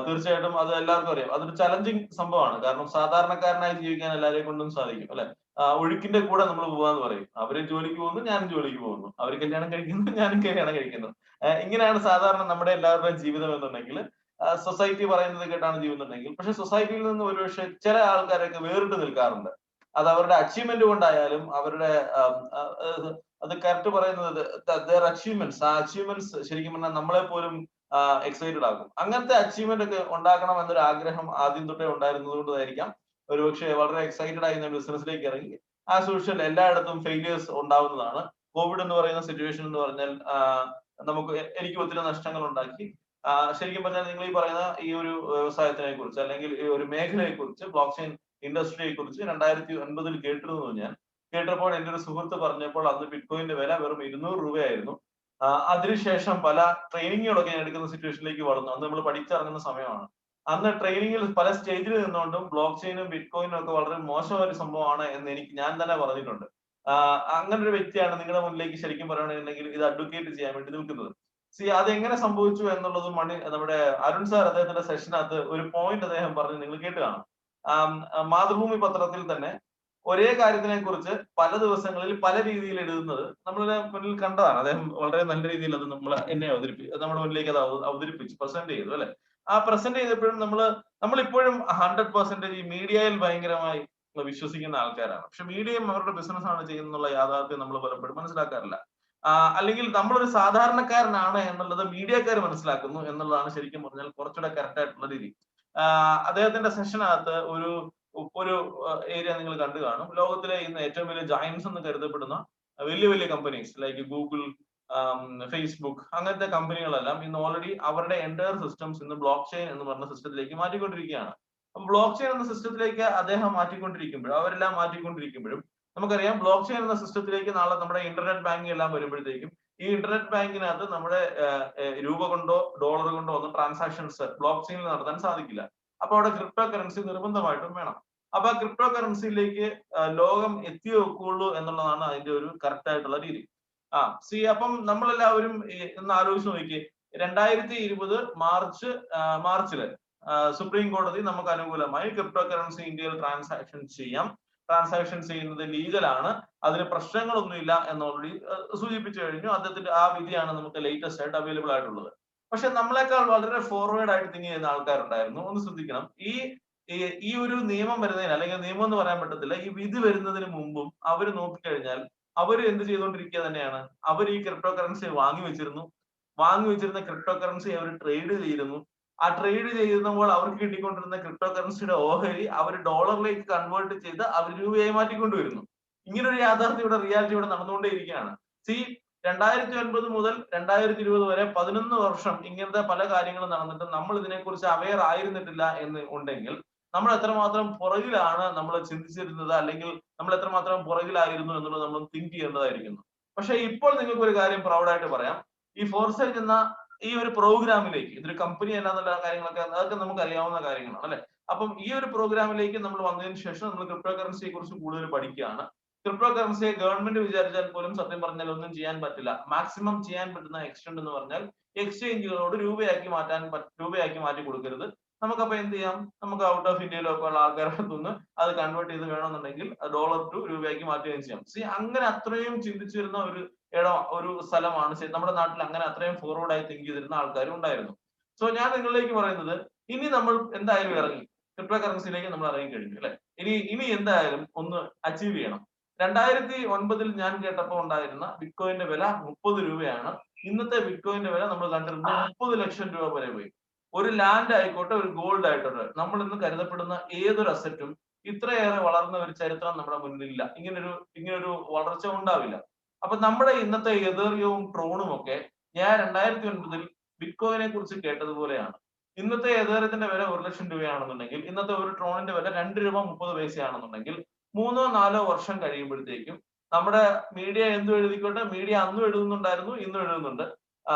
തീർച്ചയായിട്ടും അത് എല്ലാവർക്കും അറിയാം, അതൊരു ചലഞ്ചിങ് സംഭവമാണ്. കാരണം സാധാരണക്കാരനായി ജീവിക്കാൻ എല്ലാവരെയും കൊണ്ടും സാധിക്കും അല്ലെ? ഒഴുക്കിന്റെ കൂടെ നമ്മൾ പോകാന്ന് പറയും. അവര് ജോലിക്ക് പോകുന്നു, ഞാനും ജോലിക്ക് പോകുന്നു. അവര് കല്യാണം കഴിക്കുന്നു, ഞാനും കല്യാണം കഴിക്കുന്നു. ഇങ്ങനെയാണ് സാധാരണ നമ്മുടെ എല്ലാവരുടെയും ജീവിതം എന്നുണ്ടെങ്കിൽ, സൊസൈറ്റി പറയുന്നത് കേട്ടാണ് ജീവിതം ഉണ്ടെങ്കിൽ. പക്ഷെ സൊസൈറ്റിയിൽ നിന്ന് ഒരുപക്ഷെ ചില ആൾക്കാരൊക്കെ വേറിട്ട് നിൽക്കാറുണ്ട്. അത് അവരുടെ അച്ചീവ്മെന്റ് കൊണ്ടായാലും അവരുടെ അത് കറക്റ്റ് പറയുന്നത് അച്ചീവ്മെന്റ്സ്, ആ അച്ചീവ്മെന്റ്സ് ശരിക്കും പറഞ്ഞാൽ നമ്മളെ പോലും എക്സൈറ്റഡ് ആകും. അങ്ങനത്തെ അച്ചീവ്മെന്റ് ഒക്കെ ഉണ്ടാക്കണം എന്നൊരു ആഗ്രഹം ആദ്യം തൊട്ടേ ഉണ്ടായിരുന്നത് കൊണ്ടായിരിക്കാം ഒരുപക്ഷെ വളരെ എക്സൈറ്റഡ് ആയി ബിസിനസ്സിലേക്ക് ഇറങ്ങി. ആസ് യൂഷ്വൽ എല്ലായിടത്തും ഫെയിലിയേഴ്സ് ഉണ്ടാവുന്നതാണ്. കോവിഡ് എന്ന് പറയുന്ന സിറ്റുവേഷൻ എന്ന് പറഞ്ഞാൽ എനിക്ക് ഒത്തിരി നഷ്ടങ്ങൾ ഉണ്ടാക്കി. ശരിക്കും പറഞ്ഞാൽ നിങ്ങൾ ഈ പറയുന്ന ഈ ഒരു വ്യവസായത്തിനെ കുറിച്ച് അല്ലെങ്കിൽ ഈ ഒരു മേഖലയെ കുറിച്ച്, ബ്ലോക്ക് ചെയിൻ ഇൻഡസ്ട്രിയെ കുറിച്ച് 2009 കേട്ടിരുന്നു. ഞാൻ കേട്ടപ്പോൾ എന്റെ ഒരു സുഹൃത്ത് പറഞ്ഞപ്പോൾ അന്ന് ബിറ്റ്കോയിന്റെ വില വെറും 200 രൂപയായിരുന്നു. അതിനുശേഷം പല ട്രെയിനിങ്ങുകളൊക്കെ ഞാൻ എടുക്കുന്ന സിറ്റുവേഷനിലേക്ക് വളർന്നു. അന്ന് നമ്മൾ പഠിച്ചിറങ്ങുന്ന സമയമാണ്. അന്ന് ട്രെയിനിങ്ങിൽ പല സ്റ്റേജിൽ നിന്നുകൊണ്ടും ബ്ലോക്ക് ചെയിനും ബിറ്റ്കോയിനും ഒക്കെ വളരെ മോശമായ ഒരു സംഭവമാണ് എന്ന് ഞാൻ തന്നെ പറഞ്ഞിട്ടുണ്ട്. അങ്ങനെ ഒരു വ്യക്തിയാണ് നിങ്ങളുടെ മുന്നിലേക്ക് ശരിക്കും പറയുകയാണെന്നുണ്ടെങ്കിൽ ഇത് അഡ്വക്കേറ്റ് ചെയ്യാൻ വേണ്ടി നിൽക്കുന്നത്. അതെങ്ങനെ സംഭവിച്ചു എന്നുള്ളതും നമ്മുടെ അരുൺ സാർ അദ്ദേഹത്തിന്റെ സെഷനകത്ത് ഒരു പോയിന്റ് അദ്ദേഹം പറഞ്ഞു, നിങ്ങൾ കേട്ട് കാണാം. മാതൃഭൂമി പത്രത്തിൽ തന്നെ ഒരേ കാര്യത്തിനെ കുറിച്ച് പല ദിവസങ്ങളിൽ പല രീതിയിൽ എഴുതുന്നത് നമ്മളുടെ മുന്നിൽ കണ്ടതാണ്. അദ്ദേഹം വളരെ നല്ല രീതിയിൽ അത് നമ്മുടെ മുന്നിലേക്ക് അത് അവതരിപ്പിച്ചു, പ്രസന്റ് ചെയ്തു അല്ലെ? ആ പ്രസന്റ് ചെയ്തപ്പോഴും നമ്മളിപ്പോഴും 100% ഈ മീഡിയയിൽ ഭയങ്കരമായി വിശ്വസിക്കുന്ന ആൾക്കാരാണ്. പക്ഷെ മീഡിയയും അവരുടെ ബിസിനസ് ആണ് ചെയ്യുന്നുള്ള യാഥാർത്ഥ്യം നമ്മൾ പലപ്പോഴും മനസ്സിലാക്കാറില്ല. അല്ലെങ്കിൽ നമ്മളൊരു സാധാരണക്കാരനാണ് എന്നുള്ളത് മീഡിയക്കാർ മനസ്സിലാക്കുന്നു എന്നുള്ളതാണ് ശരിക്കും പറഞ്ഞാൽ കുറച്ചുകൂടെ കറക്റ്റ് ആയിട്ടുള്ള രീതി. അദ്ദേഹത്തിന്റെ സെഷനകത്ത് ഒരു ഏരിയ നിങ്ങൾ കണ്ടു കാണും. ലോകത്തിലെ ഇന്ന് ഏറ്റവും വലിയ ജയൻസ് എന്ന് കരുതപ്പെടുന്ന വലിയ വലിയ കമ്പനീസ് ലൈക്ക് ഗൂഗിൾ, ഫേസ്ബുക്ക്, അങ്ങനത്തെ കമ്പനികളെല്ലാം ഇന്ന് ഓൾറെഡി അവരുടെ എൻറ്റയർ സിസ്റ്റംസ് ഇന്ന് ബ്ലോക്ക് ചെയിൻ എന്ന് പറഞ്ഞ സിസ്റ്റത്തിലേക്ക് മാറ്റിക്കൊണ്ടിരിക്കുകയാണ്. അപ്പൊ ബ്ലോക്ക് ചെയിൻ എന്ന സിസ്റ്റത്തിലേക്ക് അദ്ദേഹം അവരെല്ലാം മാറ്റിക്കൊണ്ടിരിക്കുമ്പോഴും നമുക്കറിയാം ബ്ലോക്ക് ചെയിൻ എന്ന സിസ്റ്റത്തിലേക്ക് നാളെ നമ്മുടെ ഇന്റർനെറ്റ് ബാങ്കിങ് എല്ലാം വരുമ്പോഴത്തേക്കും ഈ ഇന്റർനെറ്റ് ബാങ്കിനകത്ത് നമ്മുടെ രൂപ കൊണ്ടോ ഡോളർ കൊണ്ടോ ഒന്നും ട്രാൻസാക്ഷൻസ് ബ്ലോക്ക് ചെയിനിൽ നടത്താൻ സാധിക്കില്ല. അപ്പൊ അവിടെ ക്രിപ്റ്റോ കറൻസി നിർബന്ധമായിട്ടും വേണം. അപ്പൊ ആ ക്രിപ്റ്റോ കറൻസിയിലേക്ക് ലോകം എത്തി വെക്കുള്ളൂ എന്നുള്ളതാണ് അതിന്റെ ഒരു കറക്റ്റ് ആയിട്ടുള്ള രീതി. അപ്പം നമ്മളെല്ലാവരും ഒന്ന് ആലോചിച്ച് നോക്കിയേ, 2020 മാർച്ചില് സുപ്രീം കോടതി നമുക്ക് അനുകൂലമായി ക്രിപ്റ്റോ കറൻസി ഇന്ത്യയിൽ ട്രാൻസാക്ഷൻ ചെയ്യുന്നത് ലീഗലാണ്, അതിന് പ്രശ്നങ്ങളൊന്നുമില്ല എന്ന് ഓൾറെഡി സൂചിപ്പിച്ചു കഴിഞ്ഞു. അദ്ദേഹത്തിന്റെ ആ വിധിയാണ് നമുക്ക് ലേറ്റസ്റ്റ് ആയിട്ട് അവൈലബിൾ ആയിട്ടുള്ളത്. പക്ഷെ നമ്മളെക്കാൾ വളരെ ഫോർവേഡ് ആയിട്ട് തിങ്ക് ചെയ്യുന്ന ആൾക്കാരുണ്ടായിരുന്നു. ഒന്ന് ശ്രദ്ധിക്കണം, ഈ ഒരു നിയമം വരുന്നതിന്, അല്ലെങ്കിൽ നിയമം എന്ന് പറയാൻ പറ്റത്തില്ല, ഈ വിധി വരുന്നതിന് മുമ്പും അവർ നോക്കിക്കഴിഞ്ഞാൽ അവർ എന്ത് ചെയ്തുകൊണ്ടിരിക്കുക തന്നെയാണ്, അവർ ഈ ക്രിപ്റ്റോ കറൻസി വാങ്ങി വെച്ചിരുന്ന ക്രിപ്റ്റോ കറൻസി അവർ ട്രേഡ് ചെയ്തിരുന്നു. ആ ട്രേഡ് ചെയ്യുമ്പോൾ അവർക്ക് കിട്ടിക്കൊണ്ടിരുന്ന ക്രിപ്റ്റോ കറൻസിയുടെ ഓഹരി അവർ ഡോളറിലേക്ക് കൺവേർട്ട് ചെയ്ത് അവർ രൂപയായി മാറ്റിക്കൊണ്ടുവരുന്നു. ഇങ്ങനൊരു യാഥാർത്ഥ്യം റിയാലിറ്റി ഇവിടെ നടന്നുകൊണ്ടേയിരിക്കുകയാണ്. 2009 മുതൽ 2020 വരെ 11 വർഷം ഇങ്ങനത്തെ പല കാര്യങ്ങളും നടന്നിട്ട് നമ്മൾ ഇതിനെക്കുറിച്ച് അവെയർ ആയിരുന്നിട്ടില്ല എന്ന് ഉണ്ടെങ്കിൽ നമ്മൾ എത്രമാത്രം പുറകിലാണ് നമ്മൾ ചിന്തിച്ചിരുന്നത്, അല്ലെങ്കിൽ നമ്മൾ എത്രമാത്രം പുറകിലായിരുന്നു എന്നുള്ളത് നമ്മൾ തിങ്ക് ചെയ്യേണ്ടതായിരിക്കുന്നു. പക്ഷെ ഇപ്പോൾ നിങ്ങൾക്ക് ഒരു കാര്യം പ്രൗഡായിട്ട് പറയാം, ഈ ഫോർസൈറ്റ് എന്ന ഈ ഒരു പ്രോഗ്രാമിലേക്ക്, ഇതൊരു കമ്പനി എന്നാന്നുള്ള കാര്യങ്ങളൊക്കെ അതൊക്കെ നമുക്ക് അറിയാവുന്ന കാര്യങ്ങളാണ് അല്ലെ. അപ്പം ഈ ഒരു പ്രോഗ്രാമിലേക്ക് നമ്മൾ വന്നതിന് ശേഷം നമ്മൾ ക്രിപ്റ്റോ കറൻസിയെ കുറിച്ച് കൂടുതൽ പഠിക്കുകയാണ്. ക്രിപ്റ്റോ കറൻസിയെ ഗവൺമെന്റ് വിചാരിച്ചാൽ പോലും സത്യം പറഞ്ഞാൽ ഒന്നും ചെയ്യാൻ പറ്റില്ല. മാക്സിമം ചെയ്യാൻ പറ്റുന്ന എക്സ്റ്റെന്റ് എന്ന് പറഞ്ഞാൽ എക്സ്ചേഞ്ചുകളോട് രൂപയാക്കി മാറ്റി കൊടുക്കരുത്. നമുക്കപ്പോ എന്ത് ചെയ്യാം, നമുക്ക് ഔട്ട് ഓഫ് ഇന്ത്യയിലൊക്കെ ഉള്ള ആൾക്കാരുടെ നിന്ന് അത് കൺവേർട്ട് ചെയ്ത് വേണമെന്നുണ്ടെങ്കിൽ ഡോളർ ടു രൂപയാക്കി മാറ്റുകയും ചെയ്യാം. അങ്ങനെ അത്രയും ചിന്തിച്ചിരുന്ന ഒരു സ്ഥലമാണ് നമ്മുടെ നാട്ടിൽ. അങ്ങനെ അത്രയും ഫോർവേഡ് ആയി തിങ്ക് ചെയ്തിരുന്ന ആൾക്കാരും ഉണ്ടായിരുന്നു. സോ ഞാൻ നിങ്ങളിലേക്ക് പറയുന്നത്, ഇനി നമ്മൾ എന്തായാലും ഇറങ്ങി ക്രിപ്റ്റോ കറൻസിയിലേക്ക് നമ്മൾ ഇറങ്ങി കഴിഞ്ഞു അല്ലെ. ഇനി എന്തായാലും ഒന്ന് അച്ചീവ് ചെയ്യണം. 2009 ഞാൻ കേട്ടപ്പോൾ ഉണ്ടായിരുന്ന ബിറ്റ്കോയിന്റെ വില 30 രൂപയാണ്. ഇന്നത്തെ ബിറ്റ്കോയിന്റെ വില നമ്മൾ കണ്ടിരുന്നത് 30 ലക്ഷം രൂപ വരെ പോയി. ഒരു ലാൻഡ് ആയിക്കോട്ടെ, ഒരു ഗോൾഡ് ആയിക്കോട്ടെ, നമ്മൾ ഇന്ന് കരുതപ്പെടുന്ന ഏതൊരു അസറ്റും ഇത്രയേറെ വളർന്ന ഒരു ചരിത്രം നമ്മുടെ മുന്നിലില്ല. ഇങ്ങനൊരു വളർച്ച ഉണ്ടാവില്ല. അപ്പൊ നമ്മുടെ ഇന്നത്തെ എതേറിയവും ട്രോണും ഒക്കെ ഞാൻ 2009 ബിറ്റ്കോയിനെ കുറിച്ച് കേട്ടതുപോലെയാണ്. ഇന്നത്തെ എതേറിയത്തിന്റെ വില 1 ലക്ഷം രൂപയാണെന്നുണ്ടെങ്കിൽ ഇന്നത്തെ ഒരു ട്രോണിന്റെ വില 2 രൂപ 30 പൈസയാണെന്നുണ്ടെങ്കിൽ 3-4 വർഷം കഴിയുമ്പോഴത്തേക്കും നമ്മുടെ മീഡിയ എന്തും എഴുതിക്കോട്ടെ, മീഡിയ അന്നും എഴുതുന്നുണ്ടായിരുന്നു, ഇന്നും എഴുതുന്നുണ്ട്,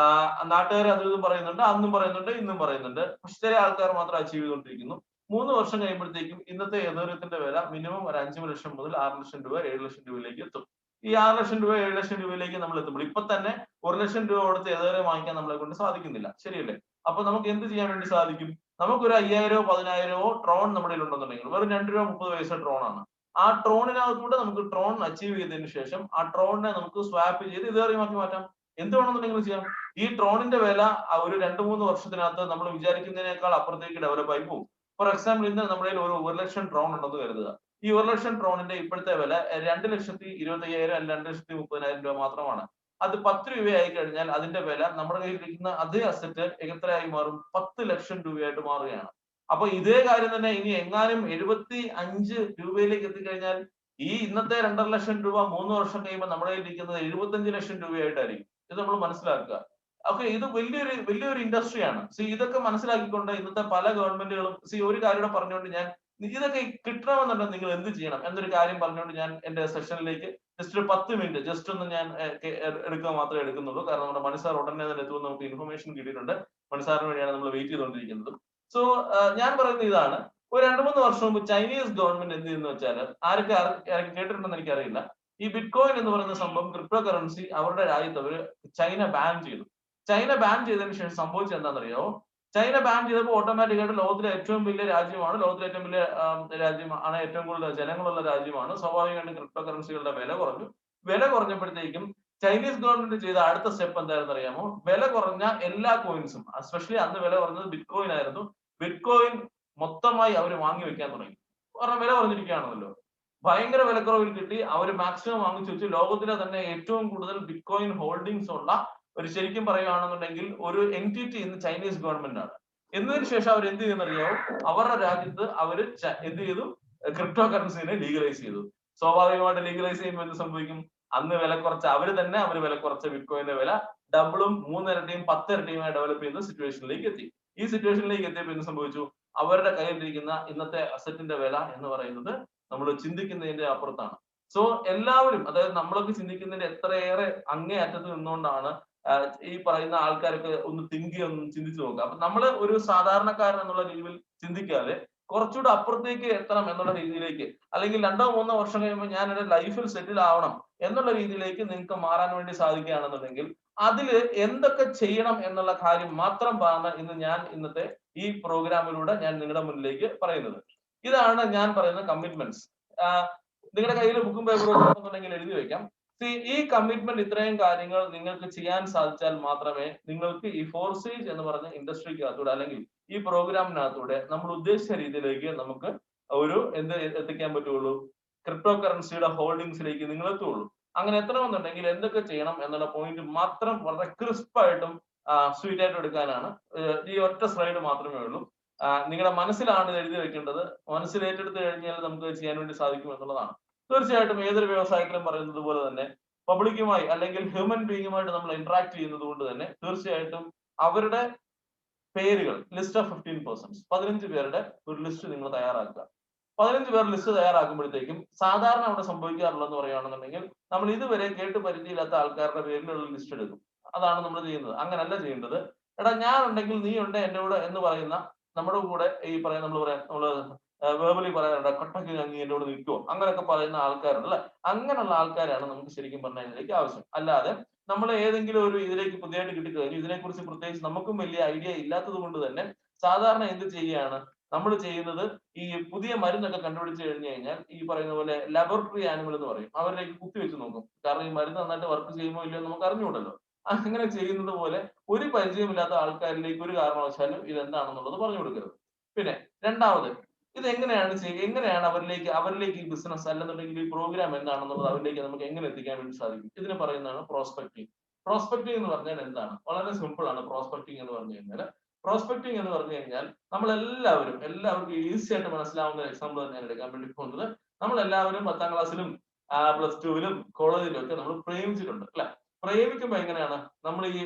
നാട്ടുകാർ അതും പറയുന്നുണ്ട്, അന്നും പറയുന്നുണ്ട്, ഇന്നും പറയുന്നുണ്ട്. പക്ഷെ ചില ആൾക്കാർ മാത്രം അച്ചീവ് ചെയ്തുകൊണ്ടിരിക്കുന്നു. 3 വർഷം കഴിയുമ്പോഴത്തേക്കും ഇന്നത്തെ എതേറിയത്തിന്റെ വില മിനിമം ഒരു 5 ലക്ഷം മുതൽ 6 ലക്ഷം രൂപ 7 ലക്ഷം രൂപയിലേക്ക് എത്തും. ഈ 6 ലക്ഷം രൂപ 7 ലക്ഷം രൂപയിലേക്ക് നമ്മൾ എത്തുമ്പോൾ ഇപ്പൊ തന്നെ 1 ലക്ഷം രൂപ കൊടുത്ത് എതേറിയം വാങ്ങിക്കാൻ നമ്മളെ കൊണ്ട് സാധിക്കുന്നില്ല. ശരിയല്ലേ? അപ്പൊ നമുക്ക് എന്ത് ചെയ്യാൻ വേണ്ടി സാധിക്കും? നമുക്കൊരു 5000-1000 ട്രോൺ നമ്മുടെ ഉണ്ടെന്നുണ്ടെങ്കിൽ വെറും 2 രൂപ 30 പൈസ ട്രോൺ ആണ്. ആ ട്രോണിനകത്തൂടെ നമുക്ക് ട്രോൺ അച്ചീവ് ചെയ്തതിനു ശേഷം ആ ട്രോണിനെ നമുക്ക് സ്വാപ്പ് ചെയ്ത് ഇതേറിയമാക്കി മാറ്റാം. എന്ത് വേണമെന്നുണ്ടെങ്കിൽ ചെയ്യാം. ഈ ട്രോണിന്റെ വില ഒരു 2-3 വർഷത്തിനകത്ത് നമ്മൾ വിചാരിക്കുന്നതിനേക്കാൾ അപ്പുറത്തേക്ക് ഡെവലപ്പ് ആയി പോകും. ഫോർ എക്സാമ്പിൾ, ഇന്ന് നമ്മുടെ ഒരു 1 ലക്ഷം ട്രോൺ ഉണ്ടെന്ന് കരുതുക. ഈ 1 ലക്ഷം ട്രോണിന്റെ ഇപ്പോഴത്തെ വില 2,25,000 അല്ലെങ്കിൽ 2,30,000 രൂപ മാത്രമാണ്. അത് 10 രൂപയായി കഴിഞ്ഞാൽ അതിന്റെ വില നമ്മുടെ കയ്യിലിരിക്കുന്ന അതേ അസറ്റ് എത്രയായി മാറും? 10 ലക്ഷം രൂപയായിട്ട് മാറുകയാണ്. അപ്പൊ ഇതേ കാര്യം തന്നെ ഇനി എങ്ങാനും 75 രൂപയിലേക്ക് എത്തിക്കഴിഞ്ഞാൽ ഈ ഇന്നത്തെ 2.5 ലക്ഷം രൂപ 3 വർഷം കഴിയുമ്പോൾ നമ്മുടെ കയ്യിലിരിക്കുന്നത് 75 ലക്ഷം രൂപയായിട്ടായിരിക്കും. ഇത് നമ്മൾ മനസ്സിലാക്കുക. ഓക്കെ, ഇത് വലിയൊരു ഇൻഡസ്ട്രിയാണ്. ഇതൊക്കെ മനസ്സിലാക്കിക്കൊണ്ട് ഇന്നത്തെ പല ഗവൺമെന്റുകളും ഒരു കാര്യം പറഞ്ഞുകൊണ്ട് ഞാൻ ഇതൊക്കെ കിട്ടണമെന്നുണ്ടെങ്കിൽ നിങ്ങൾ എന്ത് ചെയ്യണം എന്നൊരു കാര്യം പറഞ്ഞുകൊണ്ട് ഞാൻ എന്റെ സെഷനിലേക്ക് ജസ്റ്റ് ഒരു 10 മിനിറ്റ് ജസ്റ്റ് ഒന്ന് ഞാൻ എടുക്കുക മാത്രമേ എടുക്കുന്നുള്ളൂ. കാരണം നമ്മുടെ മണിസാർ ഉടനെ തന്നെ എത്തുമെന്ന് നമുക്ക് ഇൻഫർമേഷൻ കിട്ടിയിട്ടുണ്ട്. മണിസാറിന് വേണ്ടിയാണ് നമ്മൾ വെയിറ്റ് ചെയ്തുകൊണ്ടിരിക്കുന്നത്. സോ ഞാൻ പറയുന്നത് ഇതാണ്, ഒരു 2-3 വർഷം മുമ്പ് ചൈനീസ് ഗവൺമെന്റ് എന്ത് ചെയ്യുന്ന വെച്ചാൽ, ആരൊക്കെ കേട്ടിട്ടുണ്ടെന്ന് എനിക്കറിയില്ല, ഈ ബിറ്റ്കോയിൻ എന്ന് പറയുന്ന സംഭവം, ക്രിപ്റ്റോ കറൻസി അവരുടെ രാജ്യത്ത് അവര് ചൈന ബാൻ ചെയ്തു. ചൈന ബാൻ ചെയ്തതിനു ശേഷം സംഭവിച്ചത് എന്താണെന്നറിയാമോ? ചൈന ബാൻ ചെയ്തപ്പോൾ ഓട്ടോമാറ്റിക്കായിട്ട് ലോകത്തിലെ ഏറ്റവും വലിയ രാജ്യമാണ്, ലോകത്തിലെ ഏറ്റവും വലിയ രാജ്യമാണ്, ഏറ്റവും കൂടുതൽ ജനങ്ങളുള്ള രാജ്യമാണ്. സ്വാഭാവികമായിട്ടും ക്രിപ്റ്റോ കറൻസികളുടെ വില കുറഞ്ഞു. വില കുറഞ്ഞപ്പോഴത്തേക്കും ചൈനീസ് ഗവൺമെന്റ് ചെയ്ത അടുത്ത സ്റ്റെപ്പ് എന്താണെന്ന് അറിയാമോ? വില കുറഞ്ഞ എല്ലാ കോയിൻസും, എസ്പെഷ്യലി അന്ന് വില കുറഞ്ഞത് ബിറ്റ്കോയിൻ ആയിരുന്നു, ബിറ്റ്കോയിൻ മൊത്തമായി അവർ വാങ്ങി വെക്കാൻ തുടങ്ങി. കാരണം വില കുറഞ്ഞിരിക്കുകയാണല്ലോ. ഭയങ്കര വിലക്കുറവിൽ കിട്ടി. അവർ മാക്സിമം വാങ്ങിച്ചു വെച്ചു. ലോകത്തിലെ തന്നെ ഏറ്റവും കൂടുതൽ ബിറ്റ്കോയിൻ ഹോൾഡിംഗ്സ് ഉള്ള ഒരു, ശരിക്കും പറയുകയാണെന്നുണ്ടെങ്കിൽ ഒരു എൻറ്റിറ്റി ഇന്ന് ചൈനീസ് ഗവൺമെന്റ് ആണ്. എന്നതിന് ശേഷം അവർ എന്ത് ചെയ്യുന്നറിയാമോ? അവരുടെ രാജ്യത്ത് അവര് എന്ത് ചെയ്തു? ക്രിപ്റ്റോ കറൻസിനെ ലീഗലൈസ് ചെയ്തു. സ്വാഭാവികമായിട്ട് ലീഗലൈസ് ചെയ്യുമ്പോൾ എന്ത് സംഭവിക്കും? അന്ന് വില കുറച്ച അവർ വില കുറച്ച ബിറ്റ്കോയിന്റെ വില ഡബിളും 3 ഇരട്ടിയും 10 ഇരട്ടിയുമായി ഡെവലപ്പ് ചെയ്യുന്ന സിറ്റുവേഷനിലേക്ക് എത്തി. ഈ സിറ്റുവേഷനിലേക്ക് എത്തിയപ്പോൾ എന്ത് സംഭവിച്ചു? അവരുടെ കയ്യിലിരിക്കുന്ന ഇന്നത്തെ അസറ്റിന്റെ വില എന്ന് പറയുന്നത് നമ്മൾ ചിന്തിക്കുന്നതിന്റെ അപ്പുറത്താണ്. സോ എല്ലാവരും, അതായത് നമ്മളൊക്കെ ചിന്തിക്കുന്നതിന്റെ എത്രയേറെ അങ്ങേ അറ്റത്ത് നിന്നുകൊണ്ടാണ് ഈ പറയുന്ന ആൾക്കാരൊക്കെ ഒന്ന് ചിന്തിച്ചു നോക്കുക. അപ്പൊ നമ്മൾ ഒരു സാധാരണക്കാരൻ എന്നുള്ള രീതിയിൽ ചിന്തിക്കാതെ കുറച്ചുകൂടെ അപ്പുറത്തേക്ക് എത്തണം എന്നുള്ള രീതിയിലേക്ക്, അല്ലെങ്കിൽ 2-3 വർഷം കഴിയുമ്പോൾ ഞാൻ എന്റെ ലൈഫിൽ സെറ്റിൽ ആവണം എന്നുള്ള രീതിയിലേക്ക് നിങ്ങൾക്ക് മാറാൻ വേണ്ടി സാധിക്കുകയാണെന്നുണ്ടെങ്കിൽ അതില് എന്തൊക്കെ ചെയ്യണം എന്നുള്ള കാര്യം മാത്രം ഇന്ന് ഞാൻ ഇന്നത്തെ ഈ പ്രോഗ്രാമിലൂടെ ഞാൻ നിങ്ങളുടെ മുന്നിലേക്ക് പറയുന്നത്. ഇതാണ് ഞാൻ പറയുന്ന കമ്മിറ്റ്മെന്റ്സ്. നിങ്ങളുടെ കയ്യിൽ ബുക്കും പേപ്പറും ഉണ്ടെന്നുണ്ടെങ്കിൽ എഴുതി വെക്കാം. ഈ കമ്മിറ്റ്മെന്റ്, ഇത്രയും കാര്യങ്ങൾ നിങ്ങൾക്ക് ചെയ്യാൻ സാധിച്ചാൽ മാത്രമേ നിങ്ങൾക്ക് ഈ ഫോർസേജ് എന്ന് പറഞ്ഞ ഇൻഡസ്ട്രിക്കകത്തൂടെ അല്ലെങ്കിൽ ഈ പ്രോഗ്രാമിനകത്തൂടെ നമ്മൾ ഉദ്ദേശിച്ച രീതിയിലേക്ക് നമുക്ക് ഒരു എത്തിക്കാൻ പറ്റുള്ളൂ? ക്രിപ്റ്റോ കറൻസിയുടെ ഹോൾഡിങ്സിലേക്ക് നിങ്ങൾ എത്തുള്ളൂ. അങ്ങനെ എത്തണമെന്നുണ്ടെങ്കിൽ എന്തൊക്കെ ചെയ്യണം എന്നുള്ള പോയിന്റ് മാത്രം വളരെ ക്രിസ്പായിട്ടും സ്വീറ്റ് ആയിട്ടും എടുക്കാനാണ് ഈ ഒറ്റ സ്ലൈഡ് മാത്രമേ ഉള്ളൂ. നിങ്ങളുടെ മനസ്സിലാണ് ഇത് എഴുതി വെക്കേണ്ടത്. മനസ്സിൽ ഏറ്റെടുത്ത് കഴിഞ്ഞാൽ നമുക്ക് ചെയ്യാൻ വേണ്ടി സാധിക്കും എന്നുള്ളതാണ്. തീർച്ചയായിട്ടും ഏതൊരു വ്യവസായത്തിലും പറയുന്നത് പോലെ തന്നെ പബ്ലിക്കുമായി അല്ലെങ്കിൽ ഹ്യൂമൻ ബീയിങ്ങുമായിട്ട് നമ്മൾ ഇന്ററാക്ട് ചെയ്യുന്നത് കൊണ്ട് തന്നെ തീർച്ചയായിട്ടും അവരുടെ പേരുകൾ ലിസ്റ്റ് ഓഫ് 15%, 15 പേരുടെ ഒരു ലിസ്റ്റ് നിങ്ങൾ തയ്യാറാക്കുക. 15 പേർ ലിസ്റ്റ് തയ്യാറാക്കുമ്പോഴത്തേക്കും സാധാരണ അവിടെ സംഭവിക്കാറുള്ളതെന്ന് പറയുകയാണെന്നുണ്ടെങ്കിൽ നമ്മൾ ഇതുവരെ കേട്ട് പരിചയമില്ലാത്ത ആൾക്കാരുടെ പേരിലുള്ള ലിസ്റ്റ് എടുക്കും. അതാണ് നമ്മൾ ചെയ്യുന്നത്. അങ്ങനല്ല ചെയ്യേണ്ടത്. എടാ ഞാൻ ഉണ്ടെങ്കിൽ നീ ഉണ്ട് എന്റെ കൂടെ എന്ന് പറയുന്ന നമ്മുടെ കൂടെ ഈ പറയുന്ന നമ്മള് വേർബലി പറയാറുണ്ട്, കട്ടക്ക് നീ എന്റെ കൂടെ നിൽക്കുവോ അങ്ങനെയൊക്കെ പറയുന്ന ആൾക്കാരുണ്ട് അല്ലെ. അങ്ങനെയുള്ള ആൾക്കാരാണ് നമുക്ക് ശരിക്കും പറഞ്ഞാൽ ഇതിലേക്ക് ആവശ്യം. അല്ലാതെ നമ്മൾ ഏതെങ്കിലും ഒരു ഇതിലേക്ക് പുതിയതായിട്ട് കിട്ടിക്കഴിഞ്ഞു ഇതിനെക്കുറിച്ച് പ്രത്യേകിച്ച് നമുക്കും വലിയ ഐഡിയ ഇല്ലാത്തത് കൊണ്ട് തന്നെ സാധാരണ എന്ത് ചെയ്യുകയാണ് നമ്മൾ ചെയ്യുന്നത്, ഈ പുതിയ മരുന്നൊക്കെ കണ്ടുപിടിച്ച് കഴിഞ്ഞു കഴിഞ്ഞാൽ ഈ പറയുന്ന പോലെ ലബോറട്ടറി ആനിമൽ എന്ന് പറയും, അവരിലേക്ക് കുത്തിവെച്ച് നോക്കും. കാരണം ഈ മരുന്ന് നന്നായിട്ട് വർക്ക് ചെയ്യുമോ ഇല്ലയോ നമുക്ക് അറിഞ്ഞുകൂടല്ലോ. അങ്ങനെ ചെയ്യുന്നത് പോലെ ഒരു പരിചയമില്ലാത്ത ആൾക്കാരിലേക്ക് ഒരു കാരണവശാലും ഇതെന്താണെന്നുള്ളത് പറഞ്ഞു കൊടുക്കരുത്. പിന്നെ രണ്ടാമത്, ഇത് എങ്ങനെയാണ് അവരിലേക്ക് ഈ ബിസിനസ് അല്ലെന്നുണ്ടെങ്കിൽ ഈ പ്രോഗ്രാം എന്താണെന്നുള്ളത് അവരിലേക്ക് നമുക്ക് എങ്ങനെ എത്തിക്കാൻ വേണ്ടി സാധിക്കും? ഇതിന് പറയുന്നതാണ് പ്രോസ്പെക്ടിങ്. പ്രോസ്പെക്ടിങ് എന്ന് പറഞ്ഞാൽ എന്താണ്? വളരെ സിമ്പിൾ ആണ്. പ്രോസ്പെക്ടിങ് എന്ന് പറഞ്ഞു കഴിഞ്ഞാൽ നമ്മൾ എല്ലാവർക്കും ഈസി ആയിട്ട് മനസ്സിലാവുന്ന എക്സാമ്പിൾ തന്നെയാണ് എടുക്കാൻ വേണ്ടി പോകുന്നത്. നമ്മൾ എല്ലാവരും 10ാം ക്ലാസ്സിലും +2-ലും കോളേജിലും ഒക്കെ നമ്മൾ പ്രേമിച്ചിട്ടുണ്ട് അല്ലെ. പ്രേമിക്കുമ്പോ എങ്ങനെയാണ് നമ്മൾ ഈ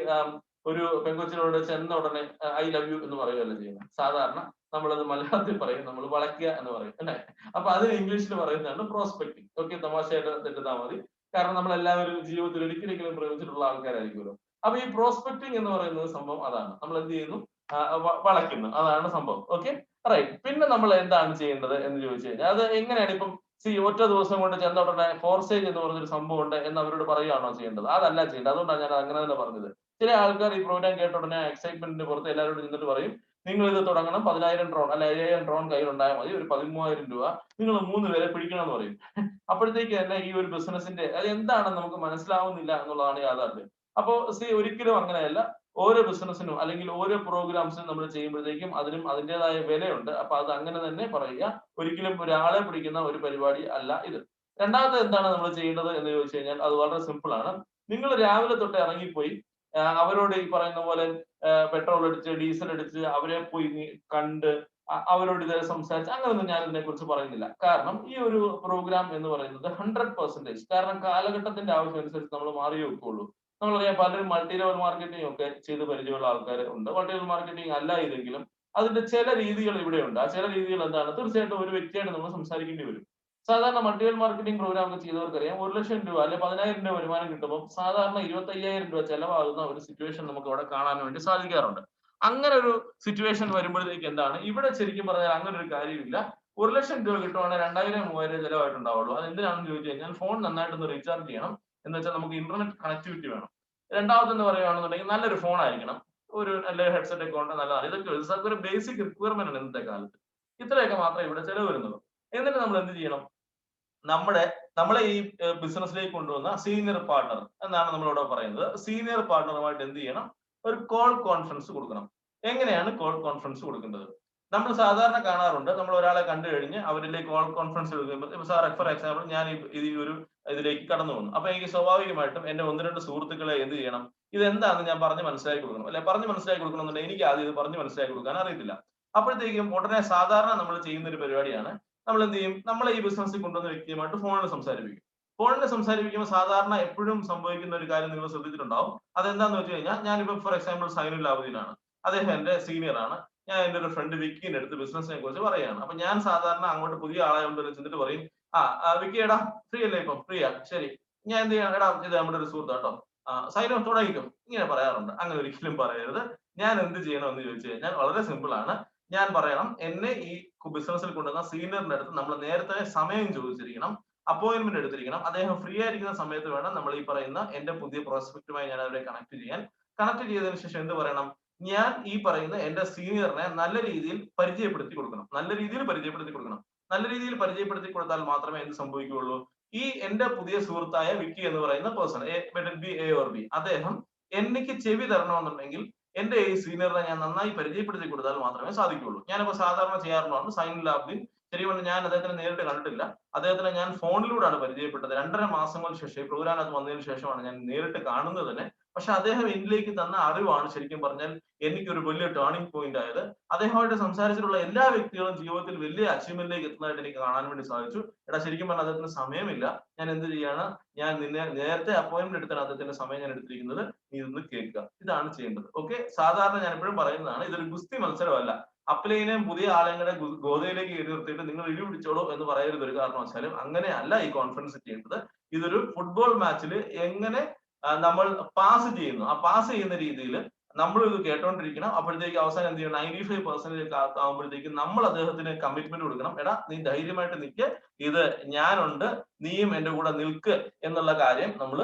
ഒരു പെൺകൊച്ചിനോട് ചെന്ന ഉടനെ ഐ ലവ് യു എന്ന് പറയുകയല്ല ചെയ്യുന്നത്. സാധാരണ നമ്മളത് മലയാളത്തിൽ പറയും, നമ്മൾ വളയ്ക്കുക എന്ന് പറയും അല്ലെ. അപ്പൊ അതിന് ഇംഗ്ലീഷിൽ പറയുന്നതാണ് പ്രോസ്പെക്ടിങ്. ഓക്കെ, തമാശയായിട്ട് തെറ്റിദ്ധാ മതി. കാരണം നമ്മൾ എല്ലാവരും ജീവിതത്തിൽ ഒരിക്കലെങ്കിലും പ്രേമിച്ചിട്ടുള്ള ആൾക്കാരായിരിക്കുമല്ലോ. അപ്പൊ ഈ പ്രോസ്പെക്ടിങ് എന്ന് പറയുന്നത് സംഭവം അതാണ്. നമ്മൾ എന്ത് ചെയ്യുന്നു? വളയ്ക്കുന്നു, അതാണ് സംഭവം. Okay, right. പിന്നെ നമ്മൾ എന്താണ് ചെയ്യേണ്ടത് എന്ന് ചോദിച്ചു കഴിഞ്ഞാൽ അത് എങ്ങനെയാണ്? ഇപ്പം ഒറ്റ ദിവസം കൊണ്ട് ചെന്ന ഉടനെ ഫോർസേജ് എന്ന് പറഞ്ഞൊരു സംഭവം ഉണ്ട് എന്ന് അവരോട് പറയുകയാണോ ചെയ്യേണ്ടത്? അതല്ല ചെയ്യേണ്ടത്. അതുകൊണ്ടാണ് ഞാൻ അങ്ങനെ തന്നെ പറഞ്ഞത്. ചില ആൾക്കാർ ഈ പ്രോഗ്രാം കേട്ട ഉടനെ എക്സൈറ്റ്മെന്റിന് പുറത്ത് എല്ലാവരോടും നിന്നിട്ട് പറയും, നിങ്ങൾ ഇത് തുടങ്ങണം, 10,000 ഡ്രോൺ അല്ല 5,000 ഡ്രോൺ കയ്യിലുണ്ടായാൽ മതി, ഒരു 13,000 രൂപ, നിങ്ങൾ 3 പേരെ പിടിക്കണം എന്ന് പറയും. അപ്പോഴത്തേക്ക് തന്നെ ഈ ഒരു ബിസിനസിന്റെ അത് എന്താണെന്ന് നമുക്ക് മനസ്സിലാവുന്നില്ല എന്നുള്ളതാണ് യാഥാർത്ഥ്യം. അപ്പോ ഒരിക്കലും അങ്ങനെയല്ല. ഓരോ ബിസിനസ്സിനും അല്ലെങ്കിൽ ഓരോ പ്രോഗ്രാംസിനും നമ്മൾ ചെയ്യുമ്പോഴത്തേക്കും അതിനും അതിൻ്റെതായ വിലയുണ്ട്. അപ്പൊ അത് അങ്ങനെ തന്നെ പറയുക. ഒരിക്കലും ഒരാളെ പിടിക്കുന്ന ഒരു പരിപാടി അല്ല ഇത്. രണ്ടാമത്തെ എന്താണ് നമ്മൾ ചെയ്യേണ്ടത് എന്ന് ചോദിച്ചു കഴിഞ്ഞാൽ അത് വളരെ സിമ്പിൾ ആണ്. നിങ്ങൾ രാവിലെ തൊട്ട് ഇറങ്ങിപ്പോയി അവരോട് ഈ പറയുന്ന പോലെ പെട്രോൾ അടിച്ച് ഡീസൽ അടിച്ച് അവരെ പോയി കണ്ട് അവരോട് ഇതേ സംസാരിച്ച് അങ്ങനെയൊന്നും ഞാൻ ഇതിനെ കുറിച്ച് പറയുന്നില്ല. കാരണം ഈ ഒരു പ്രോഗ്രാം എന്ന് പറയുന്നത് 100%, കാരണം കാലഘട്ടത്തിന്റെ ആവശ്യം അനുസരിച്ച് നമ്മൾ മാറിയേ വെക്കുള്ളൂ. നമ്മളറിയാം പലരും മൾട്ടി ലെവൽ മാർക്കറ്റിംഗ് ഒക്കെ ചെയ്ത് പരിചയമുള്ള ആൾക്കാർ ഉണ്ട്. മൾട്ടി ലെവൽ മാർക്കറ്റിംഗ് അല്ല ഇതെങ്കിലും അതിന്റെ ചില രീതികൾ ഇവിടെയുണ്ട്. ആ ചില രീതികൾ എന്താണ്? തീർച്ചയായിട്ടും ഒരു വ്യക്തിയായിട്ട് നമ്മൾ സംസാരിക്കേണ്ടി വരും. സാധാരണ മൾട്ടി ലെവൽ മാർക്കറ്റിംഗ് പ്രോഗ്രാം ഒക്കെ ചെയ്തവർക്കറിയാം 1,00,000 രൂപ അല്ലെ 10,000 രൂപ വരുമാനം കിട്ടുമ്പോൾ സാധാരണ 25,000 രൂപ ചെലവാകുന്ന ഒരു സിറ്റുവേഷൻ നമുക്ക് അവിടെ കാണാൻ വേണ്ടി സാധിക്കാറുണ്ട്. അങ്ങനെ ഒരു സിറ്റുവേഷൻ വരുമ്പോഴത്തേക്ക് എന്താണ് ഇവിടെ ശരിക്കും പറഞ്ഞാൽ അങ്ങനെ ഒരു കാര്യമില്ല. 1,00,000 രൂപ കിട്ടുവാണെങ്കിൽ 2,000-3,000 ചെലവായിട്ടുണ്ടാവുള്ളൂ. അത് എന്തിനാണെന്ന് ചോദിച്ചു കഴിഞ്ഞാൽ ഫോൺ നന്നായിട്ടൊന്ന് റീചാർജ് ചെയ്യണം. എന്ന് വെച്ചാൽ നമുക്ക് ഇന്റർനെറ്റ് കണക്ടിവിറ്റി വേണം. രണ്ടാമതെന്ന് പറയുകയാണെന്നുണ്ടെങ്കിൽ നല്ലൊരു ഫോൺ ആയിരിക്കണം, ഒരു നല്ല ഹെഡ്സെറ്റ് ഒക്കെ ഉണ്ട്, നല്ലതാണ്. ഇതൊക്കെ ഒരു ബേസിക് റിക്വയർമെന്റ് ആണ് ഇന്നത്തെ കാലത്ത്. ഇത്രയൊക്കെ മാത്രമേ ഇവിടെ ചെലവ് വരുന്നുള്ളൂ. എന്നിട്ട് നമ്മൾ എന്ത് ചെയ്യണം? നമ്മളെ ഈ ബിസിനസ്സിലേക്ക് കൊണ്ടുവന്ന സീനിയർ പാർട്ണർ എന്നാണ് നമ്മളിവിടെ പറയുന്നത്. സീനിയർ പാർട്ണറുമായിട്ട് എന്ത് ചെയ്യണം? ഒരു കോൾ കോൺഫറൻസ് കൊടുക്കണം. എങ്ങനെയാണ് കോൾ കോൺഫറൻസ് കൊടുക്കേണ്ടത്? നമ്മൾ സാധാരണ കാണാറുണ്ട്, നമ്മൾ ഒരാളെ കണ്ടു കഴിഞ്ഞ് അവരിലേക്ക് കോൾ കോൺഫറൻസ് എടുക്കുമ്പോൾ ഫോർ എക്സാമ്പിൾ ഞാൻ ഈ ഒരു ഇതിലേക്ക് കടന്നു വന്നു. അപ്പൊ എനിക്ക് സ്വാഭാവികമായിട്ടും എന്റെ 1-2 സുഹൃത്തുക്കളെ എന്ത് ചെയ്യണം? ഇതെന്താണെന്ന് ഞാൻ പറഞ്ഞ് മനസ്സിലാക്കി കൊടുക്കണം. അല്ലെ, പറഞ്ഞ് മനസ്സിലാക്കി കൊടുക്കണമെന്നുണ്ടെങ്കിൽ എനിക്ക് ആദ്യം ഇത് പറഞ്ഞ് മനസ്സിലാക്കി കൊടുക്കാൻ അറിയത്തില്ല. അപ്പോഴത്തേക്കും ഉടനെ സാധാരണ നമ്മൾ ചെയ്യുന്ന ഒരു പരിപാടിയാണ്, നമ്മൾ എന്ത് ചെയ്യും? നമ്മളെ ഈ ബിസിനസ്സിൽ കൊണ്ടുവന്ന വ്യക്തിയുമായിട്ട് ഫോണിൽ സംസാരിപ്പിക്കും. ഫോണിൽ സംസാരിപ്പിക്കുമ്പോൾ സാധാരണ എപ്പോഴും സംഭവിക്കുന്ന ഒരു കാര്യം നിങ്ങൾ ശ്രദ്ധിച്ചിട്ടുണ്ടാവും. അതെന്താന്ന് വെച്ച് കഴിഞ്ഞാൽ, ഞാനിപ്പോ ഫോർ എക്സാമ്പിൾ സൈനുൽ ആബുദ്ദീനാണ്, അദ്ദേഹം എന്റെ സീനിയർ ആണ്. ഞാൻ എന്റെ ഒരു ഫ്രണ്ട് വിക്കിന്റെ അടുത്ത് ബിസിനസിനെ കുറിച്ച് പറയുകയാണ്. അപ്പൊ ഞാൻ സാധാരണ അങ്ങോട്ട് പുതിയ ആളായോണ്ട് ചെന്നിട്ട് പറയും, വിക്കി എടാ ഫ്രീ അല്ലേ? ഇപ്പം ഫ്രീയാ, ശരി. ഞാൻ എന്ത് ചെയ്യാം? എടാ ഇത് നമ്മുടെ ഒരു സുഹൃത്ത് കേട്ടോ, സൈനോ തുടങ്ങിക്കും, ഇങ്ങനെ പറയാറുണ്ട്. അങ്ങനെ ഒരിക്കലും പറയരുത്. ഞാൻ എന്ത് ചെയ്യണം എന്ന് ചോദിച്ചു കഴിഞ്ഞാൽ വളരെ സിമ്പിൾ ആണ്. ഞാൻ പറയണം, എന്നെ ഈ ബിസിനസ്സിൽ കൊണ്ടുവന്ന സീനിയറിന്റെ അടുത്ത് നമ്മൾ നേരത്തെ സമയം ചോദിച്ചിരിക്കണം, അപ്പോയിന്റ്മെന്റ് എടുത്തിരിക്കണം. അദ്ദേഹം ഫ്രീ ആയിരിക്കുന്ന സമയത്ത് വേണം നമ്മൾ ഈ പറയുന്ന എന്റെ പുതിയ പ്രോസ്പെക്റ്റുമായി ഞാൻ അവരെ കണക്ട് ചെയ്യാൻ. കണക്ട് ചെയ്തതിനു ശേഷം എന്ത് പറയണം? ഞാൻ ഈ പറയുന്ന എന്റെ സീനിയറിനെ നല്ല രീതിയിൽ പരിചയപ്പെടുത്തി കൊടുക്കണം. നല്ല രീതിയിൽ പരിചയപ്പെടുത്തി കൊടുത്താൽ മാത്രമേ എന്ത് സംഭവിക്കുകയുള്ളൂ? ഈ എന്റെ പുതിയ സുഹൃത്തായ വിക്കി എന്ന് പറയുന്ന പേഴ്സൺ, അദ്ദേഹം എനിക്ക് ചെവി തരണമെന്നുണ്ടെങ്കിൽ എന്റെ ഈ സീനിയറിനെ ഞാൻ നന്നായി പരിചയപ്പെടുത്തി കൊടുത്താൽ മാത്രമേ സാധിക്കുകയുള്ളൂ. ഞാനിപ്പോ സാധാരണ ചെയ്യാറുള്ളതാണ് സൈനുൽ ആബുദ്ദീൻ. ശരിയാണ്, ഞാൻ അദ്ദേഹത്തിനെ നേരിട്ട് കണ്ടിട്ടില്ല. അദ്ദേഹത്തിനെ ഞാൻ ഫോണിലൂടെയാണ് പരിചയപ്പെട്ടത്. 2.5 മാസങ്ങൾക്ക് ശേഷം ഈ പ്രോഗ്രാമിനകത്ത് വന്നതിന് ശേഷമാണ് ഞാൻ നേരിട്ട് കാണുന്നത് തന്നെ. പക്ഷെ അദ്ദേഹം എന്നിലേക്ക് തന്ന അറിവാണ് ശരിക്കും പറഞ്ഞാൽ എനിക്കൊരു വലിയ ടേണിംഗ് പോയിന്റ് ആയത്. അദ്ദേഹമായിട്ട് സംസാരിച്ചിട്ടുള്ള എല്ലാ വ്യക്തികളും ജീവിതത്തിൽ വലിയ അച്ചീവ്മെന്റിലേക്ക് എത്തുന്നതായിട്ട് എനിക്ക് കാണാൻ വേണ്ടി സാധിച്ചു. എടാ ശരിക്കും പറഞ്ഞാൽ അദ്ദേഹത്തിന് സമയമില്ല, ഞാൻ എന്ത് ചെയ്യാണ്, ഞാൻ നിന്നെ നേരത്തെ അപ്പോയിന്റ്മെന്റ് എടുത്താണ് അദ്ദേഹത്തിന്റെ സമയം ഞാൻ എടുത്തിരിക്കുന്നത്, നീ ഇതൊന്ന് കേൾക്കുക, ഇതാണ് ചെയ്യേണ്ടത്. ഓക്കെ, സാധാരണ ഞാൻ എപ്പോഴും പറയുന്നതാണ്, ഇതൊരു ഗുസ്തി മത്സരമല്ല. അപ്ലൈനെയും പുതിയ ആളുകളെ ഗോതയിലേക്ക് കയറി നിർത്തിയിട്ട് നിങ്ങൾ ഇടി പിടിച്ചോളൂ എന്ന് പറയരുത് ഒരു കാരണവശാലും. അങ്ങനെയല്ല ഈ കോൺഫറൻസ് ചെയ്യേണ്ടത്. ഇതൊരു ഫുട്ബോൾ മാച്ചിൽ എങ്ങനെ നമ്മൾ പാസ് ചെയ്യുന്നു, ആ പാസ് ചെയ്യുന്ന രീതിയിൽ നമ്മൾ ഇത് കേട്ടോണ്ടിരിക്കണം. അപ്പോഴത്തേക്ക് അവസാനം എന്ത് ചെയ്യണം, 95% ആകുമ്പോഴത്തേക്ക് നമ്മൾ അദ്ദേഹത്തിന് കമ്മിറ്റ്മെന്റ് കൊടുക്കണം. എടാ നീ ധൈര്യമായിട്ട് നിൽക്ക്, ഇത് ഞാനുണ്ട്, നീയും എന്റെ കൂടെ നിൽക്ക് എന്നുള്ള കാര്യം നമ്മൾ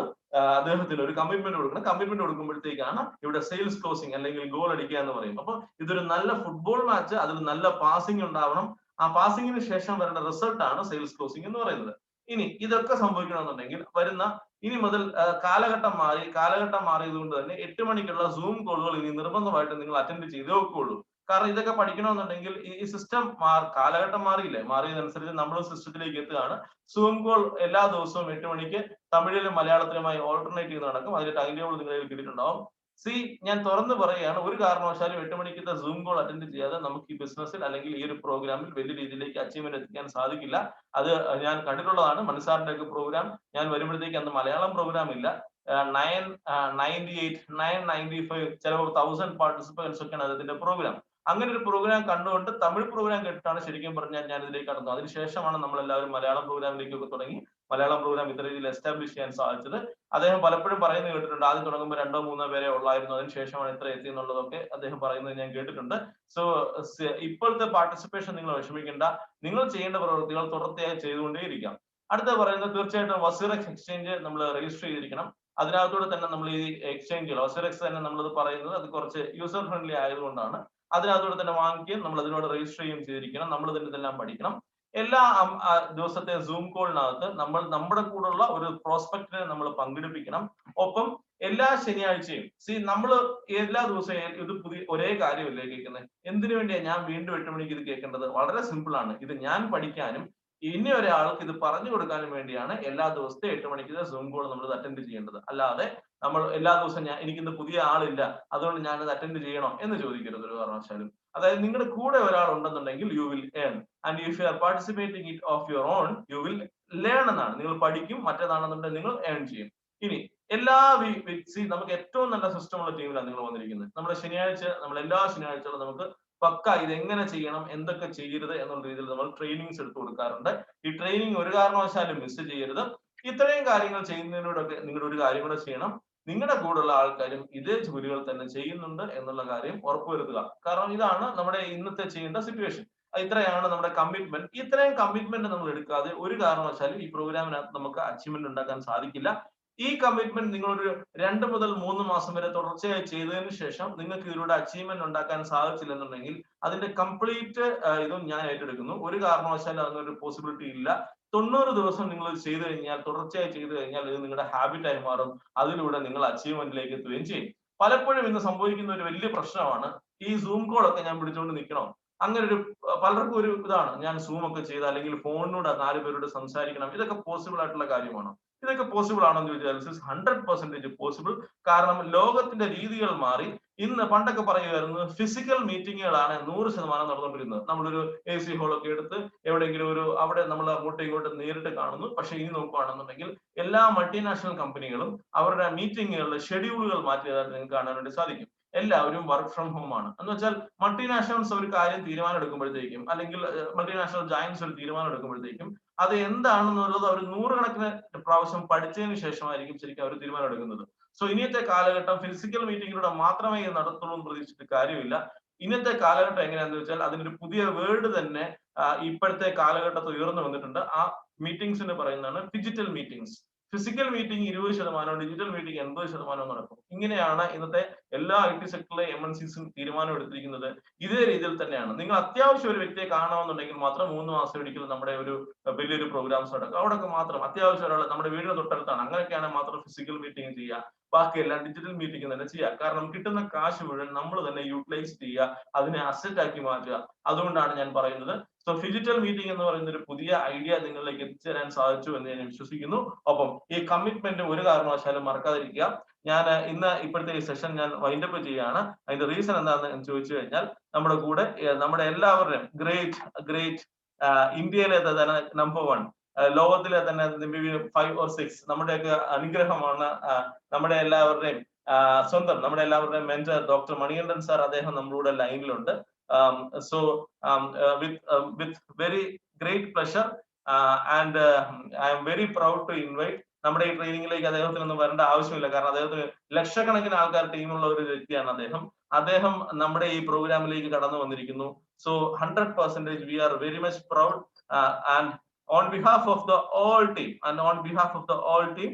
അദ്ദേഹത്തിന് ഒരു കമ്മിറ്റ്മെന്റ് കൊടുക്കണം. കമ്മിറ്റ്മെന്റ് കൊടുക്കുമ്പോഴത്തേക്കാണ് ഇവിടെ സെയിൽസ് ക്ലോസിംഗ് അല്ലെങ്കിൽ ഗോൾ അടിക്കുക എന്ന് പറയും. അപ്പൊ ഇതൊരു നല്ല ഫുട്ബോൾ മാച്ച്, അതിൽ നല്ല പാസിംഗ് ഉണ്ടാവണം. ആ പാസിംഗിന് ശേഷം വരേണ്ട റിസൾട്ട് ആണ് സെയിൽസ് ക്ലോസിംഗ് എന്ന് പറയുന്നത്. ഇനി ഇതൊക്കെ സംഭവിക്കണമെന്നുണ്ടെങ്കിൽ ഇനി മുതൽ കാലഘട്ടം മാറിയത് കൊണ്ട് തന്നെ 8 മണിക്കുള്ള സൂം കോളുകൾ ഇനി നിർബന്ധമായിട്ട് നിങ്ങൾ അറ്റൻഡ് ചെയ്തേ വെക്കുള്ളൂ. കാരണം ഇതൊക്കെ പഠിക്കണമെന്നുണ്ടെങ്കിൽ ഈ സിസ്റ്റം കാലഘട്ടം മാറിയതനുസരിച്ച് നമ്മൾ സിസ്റ്റത്തിലേക്ക് എത്തുകയാണ്. സൂം കോൾ എല്ലാ ദിവസവും 8 മണിക്ക് തമിഴിലും മലയാളത്തിലുമായി ഓൾട്ടർനേറ്റ് ചെയ്ത് നടക്കും. അതിന്റെ ടൈം ടേബിൾ നിങ്ങളിൽ കിട്ടിയിട്ടുണ്ടാവും. ഞാൻ തുറന്നു പറയുകയാണ്, ഒരു കാരണവശാലും 8 മണിക്കത്തെ സൂം കോൾ അറ്റൻഡ് ചെയ്യാതെ നമുക്ക് ഈ ബിസിനസ്സിൽ അല്ലെങ്കിൽ ഈ ഒരു പ്രോഗ്രാമിൽ വലിയ രീതിയിലേക്ക് അച്ചീവ്മെന്റ് എത്തിക്കാൻ സാധിക്കില്ല. അത് ഞാൻ കണ്ടിട്ടുള്ളതാണ്. മനസ്സാറിന്റെ ഒക്കെ പ്രോഗ്രാം ഞാൻ വരുമ്പോഴത്തേക്ക് അന്ന് മലയാളം പ്രോഗ്രാം ഇല്ല. 998, 995 ചിലപ്പോൾ 1000 പാർട്ടിസിപ്പൻസ് ഒക്കെയാണ് അതിന്റെ പ്രോഗ്രാം. അങ്ങനെ ഒരു പ്രോഗ്രാം കണ്ടുകൊണ്ട് തമിഴ് പ്രോഗ്രാം കേട്ടിട്ടാണ് ശരിക്കും പറഞ്ഞാൽ ഞാൻ ഇതിലേക്ക് കടന്നത്. അതിനുശേഷമാണ് നമ്മൾ എല്ലാവരും മലയാളം പ്രോഗ്രാമിലേക്കൊക്കെ തുടങ്ങി മലയാളം പ്രോഗ്രാം ഇത്ര രീതിയിൽ എസ്റ്റാബ്ലിഷ് ചെയ്യാൻ സാധിച്ചത്. അദ്ദേഹം പലപ്പോഴും പറയുന്നത് കേട്ടിട്ടുണ്ട്, ആദ്യം തുടങ്ങുമ്പോൾ 2-3 പേരെ ഉള്ളായിരുന്നു, അതിനുശേഷമാണ് ഇത്ര എത്തി എന്നുള്ളതൊക്കെ അദ്ദേഹം പറയുന്നത് ഞാൻ കേട്ടിട്ടുണ്ട്. സോ ഇപ്പോഴത്തെ പാർട്ടിസിപ്പേഷൻ നിങ്ങൾ വിഷമിക്കേണ്ട, നിങ്ങൾ ചെയ്യേണ്ട പ്രവൃത്തികൾ തുടർച്ചയായി ചെയ്തുകൊണ്ടേയിരിക്കാം. അടുത്ത പറയുന്നത് തീർച്ചയായിട്ടും വസീറക്സ് എക്സ്ചേഞ്ച് നമ്മൾ രജിസ്റ്റർ ചെയ്തിരിക്കണം. അതിനകത്തൂടെ തന്നെ നമ്മൾ ഈ എക്സ്ചേഞ്ചുകൾ വസീറക്സ് തന്നെ നമ്മളത് പറയുന്നത് അത് കുറച്ച് യൂസർ ഫ്രണ്ട്ലി ആയതുകൊണ്ടാണ്. അതിനകത്തൂടെ തന്നെ വാങ്ങിക്കുകയും നമ്മൾ അതിനോട് രജിസ്റ്റർ ചെയ്യുകയും ചെയ്തിരിക്കണം. നമ്മൾ തന്നെ ഇതെല്ലാം പഠിക്കണം. എല്ലാ ദിവസത്തെ സൂം കോളിനകത്ത് നമ്മൾ നമ്മുടെ കൂടെയുള്ള ഒരു പ്രോസ്പെക്റ്റിനെ നമ്മൾ പങ്കെടുപ്പിക്കണം. ഒപ്പം എല്ലാ ശനിയാഴ്ചയും നമ്മൾ എല്ലാ ദിവസവും ഇത് ഒരേ കാര്യമല്ലേ കേൾക്കുന്നത്, എന്തിനു വേണ്ടിയാണ് ഞാൻ വീണ്ടും 8 മണിക്ക് ഇത് കേൾക്കേണ്ടത്? വളരെ സിമ്പിൾ ആണ്. ഇത് ഞാൻ പഠിക്കാനും ഇനി ഒരാൾക്ക് ഇത് പറഞ്ഞു കൊടുക്കാനും വേണ്ടിയാണ് എല്ലാ ദിവസത്തെ 8 മണിക്ക് സൂം കോൾ നമ്മൾ അറ്റൻഡ് ചെയ്യേണ്ടത്. അല്ലാതെ നമ്മൾ എല്ലാ ദിവസവും എനിക്കിന്ന് പുതിയ ആളില്ല അതുകൊണ്ട് ഞാനത് അറ്റൻഡ് ചെയ്യണോ എന്ന് ചോദിക്കരുത് ഒരു കാരണവശാലും. അതായത് നിങ്ങളുടെ കൂടെ ഒരാൾ ഉണ്ടെന്നുണ്ടെങ്കിൽ you will earn, and if you are participating it off your on you will learn എന്നാണ്. നിങ്ങൾ പഠിക്കും, മറ്റേതാണെന്നുണ്ടെങ്കിൽ നിങ്ങൾ ഏൺ ചെയ്യും. ഇനി എല്ലാ നമുക്ക് ഏറ്റവും നല്ല സിസ്റ്റം ഉള്ള ടീമിലാണ് നിങ്ങൾ വന്നിരിക്കുന്നത്. നമ്മുടെ എല്ലാ ശനിയാഴ്ചകളും നമുക്ക് പക്ക ഇത് എങ്ങനെ ചെയ്യണം, എന്തൊക്കെ ചെയ്യരുത് എന്നുള്ള രീതിയിൽ നമ്മൾ ട്രെയിനിങ്സ് എടുത്തു കൊടുക്കാറുണ്ട്. ഈ ട്രെയിനിങ് ഒരു കാരണവശാലും മിസ് ചെയ്യരുത്. ഇത്രയും കാര്യങ്ങൾ ചെയ്യുന്നതിനോടൊക്കെ നിങ്ങളുടെ ഒരു കാര്യം കൂടെ ചെയ്യണം, നിങ്ങളുടെ കൂടെയുള്ള ആൾക്കാരും ഇതേ ജോലികൾ തന്നെ ചെയ്യുന്നുണ്ട് എന്നുള്ള കാര്യം ഉറപ്പുവരുത്തുക. കാരണം ഇതാണ് നമ്മുടെ ഇന്നത്തെ ചെയ്യേണ്ട സിറ്റുവേഷൻ. ഇത്രയാണ് നമ്മുടെ കമ്മിറ്റ്മെന്റ്. ഇത്രയും കമ്മിറ്റ്മെന്റ് നമ്മൾ എടുക്കാതെ ഒരു കാരണവശാലും ഈ പ്രോഗ്രാമിനകത്ത് നമുക്ക് അച്ചീവ്മെന്റ് ഉണ്ടാക്കാൻ സാധിക്കില്ല. ഈ കമ്മിറ്റ്മെന്റ് നിങ്ങളൊരു 2 മുതൽ 3 മാസം വരെ തുടർച്ചയായി ചെയ്തതിനു ശേഷം നിങ്ങൾക്ക് ഇതിലൂടെ അച്ചീവ്മെന്റ് ഉണ്ടാക്കാൻ സാധിച്ചില്ലെന്നുണ്ടെങ്കിൽ അതിന്റെ കംപ്ലീറ്റ് ഇതും ഞാൻ ഏറ്റെടുക്കുന്നു. ഒരു കാരണവശാലും അതിനൊരു പോസിബിലിറ്റി ഇല്ല. 90 ദിവസം നിങ്ങൾ ചെയ്തു കഴിഞ്ഞാൽ, തുടർച്ചയായി ചെയ്തു കഴിഞ്ഞാൽ ഇത് നിങ്ങളുടെ ഹാബിറ്റായി മാറും. അതിലൂടെ നിങ്ങൾ അച്ചീവ്മെന്റിലേക്ക് എത്തുകയും ചെയ്യും. പലപ്പോഴും ഇന്ന് സംഭവിക്കുന്ന ഒരു വലിയ പ്രശ്നമാണ്, ഈ സൂം കോൾ ഒക്കെ ഞാൻ പിടിച്ചുകൊണ്ട് നിൽക്കണം. അങ്ങനെ പലർക്കും ഒരു ഇതാണ്, ഞാൻ സൂം ഒക്കെ ചെയ്ത് അല്ലെങ്കിൽ ഫോണിനോട് 4 പേരോട് സംസാരിക്കണം. ഇതൊക്കെ പോസിബിൾ ആയിട്ടുള്ള കാര്യമാണോ? ഇതൊക്കെ പോസിബിൾ ആണെന്ന് ചോദിച്ചാൽ 100% പോസിബിൾ. കാരണം ലോകത്തിന്റെ രീതികൾ മാറി. ഇന്ന് പണ്ടൊക്കെ പറയുമായിരുന്നു ഫിസിക്കൽ മീറ്റിങ്ങുകളാണ് 100% നടന്നുകൊണ്ടിരുന്നത്. നമ്മളൊരു AC ഹോളൊക്കെ എടുത്ത് എവിടെയെങ്കിലും അവിടെ നമ്മൾ അങ്ങോട്ടും ഇങ്ങോട്ടും നേരിട്ട് കാണുന്നു. പക്ഷെ ഇനി നോക്കുകയാണെന്നുണ്ടെങ്കിൽ എല്ലാ മൾട്ടിനാഷണൽ കമ്പനികളും അവരുടെ മീറ്റിങ്ങുകളുടെ ഷെഡ്യൂളുകൾ മാറ്റിയതായിട്ട് നിങ്ങൾക്ക് കാണാൻ വേണ്ടി സാധിക്കും. എല്ലാവരും വർക്ക് ഫ്രം ഹോം ആണ്. എന്ന് വെച്ചാൽ മൾട്ടിനാഷണൽസ് ഒരു കാര്യം തീരുമാനം എടുക്കുമ്പോഴത്തേക്കും, അല്ലെങ്കിൽ മൾട്ടിനാഷണൽ ജയന്റ്സ് ഒരു തീരുമാനം എടുക്കുമ്പോഴത്തേക്കും അത് എന്താണെന്നുള്ളത് അവർ 100 കണക്കിന് പ്രാവശ്യം പഠിച്ചതിന് ശേഷമായിരിക്കും ശരിക്കും അവർ തീരുമാനം എടുക്കുന്നത്. സോ ഇനിയത്തെ കാലഘട്ടം ഫിസിക്കൽ മീറ്റിങ്ങിലൂടെ മാത്രമേ ഇത് നടത്തുള്ളൂ എന്ന് പ്രതീക്ഷിച്ചിട്ട് കാര്യമില്ല. ഇന്നത്തെ കാലഘട്ടം എങ്ങനെയാണെന്ന് വെച്ചാൽ അതിനൊരു പുതിയ വേർഡ് തന്നെ ഇപ്പോഴത്തെ കാലഘട്ടത്തിൽ ഉയർന്നു വന്നിട്ടുണ്ട്. ആ മീറ്റിംഗ്സിന് പറയുന്നതാണ് digital meetings. Physical meeting 20%, digital meeting 80% നടക്കും. ഇങ്ങനെയാണ് ഇന്നത്തെ എല്ലാ IT സെക്ടറിലെ MNCസും തീരുമാനം എടുത്തിരിക്കുന്നത്. ഇതേ രീതിയിൽ തന്നെയാണ്. നിങ്ങൾ അത്യാവശ്യം ഒരു വ്യക്തിയെ കാണണമെന്നുണ്ടെങ്കിൽ മാത്രം 3 മാസം ഒരിക്കലും നമ്മുടെ ഒരു വലിയൊരു പ്രോഗ്രാംസ് നടക്കും. അവിടെയൊക്കെ മാത്രം അത്യാവശ്യം ഒരാൾ നമ്മുടെ വീടിന് തൊട്ടടുത്താണ്, അങ്ങനെയൊക്കെയാണെങ്കിൽ മാത്രം ഫിസിക്കൽ മീറ്റിംഗ് ചെയ്യുക. ബാക്കിയെല്ലാം ഡിജിറ്റൽ മീറ്റിംഗ് തന്നെ ചെയ്യുക. കാരണം കിട്ടുന്ന കാശ് മുഴുവൻ നമ്മൾ തന്നെ യൂട്ടിലൈസ് ചെയ്യുക, അതിനെ അസറ്റ് ആക്കി മാറ്റുക. അതുകൊണ്ടാണ് ഞാൻ പറയുന്നത്. സോ ഡിജിറ്റൽ മീറ്റിംഗ് എന്ന് പറയുന്ന ഒരു പുതിയ ഐഡിയ നിങ്ങളിലേക്ക് എത്തിച്ചേരാൻ സാധിച്ചു എന്ന് ഞാൻ വിശ്വസിക്കുന്നു. ഒപ്പം ഈ കമ്മിറ്റ്മെന്റ് ഒരു കാരണവശാലും മറക്കാതിരിക്കുക. ഞാൻ ഇന്ന് ഇപ്പോഴത്തെ ഈ സെഷൻ ഞാൻ വൈൻഡപ്പ് ചെയ്യുകയാണ്. അതിന്റെ റീസൺ എന്താണെന്ന് ചോദിച്ചു കഴിഞ്ഞാൽ നമ്മുടെ കൂടെ നമ്മുടെ എല്ലാവരുടെയും ഗ്രേറ്റ് ഇന്ത്യയിലെ തന്നെ നമ്പർ 1, ലോകത്തിലെ തന്നെ 5 or 6 നമ്മുടെയൊക്കെ അനുഗ്രഹമാണ് നമ്മുടെ എല്ലാവരുടെയും സ്വന്തം, നമ്മുടെ എല്ലാവരുടെയും മെന്റർ ഡോക്ടർ മണികണ്ഠൻ സാർ. അദ്ദേഹം നമ്മുടെ ലൈനിലുണ്ട്. So with very great pleasure and I am very proud to invite. നമ്മുടെ ഈ ട്രെയിനിങ്ങിലേക്ക് അദ്ദേഹത്തിനൊന്നും വരേണ്ട ആവശ്യമില്ല, കാരണം അദ്ദേഹത്തിന് ലക്ഷക്കണക്കിന് ആൾക്കാർ ടീമുള്ള ഒരു വ്യക്തിയാണ് അദ്ദേഹം നമ്മുടെ ഈ പ്രോഗ്രാമിലേക്ക് കടന്നു വന്നിരിക്കുന്നു. So 100% we are very much proud and on behalf of the all team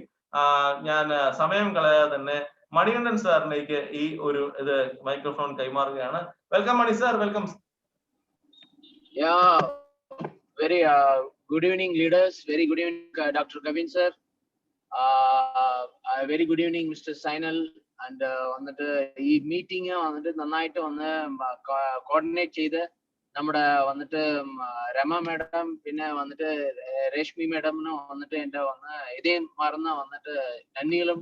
ഞാൻ സമയം കളയാതെ തന്നെ മണികണ്ഠൻ സാറിലേക്ക് ഈ ഒരു മൈക്രോഫോൺ കൈമാറുകയാണ്. Welcome Mani sir, welcome. Very good evening leaders, very good evening Dr. Kavin sir, very good evening Mr. Sainal, and വന്നിട്ട് ഈ മീറ്റിംഗ് വന്നിട്ട് നന്നായിട്ട് വന്ന് കോർഡിനേറ്റ് ചെയ്ത് നമ്മുടെ വന്നിട്ട് രമ മാഡം പിന്നെ വന്നിട്ട് രേഷ്മി മാഡമിന് വന്നിട്ട് എൻ്റെ ഇതേ മറന്ന് വന്നിട്ട് നന്ദികളും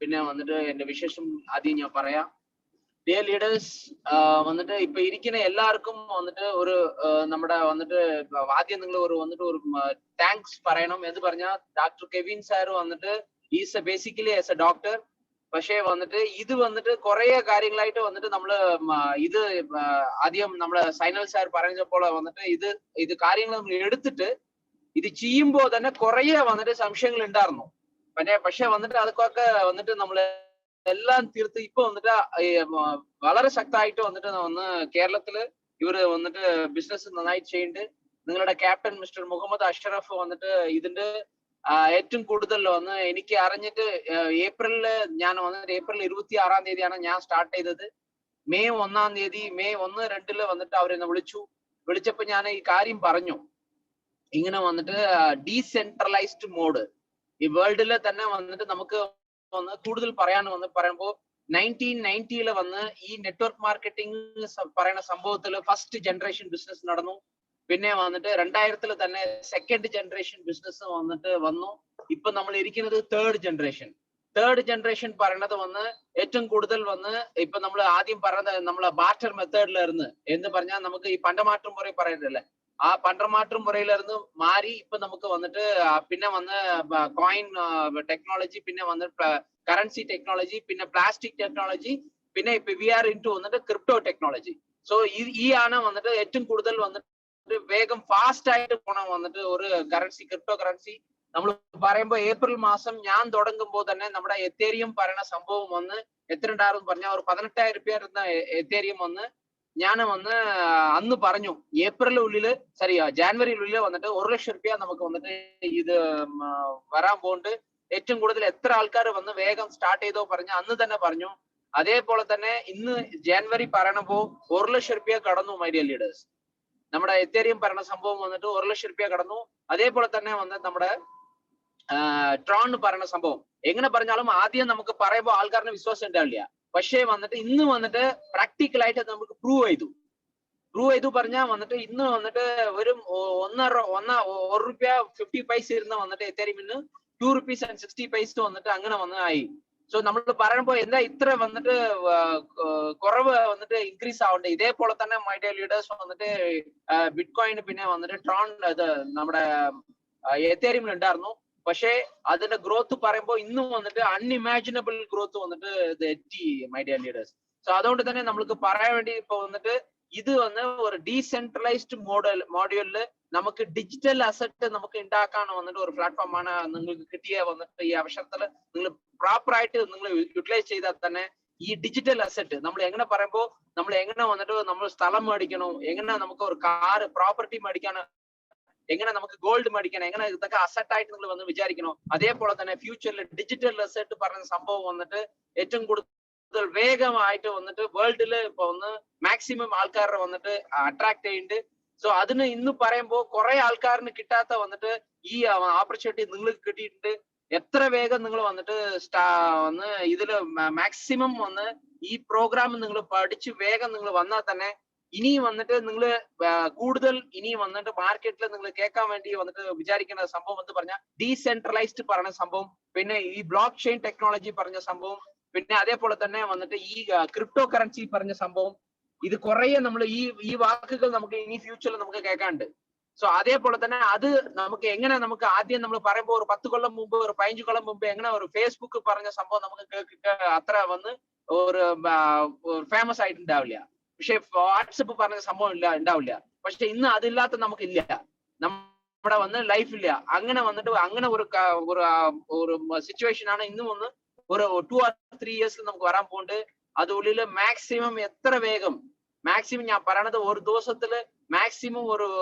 പിന്നെ വന്നിട്ട് എൻ്റെ വിശേഷം ആദ്യം ഞാൻ പറയാം. ഡിയർ ലീഡേഴ്സ്, വന്നിട്ട് ഇപ്പൊ ഇരിക്കുന്ന എല്ലാവർക്കും വന്നിട്ട് ഒരു നമ്മുടെ വന്നിട്ട് ആദ്യം നിങ്ങൾ ഒരു താങ്ക്സ് പറയണം എന്ന് പറഞ്ഞാൽ ഡോക്ടർ കെവിൻ സാർ വന്നിട്ട് is basically as A doctor. പക്ഷേ വന്നിട്ട് ഇത് വന്നിട്ട് കുറെ കാര്യങ്ങളായിട്ട് വന്നിട്ട് നമ്മള് ഇത് ആദ്യം നമ്മുടെ സൈനൽ സാർ പറഞ്ഞപ്പോൾ വന്നിട്ട് ഇത് കാര്യങ്ങൾ നമ്മൾ എടുത്തിട്ട് ഇത് ചെയ്യുമ്പോൾ തന്നെ കുറെ വന്നിട്ട് സംശയങ്ങൾ ഉണ്ടായിരുന്നു. പക്ഷെ വന്നിട്ട് അതൊക്കെ വന്നിട്ട് നമ്മള് എല്ലാം തീർത്ത് ഇപ്പൊ വന്നിട്ട് വളരെ ശക്തമായിട്ട് വന്നിട്ട് കേരളത്തില് ഇവര് വന്നിട്ട് ബിസിനസ് നന്നായിട്ട് ചെയ്യുന്നുണ്ട്. നിങ്ങളുടെ ക്യാപ്റ്റൻ മിസ്റ്റർ മുഹമ്മദ് അഷ്റഫ് വന്നിട്ട് ഇതിന്റെ ഏറ്റവും കൂടുതൽ എനിക്ക് അറിഞ്ഞിട്ട് ഏപ്രിലില് ഞാൻ വന്നിട്ട് ഏപ്രിൽ 26-ാം തീയതിയാണ് ഞാൻ സ്റ്റാർട്ട് ചെയ്തത്. മെയ് 1-ാം തീയതി മെയ് 1-2 വന്നിട്ട് അവരെന്നെ വിളിച്ചപ്പോ ഞാൻ ഈ കാര്യം പറഞ്ഞു. ഇങ്ങനെ വന്നിട്ട് ഡീസെൻട്രലൈസ്ഡ് മോഡ് ഈ വേൾഡില് തന്നെ വന്നിട്ട് നമുക്ക് കൂടുതൽ പറയുമ്പോ 1990-ല് ഈ നെറ്റ്വർക്ക് മാർക്കറ്റിംഗ് പറയുന്ന സംഭവത്തില് ഫസ്റ്റ് ജനറേഷൻ ബിസിനസ് നടന്നു. പിന്നെ വന്നിട്ട് 2000-ല് തന്നെ സെക്കൻഡ് ജനറേഷൻ ബിസിനസ് വന്നിട്ട് വന്നു. ഇപ്പൊ നമ്മൾ ഇരിക്കുന്നത് തേർഡ് ജനറേഷൻ പറയണത് ഏറ്റവും കൂടുതൽ ഇപ്പൊ നമ്മൾ ആദ്യം പറഞ്ഞത് നമ്മളെ ബാർട്ടർ മെത്തേഡിലായിരുന്നു എന്ന് പറഞ്ഞാൽ നമുക്ക് ഈ പണ്ടമാറ്റം മുறை പറയുന്നില്ലേ, ആ പണ്ടമാറ്റം മുറയിലിരുന്ന് മാറി ഇപ്പൊ നമുക്ക് വന്നിട്ട് പിന്നെ കോയിൻ ടെക്നോളജി, പിന്നെ കറൻസി ടെക്നോളജി, പിന്നെ പ്ലാസ്റ്റിക് ടെക്നോളജി, പിന്നെ ഇപ്പൊ വി ആർ ഇൻടു വന്നിട്ട് ക്രിപ്റ്റോ ടെക്നോളജി. സോ ഈ ആണ് വന്നിട്ട് ഏറ്റവും കൂടുതൽ വന്നിട്ട് വേഗം ഫാസ്റ്റ് ആയിട്ട് പോണ വന്നിട്ട് ഒരു കറൻസി, ക്രിപ്റ്റോ കറൻസി. നമ്മൾ പറയുമ്പോ ഏപ്രിൽ മാസം ഞാൻ തുടങ്ങുമ്പോൾ തന്നെ നമ്മുടെ എത്തേരിയം പറയുന്ന സംഭവം എത്ര ഉണ്ടായിരുന്നു പറഞ്ഞാൽ ഒരു 18,000 രൂപ ഇരുന്ന എത്തേരിയം ഞാൻ അന്ന് പറഞ്ഞു ഏപ്രിലുള്ളില് ജാനുവരിയിലുള്ളില് വന്നിട്ട് 1 ലക്ഷം രൂപ നമുക്ക് വന്നിട്ട് ഇത് വരാൻ പോകുന്നുണ്ട്. ഏറ്റവും കൂടുതൽ എത്ര ആൾക്കാർ വേഗം സ്റ്റാർട്ട് ചെയ്തോ പറഞ്ഞ അന്ന് തന്നെ പറഞ്ഞു. അതേപോലെ തന്നെ ഇന്ന് ജാനുവരി പറയണപ്പോ 1 ലക്ഷം രൂപ കടന്നു. മൈ ഡിയർ ലീഡേഴ്സ്, നമ്മുടെ എത്തേരിയം പറയുന്ന സംഭവം വന്നിട്ട് 1 ലക്ഷം രൂപ കടന്നു. അതേപോലെ തന്നെ നമ്മുടെ ട്രോൺ പറയുന്ന സംഭവം എങ്ങനെ പറഞ്ഞാലും ആദ്യം നമുക്ക് പറയുമ്പോൾ ആൾക്കാരുടെ വിശ്വാസം ഉണ്ടാവില്ല. പക്ഷേ വന്നിട്ട് ഇന്ന് വന്നിട്ട് പ്രാക്ടിക്കലായിട്ട് നമുക്ക് പ്രൂവ് ചെയ്തു പറഞ്ഞാൽ വന്നിട്ട് ഇന്ന് വന്നിട്ട് ഒരു 1 രൂപ 50 പൈസ ഇരുന്ന് വന്നിട്ട് എത്തേരിയം ഇന്ന് 2 rupees and 60 പൈസ വന്നിട്ട് അങ്ങനെ ആയി. സോ നമ്മൾ പറയുമ്പോ എന്താ ഇത്ര വന്നിട്ട് കുറവ് വന്നിട്ട് ഇൻക്രീസ് ആവണ്ടേ. ഇതേപോലെ തന്നെ മൈ ഡിയർ ലീഡേഴ്സ് വന്നിട്ട് ബിറ്റ്കോയിൻ പിന്നെ വന്നിട്ട് ട്രോൺ നമ്മുടെ എത്തേരിയം ഉണ്ടായിരുന്നു. പക്ഷേ അതിന്റെ ഗ്രോത്ത് പറയുമ്പോ ഇന്നും വന്നിട്ട് അൺഇമാജിനബിൾ ഗ്രോത്ത് വന്നിട്ട് എത്തി മൈ ഡിയർ ലീഡേഴ്സ്. സോ അതുകൊണ്ട് തന്നെ നമ്മൾക്ക് പറയാൻ വേണ്ടി ഇപ്പൊ വന്നിട്ട് ഇത് ഒരു ഡീസെൻട്രലൈസ്ഡ് മോഡ്യൂളില് നമുക്ക് ഡിജിറ്റൽ അസറ്റ് നമുക്ക് ഉണ്ടാക്കാൻ വന്നിട്ട് ഒരു പ്ലാറ്റ്ഫോമാണ് നിങ്ങൾക്ക് കിട്ടിയ വന്നിട്ട് ഈ അവസരത്തിൽ നിങ്ങൾ പ്രോപ്പർ ആയിട്ട് നിങ്ങൾ യൂട്ടിലൈസ് ചെയ്താൽ തന്നെ ഈ ഡിജിറ്റൽ അസറ്റ് നമ്മൾ എങ്ങനെ പറയുമ്പോൾ നമ്മൾ എങ്ങനെ വന്നിട്ട് നമ്മൾ സ്ഥലം മേടിക്കണം, എങ്ങനെ നമുക്ക് ഒരു കാർ പ്രോപ്പർട്ടി മേടിക്കാൻ, എങ്ങനെ നമുക്ക് ഗോൾഡ് മേടിക്കണം, എങ്ങനെ ഇതൊക്കെ അസറ്റ് ആയിട്ട് നിങ്ങൾ വിചാരിക്കണോ. അതേപോലെ തന്നെ ഫ്യൂച്ചറിൽ ഡിജിറ്റൽ അസറ്റ് പറയുന്ന സംഭവം വന്നിട്ട് ഏറ്റവും കൂടുതൽ വേഗമായിട്ട് വന്നിട്ട് വേൾഡില് ഇപ്പൊ മാക്സിമം ആൾക്കാരെ വന്നിട്ട് അട്രാക്ട് ചെയ്യുന്നുണ്ട്. സോ അതിന് ഇന്ന് പറയുമ്പോൾ കുറെ ആൾക്കാരിന് കിട്ടാത്ത വന്നിട്ട് ഈ ഓപ്പർച്യൂണിറ്റി നിങ്ങൾക്ക് കിട്ടിയിട്ടുണ്ട്. എത്ര വേഗം നിങ്ങൾ വന്നിട്ട് ഇതില് മാക്സിമം ഈ പ്രോഗ്രാം നിങ്ങൾ പഠിച്ച് വേഗം നിങ്ങൾ വന്നാൽ തന്നെ ഇനി വന്നിട്ട് നിങ്ങൾ കൂടുതൽ ഇനി വന്നിട്ട് മാർക്കറ്റിൽ നിങ്ങൾ കേൾക്കാൻ വേണ്ടി വന്നിട്ട് വിചാരിക്കുന്ന സംഭവം എന്ന് പറഞ്ഞാൽ ഡീസെൻട്രലൈസ്ഡ് പറഞ്ഞ സംഭവം, പിന്നെ ഈ ബ്ലോക്ക് ചെയിൻ ടെക്നോളജി പറഞ്ഞ സംഭവം, പിന്നെ അതേപോലെ തന്നെ വന്നിട്ട് ഈ ക്രിപ്റ്റോ കറൻസി പറഞ്ഞ സംഭവം, ഇത് കുറേ നമ്മൾ ഈ വാക്കുകൾ നമുക്ക് ഇനി ഫ്യൂച്ചറിൽ നമുക്ക് കേൾക്കാണ്ട്. സോ അതേപോലെ തന്നെ അത് നമുക്ക് എങ്ങനെ നമുക്ക് ആദ്യം നമ്മൾ പറയുമ്പോൾ ഒരു 10 കൊല്ലം മുമ്പ് ഒരു 15 കൊല്ലം മുമ്പ് എങ്ങനെ ഒരു ഫേസ്ബുക്ക് പറഞ്ഞ സംഭവം നമുക്ക് അത്ര വന്ന് ഒരു ഫേമസ് ആയിട്ടുണ്ടാവില്ല. പക്ഷെ വാട്സപ്പ് പറഞ്ഞ സംഭവം ഉണ്ടാവില്ല. പക്ഷെ ഇന്ന് അതില്ലാത്ത നമുക്കില്ല, നമ്മുടെ വന്ന് ലൈഫില്ല. അങ്ങനെ വന്നിട്ട് അങ്ങനെ ഒരു സിറ്റുവേഷൻ ആണ് ഇന്നും ഒന്ന് ഒരു 2 or 3 years നമുക്ക് വരാൻ പോകുന്നുണ്ട്. അതുള്ളിൽ മാക്സിമം എത്ര വേഗം, മാക്സിമം ഞാൻ പറയണത് ഒരു ദിവസത്തില് മാക്സിമം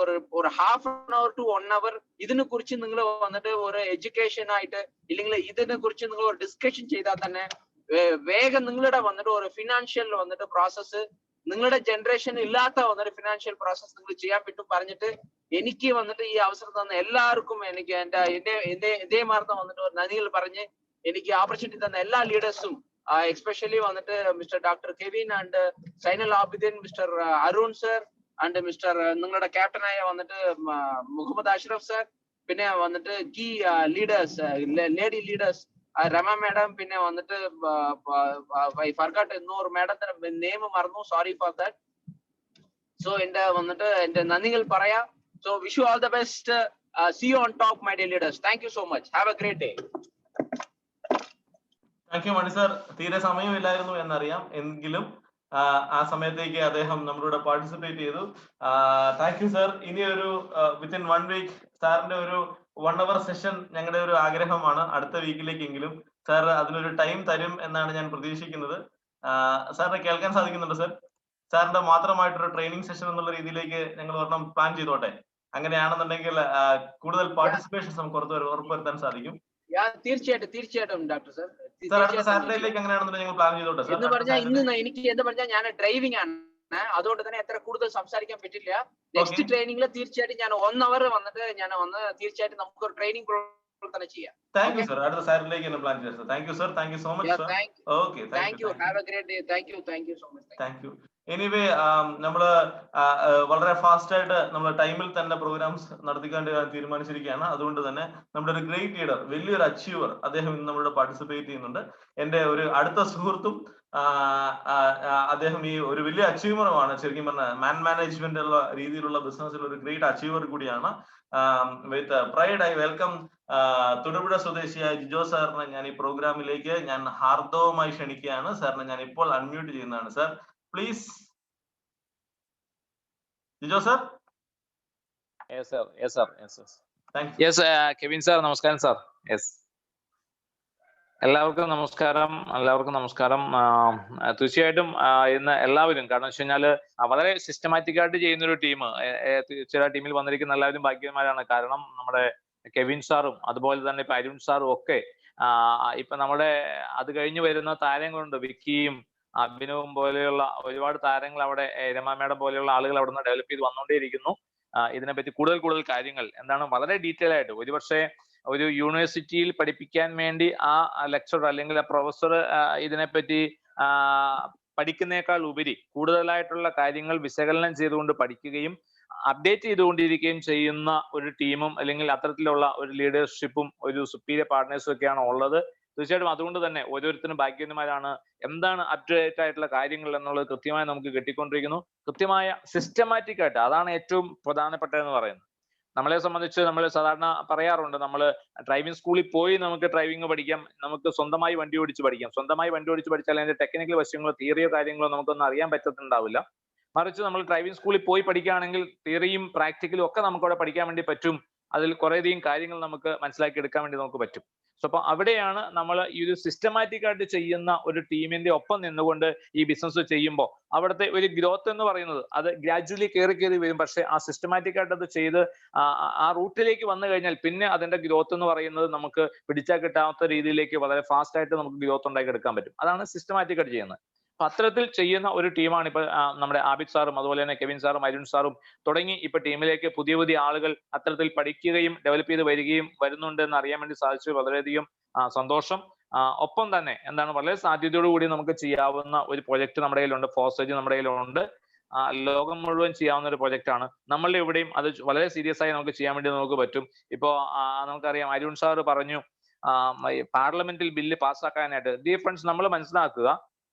ഒരു half an hour to 1 hour ഇതിനെ കുറിച്ച് നിങ്ങൾ വന്നിട്ട് ഒരു എഡ്യൂക്കേഷൻ ആയിട്ട് ഇല്ലെങ്കിൽ ഇതിനെ കുറിച്ച് നിങ്ങൾ ഒരു ഡിസ്കഷൻ ചെയ്താൽ തന്നെ വേഗം നിങ്ങളുടെ വന്നിട്ട് ഒരു ഫിനാൻഷ്യൽ വന്നിട്ട് പ്രോസസ്സ് നിങ്ങളുടെ ജനറേഷൻ ഇല്ലാത്ത വന്നിട്ട് ഫിനാൻഷ്യൽ പ്രോസസ് നിങ്ങൾ ചെയ്യാൻ പറ്റും പറഞ്ഞിട്ട് എനിക്ക് വന്നിട്ട് ഈ അവസരം തന്ന എല്ലാവർക്കും എനിക്ക് എന്റെ ഇതേമാർന്ന വന്നിട്ട് ഒരു നന്ദികൾ പറഞ്ഞ് എനിക്ക് ഓപ്പർച്യൂണിറ്റി തന്ന എല്ലാ ലീഡേഴ്സും, എസ്പെഷ്യലി വന്നിട്ട് mister doctor Kevin and Zainal Abidin, mister Arun sir and mister നിങ്ങളുടെ ക്യാപ്റ്റനായ വന്നിട്ട് മുഹമ്മദ് അഷ്റഫ് സർ, പിന്നെ വന്നിട്ട് key leaders, lady leaders Rama madam, പിന്നെ വന്നിട്ട് ഐ ഫർഗോട്ട് എന്നൊരു മാഡത്തിന്റെ നെയിം മറന്നു, സോറി ഫോർ ദാറ്റ്. സോ എന്റെ നന്ദികൾ പറയാം. So wish you all the best. See you on top my dear leaders. Thank you so much. Have a great day. Thank you Mani sir. തീരെ സമയമില്ലായിരുന്നു എന്നറിയാം, എങ്കിലും ആ സമയത്തേക്ക് അദ്ദേഹം നമ്മളോട് പാർട്ടിസിപ്പേറ്റ് ചെയ്തു. Thank you sir. ഇനി ഒരു വിത്തിൻ 1 week സാറിന്റെ ഒരു 1 hour സെഷൻ ഞങ്ങളുടെ ഒരു ആഗ്രഹമാണ്. അടുത്ത വീക്കിലേക്കെങ്കിലും സാർ അതിനൊരു ടൈം തരും എന്നാണ് ഞാൻ പ്രതീക്ഷിക്കുന്നത്. സാറിനെ കേൾക്കാൻ സാധിക്കുന്നുണ്ട് സർ? സാറിന്റെ മാത്രമായിട്ടൊരു ട്രെയിനിങ് സെഷൻ എന്നുള്ള രീതിയിലേക്ക് ഞങ്ങൾ ഒരെണ്ണം പ്ലാൻ ചെയ്തോട്ടെ. അങ്ങനെയാണെന്നുണ്ടെങ്കിൽ കൂടുതൽ പാർട്ടിസിപ്പേഷൻസ് നമുക്ക് ഉറപ്പുവരുത്താൻ സാധിക്കും. തീർച്ചയായിട്ടും ഡോക്ടർ സർ. സാറ്റർഡേയിലേക്ക് അങ്ങനെയാണെന്നുണ്ടെങ്കിൽ ഞങ്ങൾ പ്ലാൻ ചെയ്തോട്ടെ സർ. എന്ന് പറഞ്ഞാൽ ഇന്ന് എനിക്ക് എന്ന് പറഞ്ഞാൽ ഞാൻ ഡ്രൈവിംഗ് ആണ്, അതുകൊണ്ട് തന്നെ എത്ര കൂടുതൽ സംസാരിക്കാൻ പറ്റില്ല. നെക്സ്റ്റ് ട്രെയിനിങ്ങിൽ തീർച്ചയായിട്ടും ഞാൻ 1 hour വന്നിട്ട് തീർച്ചയായിട്ടും നമുക്ക് ഒരു ട്രെയിനിങ് പ്രോഗ്രാം തന്നെ ചെയ്യാം. Thank you sir. അടുത്ത സാറ്റർഡേക്ക് പ്ലാൻ ചെയ്യാം sir. Thank you sir. Thank you so much sir. Okay, thank you. Have a great day. Thank you so much. Thank U. Anyway നമ്മള് വളരെ ഫാസ്റ്റ് ആയിട്ട് നമ്മൾ ടൈമിൽ തന്നെ പ്രോഗ്രാംസ് നടത്തിക്കാൻ തീരുമാനിച്ചിരിക്കുകയാണ്. അതുകൊണ്ട് തന്നെ നമ്മുടെ ഒരു ഗ്രേറ്റ് ലീഡർ, വലിയൊരു അച്ചീവർ, അദ്ദേഹം ഇന്ന് നമ്മളോട് പാർട്ടിസിപ്പേറ്റ് ചെയ്യുന്നുണ്ട്. എന്റെ ഒരു അടുത്ത സുഹൃത്തും അദ്ദേഹം ഈ ഒരു വലിയ അച്ചീവറുമാണ്. ശരിക്കും പറഞ്ഞ മാനേജ്മെന്റ് ഉള്ള രീതിയിലുള്ള ബിസിനസ്സിൽ ഒരു ഗ്രേറ്റ് അച്ചീവർ കൂടിയാണ്. വിത്ത് പ്രൈഡ് ഐ വെൽക്കം തൊടുപുഴ സ്വദേശിയായ ജിജോ സാറിനെ ഞാൻ ഈ പ്രോഗ്രാമിലേക്ക് ഞാൻ ഹാർദവമായി ക്ഷണിക്കുകയാണ്. സാറിനെ ഞാൻ ഇപ്പോൾ അൺമ്യൂട്ട് ചെയ്യുന്നതാണ്. Sir please. Jijo sir. Yes sir. Yes sir. Yes sir. Thank you. Yes, Kevin sir നമസ്കാരം സാർ. യെസ്, എല്ലാവർക്കും നമസ്കാരം. തീർച്ചയായിട്ടും ഇന്ന് എല്ലാവരും, കാരണം വെച്ച് കഴിഞ്ഞാല് വളരെ സിസ്റ്റമാറ്റിക് ആയിട്ട് ചെയ്യുന്ന ഒരു ടീം, ചില ടീമിൽ വന്നിരിക്കുന്ന എല്ലാവരും ഭാഗ്യവാന്മാരാണ്. കാരണം നമ്മുടെ കെവിൻ സാറും അതുപോലെ തന്നെ ഇപ്പൊ അരുൺ സാറും ഒക്കെ ഇപ്പൊ നമ്മുടെ അത് കഴിഞ്ഞ് വരുന്ന താരങ്ങളുണ്ട്. വിക്കിയും അഭിനവും പോലെയുള്ള ഒരുപാട് താരങ്ങൾ അവിടെ, രമ മേഡം പോലെയുള്ള ആളുകൾ അവിടെ നിന്ന് ഡെവലപ്പ് ചെയ്ത് വന്നുകൊണ്ടേയിരിക്കുന്നു. ഇതിനെപ്പറ്റി കൂടുതൽ കാര്യങ്ങൾ എന്താണ് വളരെ ഡീറ്റെയിൽ ആയിട്ട് ഒരുപക്ഷെ ഒരു യൂണിവേഴ്സിറ്റിയിൽ പഠിപ്പിക്കാൻ വേണ്ടി ആ ലെക്ചർ അല്ലെങ്കിൽ ആ പ്രൊഫസർ ഇതിനെപ്പറ്റി പഠിക്കുന്നേക്കാൾ ഉപരി കൂടുതലായിട്ടുള്ള കാര്യങ്ങൾ വിശകലനം ചെയ്തുകൊണ്ട് പഠിക്കുകയും അപ്ഡേറ്റ് ചെയ്തുകൊണ്ടിരിക്കുകയും ചെയ്യുന്ന ഒരു ടീമും അല്ലെങ്കിൽ അത്തരത്തിലുള്ള ഒരു ലീഡർഷിപ്പും ഒരു സുപ്പീരിയർ പാർട്ട്നേഴ്സും ഒക്കെയാണ് ഉള്ളത്. തീർച്ചയായിട്ടും അതുകൊണ്ട് തന്നെ ഓരോരുത്തരും ഭാഗ്യവാന്മാരാണ്. എന്താണ് അപ്ഡേറ്റ് ആയിട്ടുള്ള കാര്യങ്ങൾ എന്നുള്ളത് കൃത്യമായി നമുക്ക് കിട്ടിക്കൊണ്ടിരിക്കുന്നു. കൃത്യമായ സിസ്റ്റമാറ്റിക് ആയിട്ട്, അതാണ് ഏറ്റവും പ്രധാനപ്പെട്ടതെന്ന് പറയുന്നത്. നമ്മളെ സംബന്ധിച്ച് നമ്മൾ സാധാരണ പറയാറുണ്ട്, നമ്മൾ ഡ്രൈവിംഗ് സ്കൂളിൽ പോയി നമുക്ക് ഡ്രൈവിംഗ് പഠിക്കാം, നമുക്ക് സ്വന്തമായി വണ്ടി ഓടിച്ച് പഠിക്കാം. സ്വന്തമായി വണ്ടി ഓടിച്ച് പഠിച്ചാൽ അതിന്റെ ടെക്നിക്കൽ വശങ്ങളോ തിയറിയോ കാര്യങ്ങളോ നമുക്കൊന്നും അറിയാൻ പറ്റത്തുണ്ടാവില്ല. മറിച്ച് നമ്മൾ ഡ്രൈവിംഗ് സ്കൂളിൽ പോയി പഠിക്കുകയാണെങ്കിൽ തിയറിയും പ്രാക്ടിക്കലും ഒക്കെ നമുക്ക് അവിടെ പഠിക്കാൻ വേണ്ടി പറ്റും. അതിൽ കുറേയധികം കാര്യങ്ങൾ നമുക്ക് മനസ്സിലാക്കി എടുക്കാൻ വേണ്ടി നമുക്ക് പറ്റും. സോ അപ്പൊ അവിടെയാണ് നമ്മൾ ഈ ഒരു സിസ്റ്റമാറ്റിക് ആയിട്ട് ചെയ്യുന്ന ഒരു ടീമിന്റെ ഒപ്പം നിന്നുകൊണ്ട് ഈ ബിസിനസ് ചെയ്യുമ്പോൾ അവിടുത്തെ ഒരു ഗ്രോത്ത് എന്ന് പറയുന്നത് അത് ഗ്രാജുവലി കയറി വരും. പക്ഷെ ആ സിസ്റ്റമാറ്റിക് ആയിട്ട് അത് ചെയ്ത് ആ റൂട്ടിലേക്ക് വന്നു കഴിഞ്ഞാൽ പിന്നെ അതിന്റെ ഗ്രോത്ത് എന്ന് പറയുന്നത് നമുക്ക് പിടിച്ചാൽ കിട്ടാത്ത രീതിയിലേക്ക് വളരെ ഫാസ്റ്റ് ആയിട്ട് നമുക്ക് ഗ്രോത്ത് ഉണ്ടാക്കി എടുക്കാൻ പറ്റും. അതാണ് സിസ്റ്റമാറ്റിക് ആയിട്ട് ചെയ്യുന്നത്. അപ്പൊ അത്തരത്തിൽ ചെയ്യുന്ന ഒരു ടീമാണ് ഇപ്പൊ നമ്മുടെ ആബിദ് സാറും അതുപോലെ തന്നെ കെവിൻ സാറും അരുൺ സാറും തുടങ്ങി ഇപ്പൊ ടീമിലേക്ക് പുതിയ ആളുകൾ അത്തരത്തിൽ പഠിക്കുകയും ഡെവലപ്പ് ചെയ്ത് വരുന്നുണ്ട് എന്ന് അറിയാൻ വേണ്ടി സാധിച്ചു. വളരെയധികം സന്തോഷം. ഒപ്പം തന്നെ എന്താണ് വളരെ സാധ്യതയോടുകൂടി നമുക്ക് ചെയ്യാവുന്ന ഒരു പ്രൊജക്ട് നമ്മുടെ കയ്യിലുണ്ട്. ഫോസ്റ്റേജ് നമ്മുടെ കയ്യിലുണ്ട്. ലോകം മുഴുവൻ ചെയ്യാവുന്ന ഒരു പ്രൊജക്ട് ആണ്. നമ്മളുടെ ഇവിടെയും അത് വളരെ സീരിയസ് ആയി നമുക്ക് ചെയ്യാൻ വേണ്ടി നമുക്ക് പറ്റും. ഇപ്പോ നമുക്കറിയാം, അരുൺ സാർ പറഞ്ഞു പാർലമെന്റിൽ ബില്ല് പാസ്സാക്കാനായിട്ട്. ഡിയർ ഫ്രണ്ട്സ്, നമ്മൾ മനസ്സിലാക്കുക,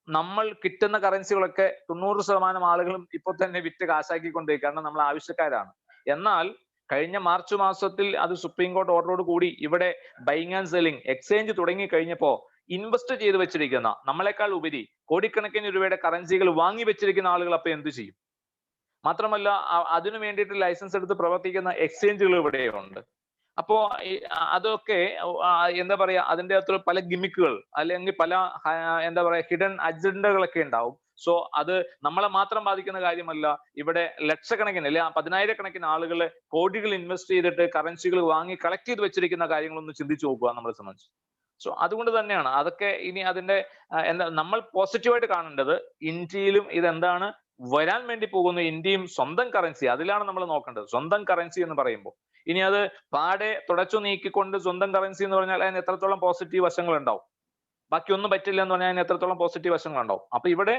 നമ്മൾ കിട്ടുന്ന കറൻസികളൊക്കെ 90% ആളുകളും ഇപ്പോൾ തന്നെ വിറ്റ് കാശാക്കിക്കൊണ്ടിരിക്കുക. കാരണം നമ്മൾ ആവശ്യക്കാരാണ്. എന്നാൽ കഴിഞ്ഞ മാർച്ച് മാസത്തിൽ അത് സുപ്രീം കോടതി ഓർഡറോട് കൂടി ഇവിടെ ബൈങ് ആൻഡ് സെല്ലിംഗ് എക്സ്ചേഞ്ച് തുടങ്ങി കഴിഞ്ഞപ്പോ ഇൻവെസ്റ്റ് ചെയ്ത് വെച്ചിരിക്കുന്ന, നമ്മളെക്കാൾ ഉപരി കോടിക്കണക്കിന് രൂപയുടെ കറൻസികൾ വാങ്ങി വെച്ചിരിക്കുന്ന ആളുകൾ അപ്പൊ എന്ത് ചെയ്യും? മാത്രമല്ല അതിനു വേണ്ടിയിട്ട് ലൈസൻസ് എടുത്ത് പ്രവർത്തിക്കുന്ന എക്സ്ചേഞ്ചുകൾ ഇവിടെയുണ്ട്. അപ്പോ അതൊക്കെ എന്താ പറയാ, അതിന്റെ അകത്ത് പല ഗിമിക്കുകൾ അല്ലെങ്കിൽ പല എന്താ പറയാ ഹിഡൻ അജണ്ടകളൊക്കെ ഉണ്ടാവും. സോ അത് നമ്മളെ മാത്രം ബാധിക്കുന്ന കാര്യമല്ല. ഇവിടെ ലക്ഷക്കണക്കിന് അല്ലെ 10,000-കണക്കിന് ആളുകൾ കോടികൾ ഇൻവെസ്റ്റ് ചെയ്തിട്ട് കറൻസികൾ വാങ്ങി കളക്ട് ചെയ്ത് വെച്ചിരിക്കുന്ന കാര്യങ്ങളൊന്ന് ചിന്തിച്ചു നോക്കുക നമ്മളെ സംബന്ധിച്ച്. സോ അതുകൊണ്ട് തന്നെയാണ് അതൊക്കെ ഇനി അതിന്റെ എന്താ നമ്മൾ പോസിറ്റീവായിട്ട് കാണേണ്ടത്. ഇന്ത്യയിലും ഇതെന്താണ് വരാൻ വേണ്ടി പോകുന്ന, ഇന്ത്യയും സ്വന്തം കറൻസി, അതിലാണ് നമ്മൾ നോക്കേണ്ടത്. സ്വന്തം കറൻസി എന്ന് പറയുമ്പോൾ ഇനി അത് പാടെ തുടച്ചു നീക്കിക്കൊണ്ട് സ്വന്തം കറൻസി എന്ന് പറഞ്ഞാൽ അതിന് എത്രത്തോളം പോസിറ്റീവ് വശങ്ങൾ ഉണ്ടാവും, ബാക്കി ഒന്നും പറ്റില്ല എന്ന് പറഞ്ഞാൽ അതിന് എത്രത്തോളം പോസിറ്റീവ് വശങ്ങൾ ഉണ്ടാവും. അപ്പൊ ഇവിടെ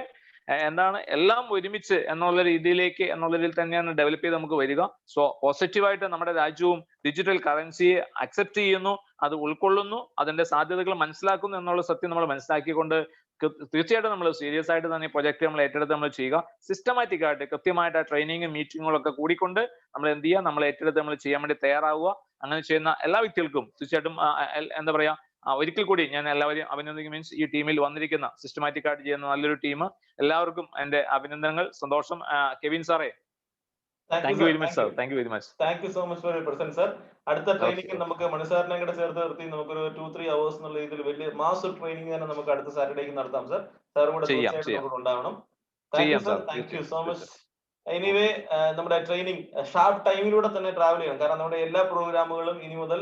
എന്താണ് എല്ലാം ഒരുമിച്ച് എന്നുള്ള രീതിയിലേക്ക് എന്നുള്ള രീതിയിൽ തന്നെയാണ് ഡെവലപ്പ് ചെയ്ത് നമുക്ക് വരിക. സോ പോസിറ്റീവായിട്ട് നമ്മുടെ രാജ്യവും ഡിജിറ്റൽ കറൻസിയെ അക്സെപ്റ്റ് ചെയ്യുന്നു, അത് ഉൾക്കൊള്ളുന്നു, അതിന്റെ സാധ്യതകൾ മനസ്സിലാക്കുന്നു എന്നുള്ള സത്യം നമ്മൾ മനസ്സിലാക്കിക്കൊണ്ട് തീർച്ചയായിട്ടും നമ്മൾ സീരിയസ് ആയിട്ട് തന്നെ പ്രൊജക്ട് നമ്മൾ ഏറ്റെടുത്ത് നമ്മൾ ചെയ്യുക. സിസ്റ്റമാറ്റിക് ആയിട്ട് കൃത്യമായിട്ട് ട്രെയിനിങ്ങും മീറ്റിങ്ങുകളൊക്കെ കൂടിക്കൊണ്ട് നമ്മൾ എന്ത് ചെയ്യുക, നമ്മൾ ഏറ്റെടുത്ത് നമ്മൾ ചെയ്യാൻ വേണ്ടി തയ്യാറാവുക. അങ്ങനെ ചെയ്യുന്ന എല്ലാ വ്യക്തികൾക്കും തീർച്ചയായിട്ടും എന്താ പറയാ ഒരിക്കൽ കൂടി ഞാൻ എല്ലാവരെയും അഭിനന്ദിക്കും. മീൻസ് ഈ ടീമിൽ വന്നിരിക്കുന്ന സിസ്റ്റമാറ്റിക് ആയിട്ട് ചെയ്യുന്ന നല്ലൊരു ടീം, എല്ലാവർക്കും എന്റെ അഭിനന്ദനങ്ങൾ, സന്തോഷം. കെവിൻ സാറേ, thank you very much sir. Thank you very much. Thank you so much for your presence sir. അടുത്ത ട്രെയിനിങ് നമുക്ക് മണിസാറിനെ കൂടെ ചേർത്ത് നിർത്തി നമുക്കൊരു 2-3 hours എന്നുള്ള രീതിയിൽ വലിയ മാസ് ട്രെയിനിങ് തന്നെ നമുക്ക് അടുത്ത സാറ്റർഡേക്ക് നടത്താം സർ. സാർ കൂടെ തീർച്ചയായിട്ടും ഉണ്ടാവണം. Thank you sir. Thank you so much. Anyway നമ്മുടെ ട്രെയിനിങ് ഷാർപ്പ് ടൈമിലൂടെ തന്നെ ട്രാവൽ ചെയ്യണം. കാരണം നമ്മുടെ എല്ലാ പ്രോഗ്രാമുകളും ഇനി മുതൽ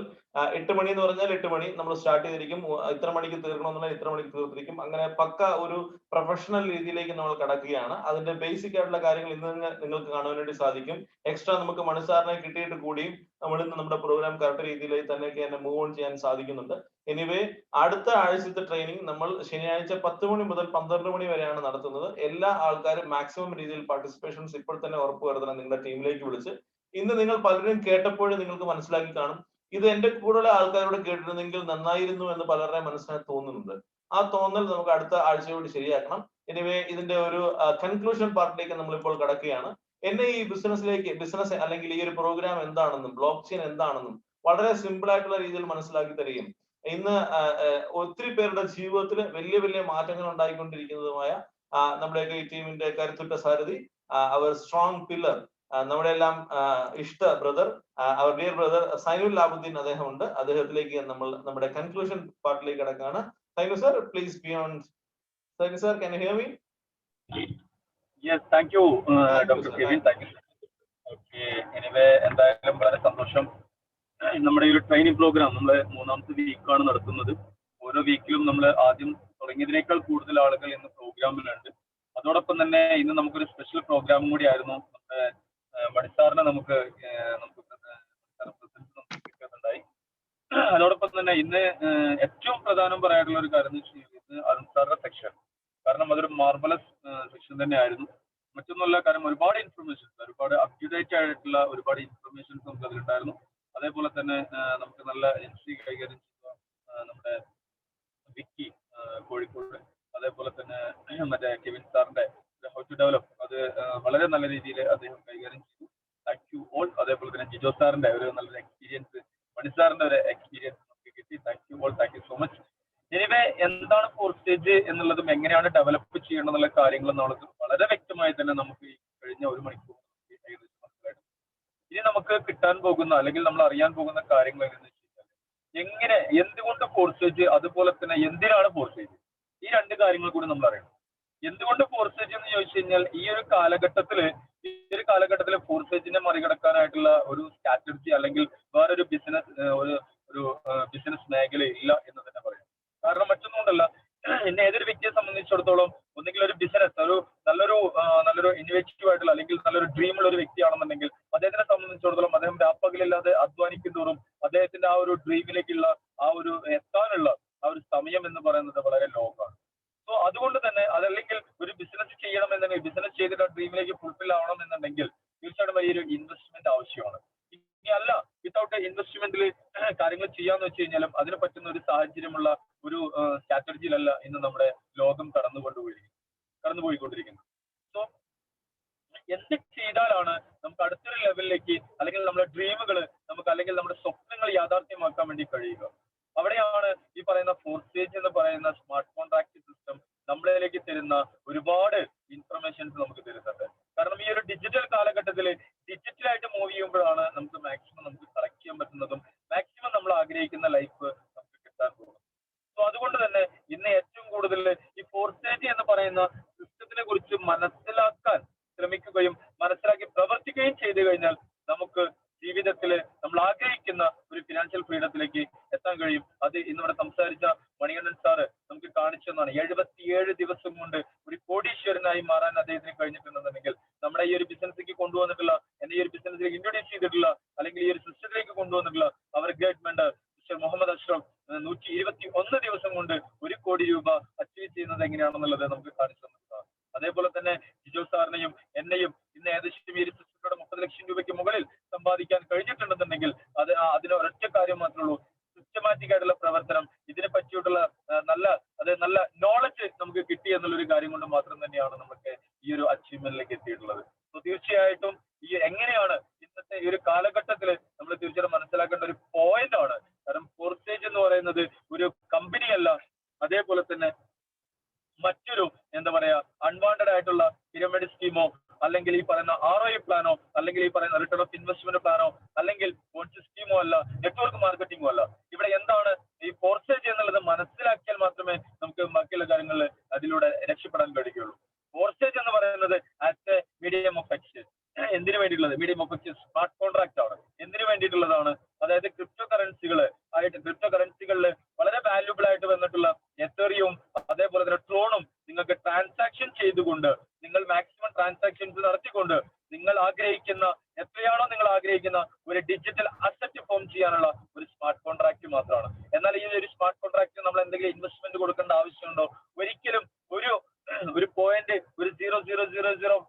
8 മണി എന്ന് പറഞ്ഞാൽ 8 മണി നമ്മൾ സ്റ്റാർട്ട് ചെയ്തിരിക്കും. ഇത്ര മണിക്ക് തീർക്കണമെന്നുള്ള ഇത്ര മണിക്ക് തീർത്തിരിക്കും. അങ്ങനെ പക്ക ഒരു പ്രൊഫഷണൽ രീതിയിലേക്ക് നമ്മൾ കടക്കുകയാണ്. അതിന്റെ ബേസിക് ആയിട്ടുള്ള കാര്യങ്ങൾ ഇന്ന് നിങ്ങൾക്ക് കാണാൻ വേണ്ടി സാധിക്കും. എക്സ്ട്രാ നമുക്ക് മണിസാറിനെ കിട്ടിയിട്ട് കൂടിയും നമ്മൾ ഇന്ന് നമ്മുടെ പ്രോഗ്രാം കറക്റ്റ് രീതിയിലേക്ക് തന്നെ മൂവ് ഓൺ ചെയ്യാൻ സാധിക്കുന്നുണ്ട്. എനിവേ അടുത്ത ആഴ്ചത്തെ ട്രെയിനിങ് നമ്മൾ ശനിയാഴ്ച 10 മണി മുതൽ 12 മണി വരെയാണ് നടത്തുന്നത്. എല്ലാ ആൾക്കാരും മാക്സിമം രീതിയിൽ പാർട്ടിസിപ്പേഷൻസ് ഇപ്പോൾ തന്നെ ഉറപ്പുവരുത്തണം നിങ്ങളുടെ ടീമിലേക്ക് വിളിച്ച്. ഇന്ന് നിങ്ങൾ പലരും കേട്ടപ്പോഴും നിങ്ങൾക്ക് മനസ്സിലാക്കി കാണും, ഇത് എന്റെ കൂടെയുള്ള ആൾക്കാരോട് കേട്ടിരുന്നെങ്കിൽ നന്നായിരുന്നു എന്ന് പലരുടെ മനസ്സിനകത്ത് തോന്നുന്നുണ്ട്. ആ തോന്നൽ നമുക്ക് അടുത്ത ആഴ്ചയോട് ശരിയാക്കണം. എനിവേ ഇതിന്റെ ഒരു കൺക്ലൂഷൻ പാർട്ടിലേക്ക് നമ്മളിപ്പോൾ കടക്കുകയാണ്. എന്നെ ഈ ബിസിനസ് അല്ലെങ്കിൽ ഈ ഒരു പ്രോഗ്രാം എന്താണെന്നും ബ്ലോക്ക് ചെയിൻ എന്താണെന്നും വളരെ സിമ്പിൾ ആയിട്ടുള്ള രീതിയിൽ മനസ്സിലാക്കി തരികയും ഇന്ന് ഒത്തിരി പേരുടെ ജീവിതത്തിൽ വലിയ വലിയ മാറ്റങ്ങൾ ഉണ്ടായിക്കൊണ്ടിരിക്കുന്നതുമായ നമ്മുടെയൊക്കെ ഈ ടീമിന്റെ കരുത്തുറ്റ സാരഥി, അവർ സ്ട്രോങ് പില്ലർ, നമ്മുടെ എല്ലാം ഇഷ്ട ബ്രദർ, അവർ ഡിയർ ബ്രദർ സൈനുൽ ലാബുദ്ദീൻ അദ്ദേഹം ഉണ്ട്. അദ്ദേഹത്തിലേക്ക് നമ്മൾ നമ്മുടെ കൺക്ലൂഷൻ പാർട്ടിലേക്ക് കിടക്കുകയാണ്. Zainu sir, please be on. Zainu sir, can you hear me? Yes, thank you, Dr. Kevin. Thank you. Okay, anyway, എന്തായാലും വളരെ സന്തോഷം. നമ്മുടെ ഈ ഒരു ട്രെയിനിങ് പ്രോഗ്രാം നമ്മൾ 3ാമത്തെ വീക്കാണ് നടത്തുന്നത്. ഓരോ വീക്കിലും നമ്മൾ ആദ്യം തുടങ്ങിയതിനേക്കാൾ കൂടുതൽ ആളുകൾ ഇന്ന് പ്രോഗ്രാമിലുണ്ട്. അതോടൊപ്പം തന്നെ ഇന്ന് നമുക്കൊരു സ്പെഷ്യൽ പ്രോഗ്രാമും കൂടി ആയിരുന്നു. നമ്മുടെ മണിസാറിനെ നമുക്ക് കിട്ടുന്നുണ്ടായി. അതോടൊപ്പം തന്നെ ഇന്ന് ഏറ്റവും പ്രധാനം പറയാനുള്ള ഒരു കാര്യം എന്ന് വെച്ചാൽ ഇന്ന് അരുൺ സാറിന്റെ സെക്ഷൻ, കാരണം അതൊരു മാർവലസ് സെക്ഷൻ തന്നെയായിരുന്നു. മറ്റൊന്നുമല്ല, കാരണം ഒരുപാട് ഇൻഫർമേഷൻസ്, ഒരുപാട് അപ് ടു ഡേറ്റ് ആയിട്ടുള്ള ഒരുപാട് ഇൻഫർമേഷൻസ് നമുക്ക് അതിലുണ്ടായിരുന്നു. അതേപോലെ തന്നെ നമുക്ക് നല്ല എൻട്രി കൈകാര്യം ചെയ്യുക നമ്മുടെ വിക്കി കോഴിക്കോട്, അതേപോലെ തന്നെ മറ്റേ കെവിൻ സാറിന്റെ ഹൗ ടു ഡെവലപ്പ്, അത് വളരെ നല്ല രീതിയിൽ അദ്ദേഹം കൈകാര്യം ചെയ്തു. Thank you all. അതേപോലെ തന്നെ ജിജോ സാറിന്റെ ഒരു നല്ലൊരു എക്സ്പീരിയൻസ്, മണിസാറിന്റെ ഒരു എക്സ്പീരിയൻസ് നമുക്ക് കിട്ടി. Thank you all. Thank you so much. Anyway എന്താണ് ഫോർ സ്റ്റേജ് എന്നുള്ളതും എങ്ങനെയാണ് ഡെവലപ്പ് ചെയ്യണം എന്നുള്ള കാര്യങ്ങളും നമുക്ക് വളരെ വ്യക്തമായി തന്നെ നമുക്ക് ഈ കഴിഞ്ഞ 1 മണിക്കൂർ ഏകദേശം മനസ്സിലായിട്ട്. ഇനി നമുക്ക് കിട്ടാൻ പോകുന്ന അല്ലെങ്കിൽ നമ്മൾ അറിയാൻ പോകുന്ന കാര്യങ്ങൾ എന്ന് വെച്ച് കഴിഞ്ഞാൽ എന്തുകൊണ്ട് ഫോർ സ്റ്റേജ്, അതുപോലെ തന്നെ എന്തിനാണ് ഫോർ സ്റ്റേജ്, ഈ 2 കാര്യങ്ങൾ കൂടി നമ്മൾ അറിയണം. എന്തുകൊണ്ട് ഫോർ സ്റ്റേജ് എന്ന് ചോദിച്ചു കഴിഞ്ഞാൽ ഈ ഒരു കാലഘട്ടത്തില് ഫോർ സ്റ്റേജിനെ മറികടക്കാനായിട്ടുള്ള ഒരു സ്ട്രാറ്റജി അല്ലെങ്കിൽ വേറൊരു ബിസിനസ് മേഖല ഇല്ല എന്ന് തന്നെ പറയാം. കാരണം മറ്റൊന്നുകൊണ്ടല്ല, എന്നെ ഏതൊരു വ്യക്തിയെ സംബന്ധിച്ചിടത്തോളം ഒന്നെങ്കിൽ ഒരു ബിസിനസ് നല്ലൊരു ഇന്നോവേറ്റീവ് ആയിട്ടുള്ള അല്ലെങ്കിൽ നല്ലൊരു ഡ്രീം ഉള്ള ഒരു വ്യക്തിയാണെന്നുണ്ടെങ്കിൽ അദ്ദേഹത്തിനെ സംബന്ധിച്ചിടത്തോളം അദ്ദേഹം രാപ്പകലില്ലാതെ അധ്വാനിക്കും തോറും അദ്ദേഹത്തിന്റെ ആ ഒരു ഡ്രീമിലേക്കുള്ള ആ ഒരു എത്താനുള്ള ആ ഒരു സമയം എന്ന് പറയുന്നത് വളരെ ലോങ്ങാണ്. സോ അതുകൊണ്ട് തന്നെ അതല്ലെങ്കിൽ ഒരു ബിസിനസ് ചെയ്യണമെന്നുണ്ടെങ്കിൽ, ബിസിനസ് ചെയ്തിട്ട് ആ ഡ്രീമിലേക്ക് ഫുൾഫിൽ ആവണം എന്നുണ്ടെങ്കിൽ തീർച്ചയായിട്ടും വലിയൊരു ഇൻവെസ്റ്റ്മെന്റ് ആവശ്യമാണ്. ഇനി അല്ല, വിത്തൗട്ട് ഇൻവെസ്റ്റ്മെന്റിൽ കാര്യങ്ങൾ ചെയ്യാന്ന് വെച്ച് കഴിഞ്ഞാലും അതിന് പറ്റുന്ന ഒരു സാഹചര്യമുള്ള ഒരു സ്ട്രാറ്റജിയിലല്ല ഇന്ന് നമ്മുടെ ലോകം കടന്നുപോയിക്കൊണ്ടിരിക്കുന്നത്. സോ എന്ത് ചെയ്താലാണ് നമുക്ക് അടുത്തൊരു ലെവലിലേക്ക് അല്ലെങ്കിൽ നമ്മുടെ ഡ്രീമുകൾ നമുക്ക് അല്ലെങ്കിൽ നമ്മുടെ സ്വപ്നങ്ങൾ യാഥാർത്ഥ്യമാക്കാൻ വേണ്ടി കഴിയുക? അവിടെയാണ് ഈ പറയുന്ന ഫോർസേജ് എന്ന് പറയുന്ന സ്മാർട്ട് കോൺട്രാക്ട് സിസ്റ്റം നമ്മളിലേക്ക് തരുന്ന ഒരുപാട് ഇൻഫർമേഷൻസ് നമുക്ക് തരുന്നുണ്ട്. കാരണം ഈ ഒരു ഡിജിറ്റൽ കാലഘട്ടത്തിൽ ഡിജിറ്റലായിട്ട് മൂവ് ചെയ്യുമ്പോഴാണ് നമുക്ക് മാക്സിമം നമുക്ക് കളക്ട് ചെയ്യാൻ പറ്റുന്നതും മാക്സിമം നമ്മൾ ആഗ്രഹിക്കുന്ന ലൈഫ് നമുക്ക് കിട്ടാൻ പോകുന്നത്. സോ അതുകൊണ്ട് തന്നെ ഇന്ന് ഏറ്റവും കൂടുതൽ ഈ ഫോർസേജ് എന്ന് പറയുന്ന സിസ്റ്റത്തിനെ കുറിച്ച് മനസ്സിലാക്കാൻ ശ്രമിക്കുകയും മനസ്സിലാക്കി പ്രവർത്തിക്കുകയും ചെയ്തു കഴിഞ്ഞാൽ നമുക്ക് ജീവിതത്തിൽ നമ്മൾ ആഗ്രഹിക്കുന്ന ഒരു ഫിനാൻഷ്യൽ ഫ്രീഡത്തിലേക്ക് എത്താൻ കഴിയും. അത് ഇന്നിവിടെ സംസാരിച്ച മണികണ്ഠൻ സാറ് നമുക്ക് കാണിച്ചു തന്നാണ്. 77 ദിവസം കൊണ്ട് ഒരു കോടീശ്വരനായി മാറാൻ അദ്ദേഹത്തിന് കഴിഞ്ഞിട്ടുണ്ടെന്നുണ്ടെങ്കിൽ നമ്മുടെ ഈ ഒരു ബിസിനസ്സിലേക്ക് കൊണ്ടുവന്നിട്ടുള്ള എന്നെ ഈ ഒരു ബിസിനസ്സിലേക്ക് ഇൻട്രൊഡ്യൂസ് ചെയ്തിട്ടുള്ള അല്ലെങ്കിൽ ഈ ഒരു സിസ്റ്റത്തിലേക്ക് കൊണ്ടുവന്നിട്ടുള്ള അവർ great mentor mister Muhammad Ashraf 121 ദിവസം കൊണ്ട് 1 കോടി രൂപ അച്ചീവ് ചെയ്യുന്നത് എങ്ങനെയാണെന്നുള്ളത് നമുക്ക് കാണിച്ചു തന്നിട്ടുള്ളതാണ്. അതേപോലെ തന്നെ ജിജോ സാറിനെയും എന്നെയും ഇന്ന് ഏകദേശം ഈ ഒരു സിസ്റ്റത്തിലൂടെ 30 ലക്ഷം രൂപയ്ക്ക് മുകളിൽ സമ്പാദിക്കാൻ കഴിഞ്ഞിട്ടുണ്ടെന്നുണ്ടെങ്കിൽ അതിന് ഒരൊറ്റ കാര്യം മാത്രമേ ഉള്ളൂ, സിസ്റ്റമാറ്റിക് ആയിട്ടുള്ള പ്രവർത്തനം, ഇതിനെ പറ്റിയിട്ടുള്ള നല്ല നോളജ് നമുക്ക് കിട്ടി എന്നുള്ളൊരു കാര്യം കൊണ്ട് മാത്രം തന്നെയാണ് നമുക്ക് ഈ ഒരു അച്ചീവ്മെന്റിലേക്ക് എത്തിയിട്ടുള്ളത്. സോ തീർച്ചയായിട്ടും ഈ എങ്ങനെയാണ് ഇന്നത്തെ ഈ ഒരു കാലഘട്ടത്തിൽ നമ്മൾ തീർച്ചയായിട്ടും മനസ്സിലാക്കേണ്ട ഒരു പോയിന്റ് ആണ്. കാരണം ഫോർസേജ് എന്ന് പറയുന്നത് ഒരു കമ്പനിയല്ല, അതേപോലെ തന്നെ മറ്റൊരു എന്താ പറയാ അൺവാണ്ടഡ് ആയിട്ടുള്ള പിരമിഡ് സ്കീമോ അല്ലെങ്കിൽ ഈ പറയുന്ന ROI പ്ലാനോ അല്ലെങ്കിൽ ഈ പറയുന്ന റിട്ടേൺ ഓഫ് ഇൻവെസ്റ്റ്മെന്റ് പ്ലാനോ അല്ലെങ്കിൽ ബോണ്ട് സ്കീമോ അല്ല, നെറ്റ്വർക്ക് മാർക്കറ്റിംഗോ അല്ല. ഇവിടെ എന്താണ് ഈ ഫോർസേജ് എന്നുള്ളത് മനസ്സിലാക്കിയാൽ മാത്രമേ നമുക്ക് ബാക്കിയുള്ള കാര്യങ്ങളിൽ അതിലൂടെ രക്ഷപ്പെടാൻ കഴിയുകയുള്ളൂ. ഫോർസേജ് എന്ന് പറയുന്നത് as a medium of exchange എന്തിനു വേണ്ടിയിട്ടുള്ളത്? Medium of exchange smart contract ആണ്. എന്തിനു വേണ്ടിയിട്ടുള്ളതാണ്? അതായത് ക്രിപ്റ്റോ കറൻസികളിൽ വളരെ വാല്യൂബിൾ ആയിട്ട് വന്നിട്ടുള്ള എത്തേറിയവും അതേപോലെ തന്നെ ട്രോണും നിങ്ങൾക്ക് ട്രാൻസാക്ഷൻ ചെയ്തുകൊണ്ട് നിങ്ങൾ മാക്സിമം ട്രാൻസാക്ഷൻസ് നടത്തിക്കൊണ്ട് നിങ്ങൾ ആഗ്രഹിക്കുന്ന എത്രയാണോ നിങ്ങൾ ആഗ്രഹിക്കുന്ന ഒരു ഡിജിറ്റൽ അസറ്റ് ഫോം ചെയ്യാനുള്ള ഒരു സ്മാർട്ട് കോൺട്രാക്ട് മാത്രമാണ്. എന്നാൽ ഈ ഒരു സ്മാർട്ട് കോൺട്രാക്ട് നമ്മൾ എന്തെങ്കിലും ഇൻവെസ്റ്റ്മെന്റ് കൊടുക്കേണ്ട ആവശ്യമുണ്ടോ? ഒരിക്കലും ഒരു പോയിന്റ് ഒരു 0.000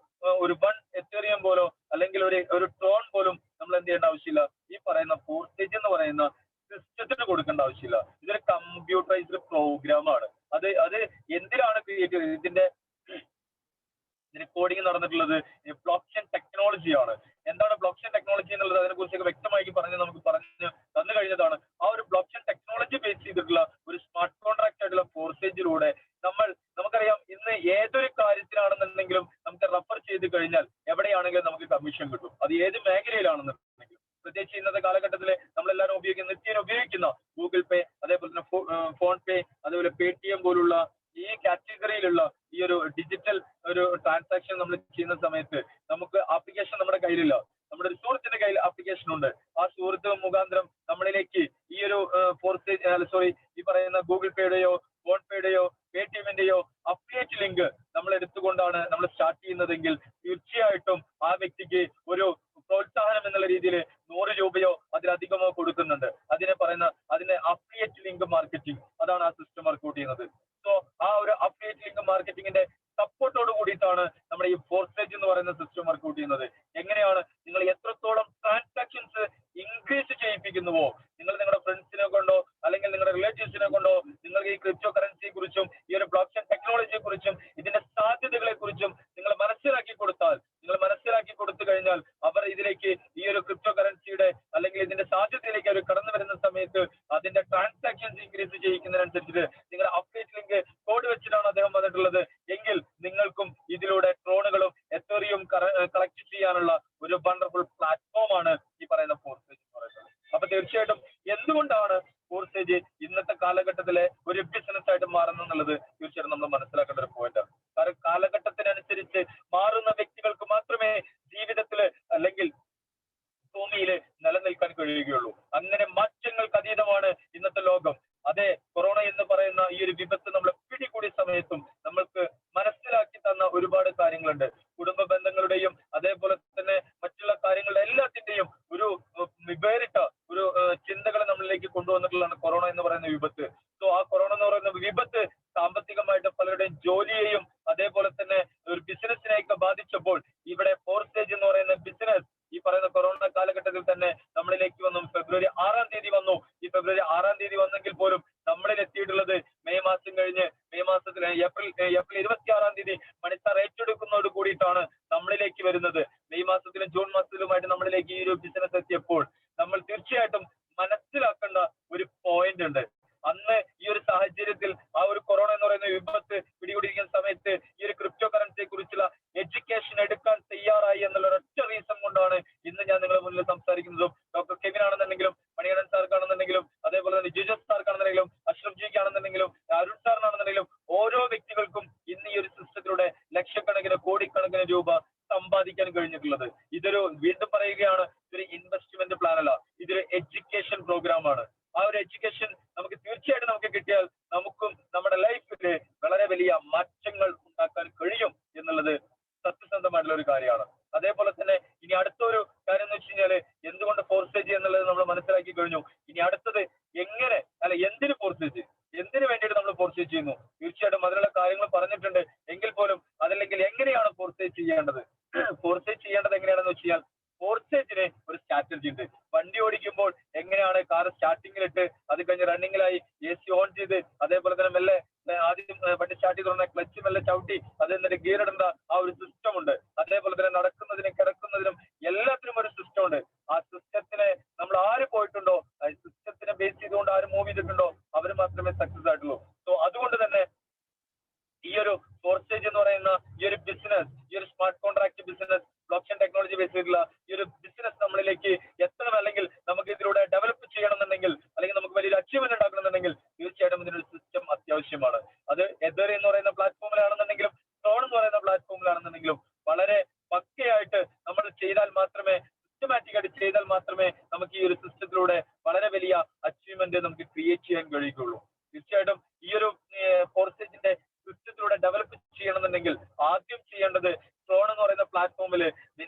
ഒരു 1 എത്തേറിയം പോലോ അല്ലെങ്കിൽ ഒരു ട്രോൺ പോലും നമ്മൾ എന്ത് ചെയ്യേണ്ട ആവശ്യമില്ല. ഈ പറയുന്ന ഫോർസേജ് എന്ന് പറയുന്ന സിസ്റ്റത്തിന് കൊടുക്കേണ്ട ആവശ്യമില്ല. ഇതൊരു കമ്പ്യൂട്ടറൈസ്ഡ് പ്രോഗ്രാം ആണ്. അത് എന്തിനാണ് ക്രിയേറ്റ് ചെയ്തത്? ഇതിന്റെ കോഡിംഗ് നടന്നിട്ടുള്ളത് ബ്ലോക്ക് ചെയിൻ ടെക്നോളജിയാണ്. എന്താണ് ബ്ലോക്ക് ചെയിൻ ടെക്നോളജി എന്നുള്ളത് അതിനെ കുറിച്ചൊക്കെ വ്യക്തമായി നമുക്ക് പറഞ്ഞു തന്നു കഴിഞ്ഞതാണ്. ആ ഒരു ബ്ലോക്ക് ചെയിൻ ടെക്നോളജി ബേസ് ചെയ്തിട്ടുള്ള ഒരു സ്മാർട്ട് കോൺട്രാക്ട് ആയിട്ടുള്ള ഫോർസേജിലൂടെ നമുക്കറിയാം ഇന്ന് ഏതൊരു കാര്യത്തിലാണെന്നുണ്ടെങ്കിലും നമുക്ക് റെഫർ ചെയ്ത് കഴിഞ്ഞാൽ എവിടെയാണെങ്കിലും നമുക്ക് കമ്മീഷൻ കിട്ടും. അത് ഏത് മേഖലയിലാണെന്നുണ്ടെങ്കിലും. പ്രത്യേകിച്ച് ഇന്നത്തെ കാലഘട്ടത്തിൽ നമ്മളെല്ലാവരും നിത്യേന ഉപയോഗിക്കുന്ന ഗൂഗിൾ പേ, അതേപോലെ തന്നെ ഫോൺ പേ, അതേപോലെ Paytm പോലുള്ള ഈ കാറ്റഗറിയിലുള്ള ഈ ഒരു ഡിജിറ്റൽ ഒരു ട്രാൻസാക്ഷൻ നമ്മൾ ചെയ്യുന്ന സമയത്ത് നമുക്ക് ആപ്ലിക്കേഷൻ നമ്മുടെ കയ്യിലില്ല. നമ്മുടെ ഒരു സുഹൃത്തിന്റെ കയ്യിൽ ആപ്ലിക്കേഷൻ ഉണ്ട്. ആ സുഹൃത്ത് മുഖാന്തരം നമ്മളിലേക്ക് ഈ ഒരു ഈ പറയുന്ന ഗൂഗിൾ പേയുടെയോ ഫോൺ പേയുടെയോ Paytm-ന്റെയോ അഫിലിയേറ്റ് ലിങ്ക് നമ്മൾ എടുത്തുകൊണ്ടാണ് നമ്മൾ സ്റ്റാർട്ട് ചെയ്യുന്നതെങ്കിൽ തീർച്ചയായിട്ടും ആ വ്യക്തിക്ക് ഒരു പ്രോത്സാഹനം എന്നുള്ള രീതിയിൽ 100 രൂപയോ അതിലധികമോ കൊടുക്കുന്നുണ്ട്. അതിനെ അഫിലിയേറ്റ് ലിങ്ക് മാർക്കറ്റിംഗ്, അതാണ് ആ സിസ്റ്റം വർക്ക്ഔട്ട് ചെയ്യുന്നത്. സോ ആ ഒരു അഫിലിയേറ്റ് ലിങ്ക് മാർക്കറ്റിംഗിന്റെ സപ്പോർട്ടോട് കൂടിയിട്ടാണ് നമ്മുടെ ഈ ഫോർസേജ് എന്ന് പറയുന്ന സിസ്റ്റം വർക്ക്ഔട്ട് ചെയ്യുന്നത്. എങ്ങനെയാണ്? നിങ്ങൾ എത്രത്തോളം ട്രാൻസാക്ഷൻസ് ഇൻക്രീസ് ചെയ്യിപ്പിക്കുന്നുവോ, നിങ്ങൾ നിങ്ങളുടെ ഫ്രണ്ട്സിനെ കൊണ്ടോ അല്ലെങ്കിൽ നിങ്ങളുടെ റിലേറ്റീവ്സിനെ കൊണ്ടോ നിങ്ങൾക്ക് ഈ ക്രിപ്റ്റോ കറൻസിയെ കുറിച്ചും ഈ ഒരു ബ്ലോക്ക് ചെയിൻ ടെക്നോളജിയെ കുറിച്ചും ഇതിന്റെ സാധ്യതകളെ കുറിച്ചും നിങ്ങൾ മനസ്സിലാക്കി കൊടുത്തു കഴിഞ്ഞാൽ അവർ ഇതിലേക്ക് ഈ ഒരു ക്രിപ്റ്റോ കറൻസിയുടെ അല്ലെങ്കിൽ ഇതിന്റെ സാധ്യതയിലേക്ക് അവർ കടന്നു വരുന്ന സമയത്ത് അതിന്റെ ട്രാൻസാക്ഷൻസ് ഇൻക്രീസ് ചെയ്യിക്കുന്നതിനനുസരിച്ചിട്ട് നിങ്ങൾ അപ്ഡേറ്റ് ലിങ്ക് കോഡ് വെച്ചിട്ടാണ് അദ്ദേഹം വന്നിട്ടുള്ളത് എങ്കിൽ നിങ്ങൾക്കും ഇതിലൂടെ ട്രോണുകളും എത്തേറിയം കളക്ട് ചെയ്യാനുള്ള ഒരു വണ്ടർഫുൾ പ്ലാറ്റ്ഫോം ആണ് ഈ പറയുന്ന ഫോർസേജ് എന്ന് പറയുന്നത്. അപ്പൊ തീർച്ചയായിട്ടും എന്തുകൊണ്ടാണ് ഫോർസേജ് ഇന്നത്തെ കാലഘട്ടത്തിലെ ഒരു ബിസിനസ് ആയിട്ട് മാറുന്നത് എന്നുള്ളത് തീർച്ചയായിട്ടും നമ്മൾ മനസ്സിലാക്കേണ്ട ഒരു പോയിന്റാണ്. കാരണം കാലഘട്ടത്തിനനുസരിച്ച് മാറുന്ന വ്യക്തികൾക്ക് മാത്രമേ ജീവിതത്തില് അല്ലെങ്കിൽ ഭൂമിയിൽ നിലനിൽക്കാൻ കഴിയുകയുള്ളൂ. അങ്ങനെ മാറ്റങ്ങൾക്ക് അതീതമാണ് ഇന്നത്തെ ലോകം. അതെ, കൊറോണ എന്ന് പറയുന്ന ഈ ഒരു വിപത്ത് നമ്മളെ പിടികൂടിയ സമയത്തും നമ്മൾക്ക് മനസ്സിലാക്കി തന്ന ഒരുപാട് കാര്യങ്ങളുണ്ട്. കുടുംബ ബന്ധങ്ങളുടെയും അതേപോലെ തന്നെ മറ്റുള്ള കാര്യങ്ങളുടെ എല്ലാത്തിന്റെയും ഒരു വേറിട്ട ഒരു ചിന്തകൾ നമ്മളിലേക്ക് കൊണ്ടുവന്നിട്ടുള്ളതാണ് കൊറോണ എന്ന് പറയുന്ന വിപത്ത്. സോ ആ കൊറോണ എന്ന് പറയുന്ന വിപത്ത് സാമ്പത്തികമായിട്ട് പലരുടെയും ജോലിയെയും അതേപോലെ തന്നെ ഒരു ബിസിനസിനെയൊക്കെ ബാധിച്ചപ്പോൾ ഇവിടെ ഫോർസേജ് എന്ന് പറയുന്ന ബിസിനസ് ഈ പറയുന്ന കൊറോണ കാലഘട്ടത്തിൽ തന്നെ നമ്മളിലേക്ക് വന്നു. ഫെബ്രുവരി 6-ാം തീയതി വന്നു. ഈ ഫെബ്രുവരി 6-ാം തീയതി വന്നെങ്കിൽ പോലും നമ്മൾ നമ്മളിലേക്ക് ഈ ഒരു ബിസിനസ് എത്തിയപ്പോൾ നമ്മൾ തീർച്ചയായിട്ടും മനസ്സിലാക്കേണ്ട ഒരു പോയിന്റ് ഉണ്ട്. അന്ന് ഈ ഒരു സാഹചര്യത്തിൽ ആ ഒരു കൊറോണ എന്ന് പറയുന്ന വിപത്ത് പിടികൂടിയിരിക്കുന്ന സമയത്ത് ഈ ഒരു ക്രിപ്റ്റോ കറൻസിയെ കുറിച്ചുള്ള എഡ്യൂക്കേഷൻ എടുക്കാൻ തയ്യാറായി എന്നുള്ള ഒരൊറ്റ റീസൺ കൊണ്ടാണ് ഇന്ന് ഞാൻ നിങ്ങളുടെ മുന്നിൽ സംസാരിക്കുന്നതും. ഡോക്ടർ കെവിൻ ആണെന്നുണ്ടെങ്കിലും മണികണ്ഠൻ സാർക്കാണെന്നുണ്ടെങ്കിലും അതേപോലെ തന്നെ ജിജസ് സാർക്കാണെന്നുണ്ടെങ്കിലും അഷ്റഫ് ജിക്ക് ആണെന്നുണ്ടെങ്കിലും അരുൺ സാറിനാണെന്നുണ്ടെങ്കിലും ഓരോ വ്യക്തികൾക്കും ഇന്ന് ഈ ഒരു സിസ്റ്റത്തിലൂടെ ലക്ഷക്കണക്കിന് കോടിക്കണക്കിന് രൂപ സമ്പാദിക്കാൻ കഴിഞ്ഞിട്ടുള്ളത്. ഇതൊരു വീണ്ടും പറയുകയാണ്, ഇതൊരു ഇൻവെസ്റ്റ്മെന്റ് പ്ലാൻ അല്ല, ഇതൊരു എഡ്യൂക്കേഷൻ പ്രോഗ്രാം ആണ്. ആ ഒരു എഡ്യൂക്കേഷൻ നമുക്ക് തീർച്ചയായിട്ടും നമുക്ക് കിട്ടിയാൽ നമുക്കും നമ്മുടെ ലൈഫിൽ വളരെ വലിയ മാറ്റങ്ങൾ ഉണ്ടാക്കാൻ കഴിയും എന്നുള്ളത് സത്യസന്ധമായിട്ടുള്ള ഒരു കാര്യമാണ്. അതേപോലെ തന്നെ ഇനി അടുത്തൊരു കാര്യം എന്ന് വെച്ച് കഴിഞ്ഞാല് എന്തുകൊണ്ട് ഫോർസേജ് എന്നുള്ളത് നമ്മൾ മനസ്സിലാക്കി കഴിഞ്ഞു. ഇനി അടുത്തത് എങ്ങനെ എന്തിന് ഫോർസേജ്, എന്തിനു വേണ്ടിയിട്ട് നമ്മൾ ഫോർസേജ് ചെയ്യുന്നു? തീർച്ചയായിട്ടും അതിനുള്ള കാര്യങ്ങൾ പറഞ്ഞിട്ടുണ്ട്. എങ്കിൽ പോലും അതല്ലെങ്കിൽ എങ്ങനെയാണ് ഫോർസേജ് ചെയ്യേണ്ടത്? ഫോർസേജ് ചെയ്യേണ്ടത് എങ്ങനെയാണെന്ന് വെച്ച് കഴിഞ്ഞാൽ ഫോർസേജിന് ഒരു സ്ട്രാറ്റജി ഉണ്ട്. വണ്ടി ഓടിക്കുമ്പോൾ എങ്ങനെയാണ് കാർ സ്റ്റാർട്ടിങ്ങിലിട്ട് അത് കഴിഞ്ഞ് റണ്ണിങ്ങിലായി AC ഓൺ ചെയ്ത് അതേപോലെ തന്നെ മെല്ലെ ആദ്യം വണ്ടി സ്റ്റാർട്ട് ചെയ്ത് തുടങ്ങുന്ന ക്ലച്ച് മെല്ലെ ചവിട്ടി അത് എന്നിട്ട് ഗിയർ ഇടേണ്ട ആ ഒരു സിസ്റ്റം ഉണ്ട്. അതേപോലെ തന്നെ നടക്കുന്നതിനും കിടക്കുന്നതിനും എല്ലാത്തിനും ഒരു സിസ്റ്റം ഉണ്ട്. ആ സിസ്റ്റത്തിനെ നമ്മൾ ആര് പോയിട്ടുണ്ടോ, ആ സിസ്റ്റത്തിനെ ബേസ് ചെയ്തുകൊണ്ട് ആര് മൂവ് ചെയ്തിട്ടുണ്ടോ അവർ മാത്രമേ സക്സസ് ആയിട്ടുള്ളൂ. സോ അതുകൊണ്ട് തന്നെ ഈ ഒരു ഫോർസേജ് എന്ന് പറയുന്ന ഈ ഒരു ബിസിനസ്, ഈ ഒരു smart contract business, block technology base ചെയ്തിട്ടുള്ള ഈ ഒരു ബിസിനസ് നമ്മളിലേക്ക് എത്തണം, അല്ലെങ്കിൽ നമുക്ക് ഇതിലൂടെ ഡെവലപ്പ് ചെയ്യണമെന്നുണ്ടെങ്കിൽ അല്ലെങ്കിൽ നമുക്ക് വലിയൊരു അച്ചീവ്മെന്റ് ഉണ്ടാക്കണമെന്നുണ്ടെങ്കിൽ തീർച്ചയായിട്ടും ഇതിനൊരു സിസ്റ്റം അത്യാവശ്യമാണ്. അത് എതർ എന്ന് പറയുന്ന പ്ലാറ്റ്ഫോമിലാണെന്നുണ്ടെങ്കിലും ട്രോൺ എന്ന് പറയുന്ന പ്ലാറ്റ്ഫോമിലാണെന്നുണ്ടെങ്കിലും വളരെ പക്കയായിട്ട് നമ്മൾ ചെയ്താൽ മാത്രമേ, സിസ്റ്റമാറ്റിക് ആയിട്ട് ചെയ്താൽ മാത്രമേ നമുക്ക് ഈ ഒരു സിസ്റ്റത്തിലൂടെ വളരെ വലിയ അച്ചീവ്മെന്റ് നമുക്ക് ക്രിയേറ്റ് ചെയ്യാൻ കഴിയുകയുള്ളൂ. തീർച്ചയായിട്ടും ഈ ഒരു ഫോർസേജിന്റെ സിസ്റ്റത്തിലൂടെ ഡെവലപ്പ് ചെയ്യണമെന്നുണ്ടെങ്കിൽ ആദ്യം ചെയ്യേണ്ടത് ട്രോൺ എന്ന് പറയുന്ന പ്ലാറ്റ്ഫോമിൽ